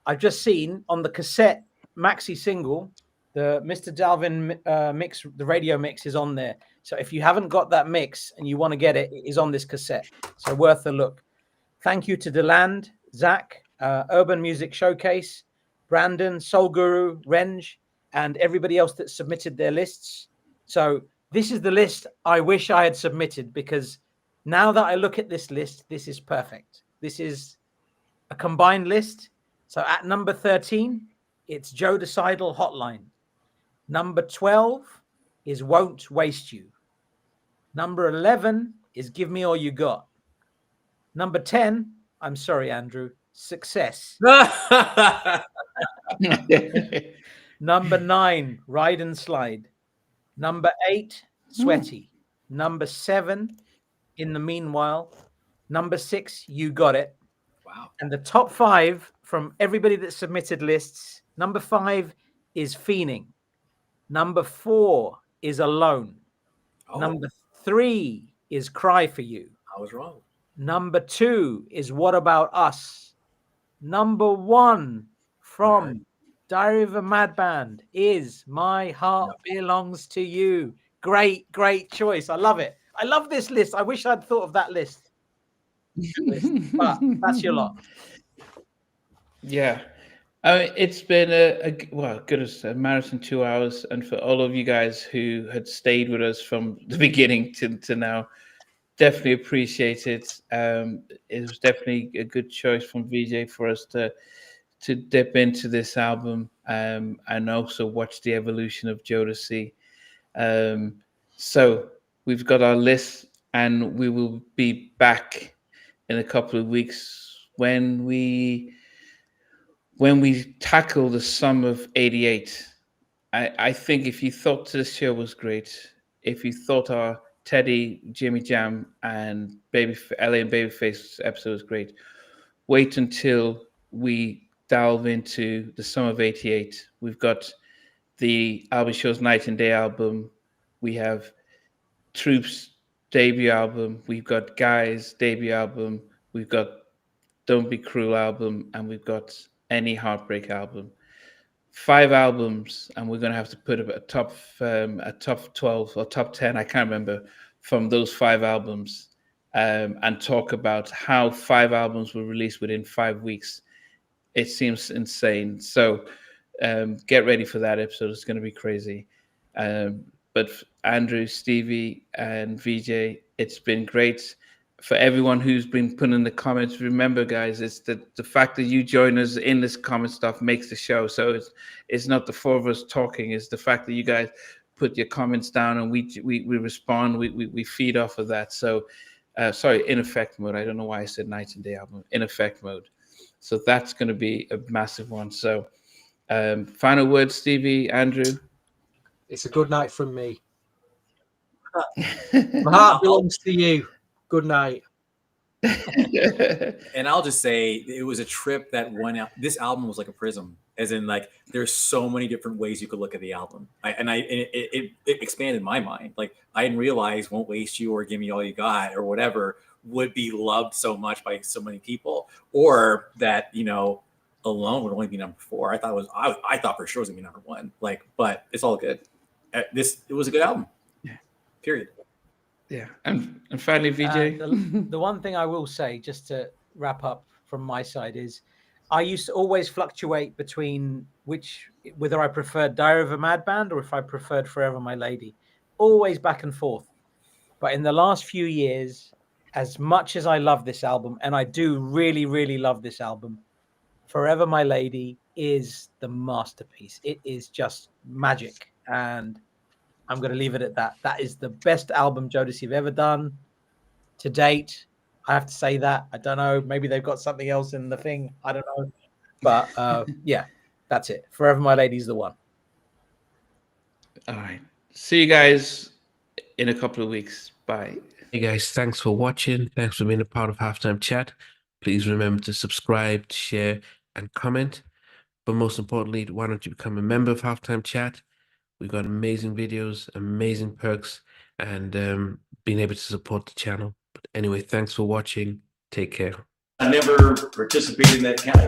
I've just seen on the cassette maxi single, the Mr. Dalvin mix, the radio mix is on there. So if you haven't got that mix and you want to get it, it is on this cassette. So worth a look. Thank you to Deland, Zach, Urban Music Showcase, Brandon, Soul Guru, Renge, and everybody else that submitted their lists. So this is the list I wish I had submitted, because now that I look at this list, this is perfect. This is a combined list. So at number 13, it's Jodeci Hotline. Number 12 is Won't Waste You. Number 11 is Give Me All You Got. Number 10, I'm sorry, Andrew, Success. Number 9, Ride and Slide. Number 8, Sweaty. Number 7, In the Meanwhile. Number 6, You Got It. Wow. And the top 5 from everybody that submitted lists, number 5 is Feenin. Number 4 is Alone. Oh. Number 3 is Cry For You. I was wrong. Number 2 is What About Us. Number 1 from Diary of a Madband is My Heart Belongs to You. Great, great choice. I love it. I love this list. I wish I'd thought of that list. But that's your lot. Yeah. It's been goodness, a marathon 2 hours. And for all of you guys who had stayed with us from the beginning to now, definitely appreciate it. It was definitely a good choice from VJ for us to dip into this album and also watch the evolution of Jodeci. So we've got our list, and we will be back in a couple of weeks when we tackle the sum of 88. I think if you thought this show was great, if you thought our Teddy, Jimmy Jam, and LA and Babyface episode was great, wait until we delve into the sum of 88. We've got the Albie Show's Night and Day album. We have Troop's debut album. We've got Guy's debut album. We've got Don't Be Cruel album, and we've got Any Heartbreak album. 5 albums, and we're going to have to put a top 12 or top 10, I can't remember, from those 5 albums, and talk about how 5 albums were released within 5 weeks. It seems insane. So get ready for that episode. It's going to be crazy. But Andrew, Stevie, and VJ, it's been great. For everyone who's been putting in the comments, remember, guys, it's the fact that you join us in this comment stuff makes the show. So it's not the 4 of us talking. It's the fact that you guys put your comments down, and we respond. We feed off of that. So, sorry, in effect mode. I don't know why I said night and day album. In effect mode. So that's going to be a massive one. So, final words, Stevie, Andrew. It's a good night from me. My heart belongs to you. Good night. And I'll just say it was a trip that went out. This album was like a prism, as in like there's so many different ways you could look at the album. It expanded my mind. Like I didn't realize "Won't Waste You" or "Give Me All You Got" or whatever would be loved so much by so many people, or that, you know, "Alone" would only be number 4. I thought for sure it was gonna be number 1. Like, but it's all good. It was a good album. Yeah. Period. Yeah, and finally, VJ. The one thing I will say, just to wrap up from my side, is I used to always fluctuate between whether I preferred Diary of a Madman or if I preferred Forever My Lady, always back and forth. But in the last few years, as much as I love this album, and I do really, really love this album, Forever My Lady is the masterpiece. It is just magic, and I'm going to leave it at that. That is the best album Jodeci have ever done to date. I have to say that. I don't know. Maybe they've got something else in the thing. I don't know. But yeah, that's it. Forever My Lady's the one. All right. See you guys in a couple of weeks. Bye. Hey guys, thanks for watching. Thanks for being a part of Halftime Chat. Please remember to subscribe, share, and comment. But most importantly, why don't you become a member of Halftime Chat? We've got amazing videos, amazing perks, and being able to support the channel. But anyway, thanks for watching. Take care. I never participated in that kind of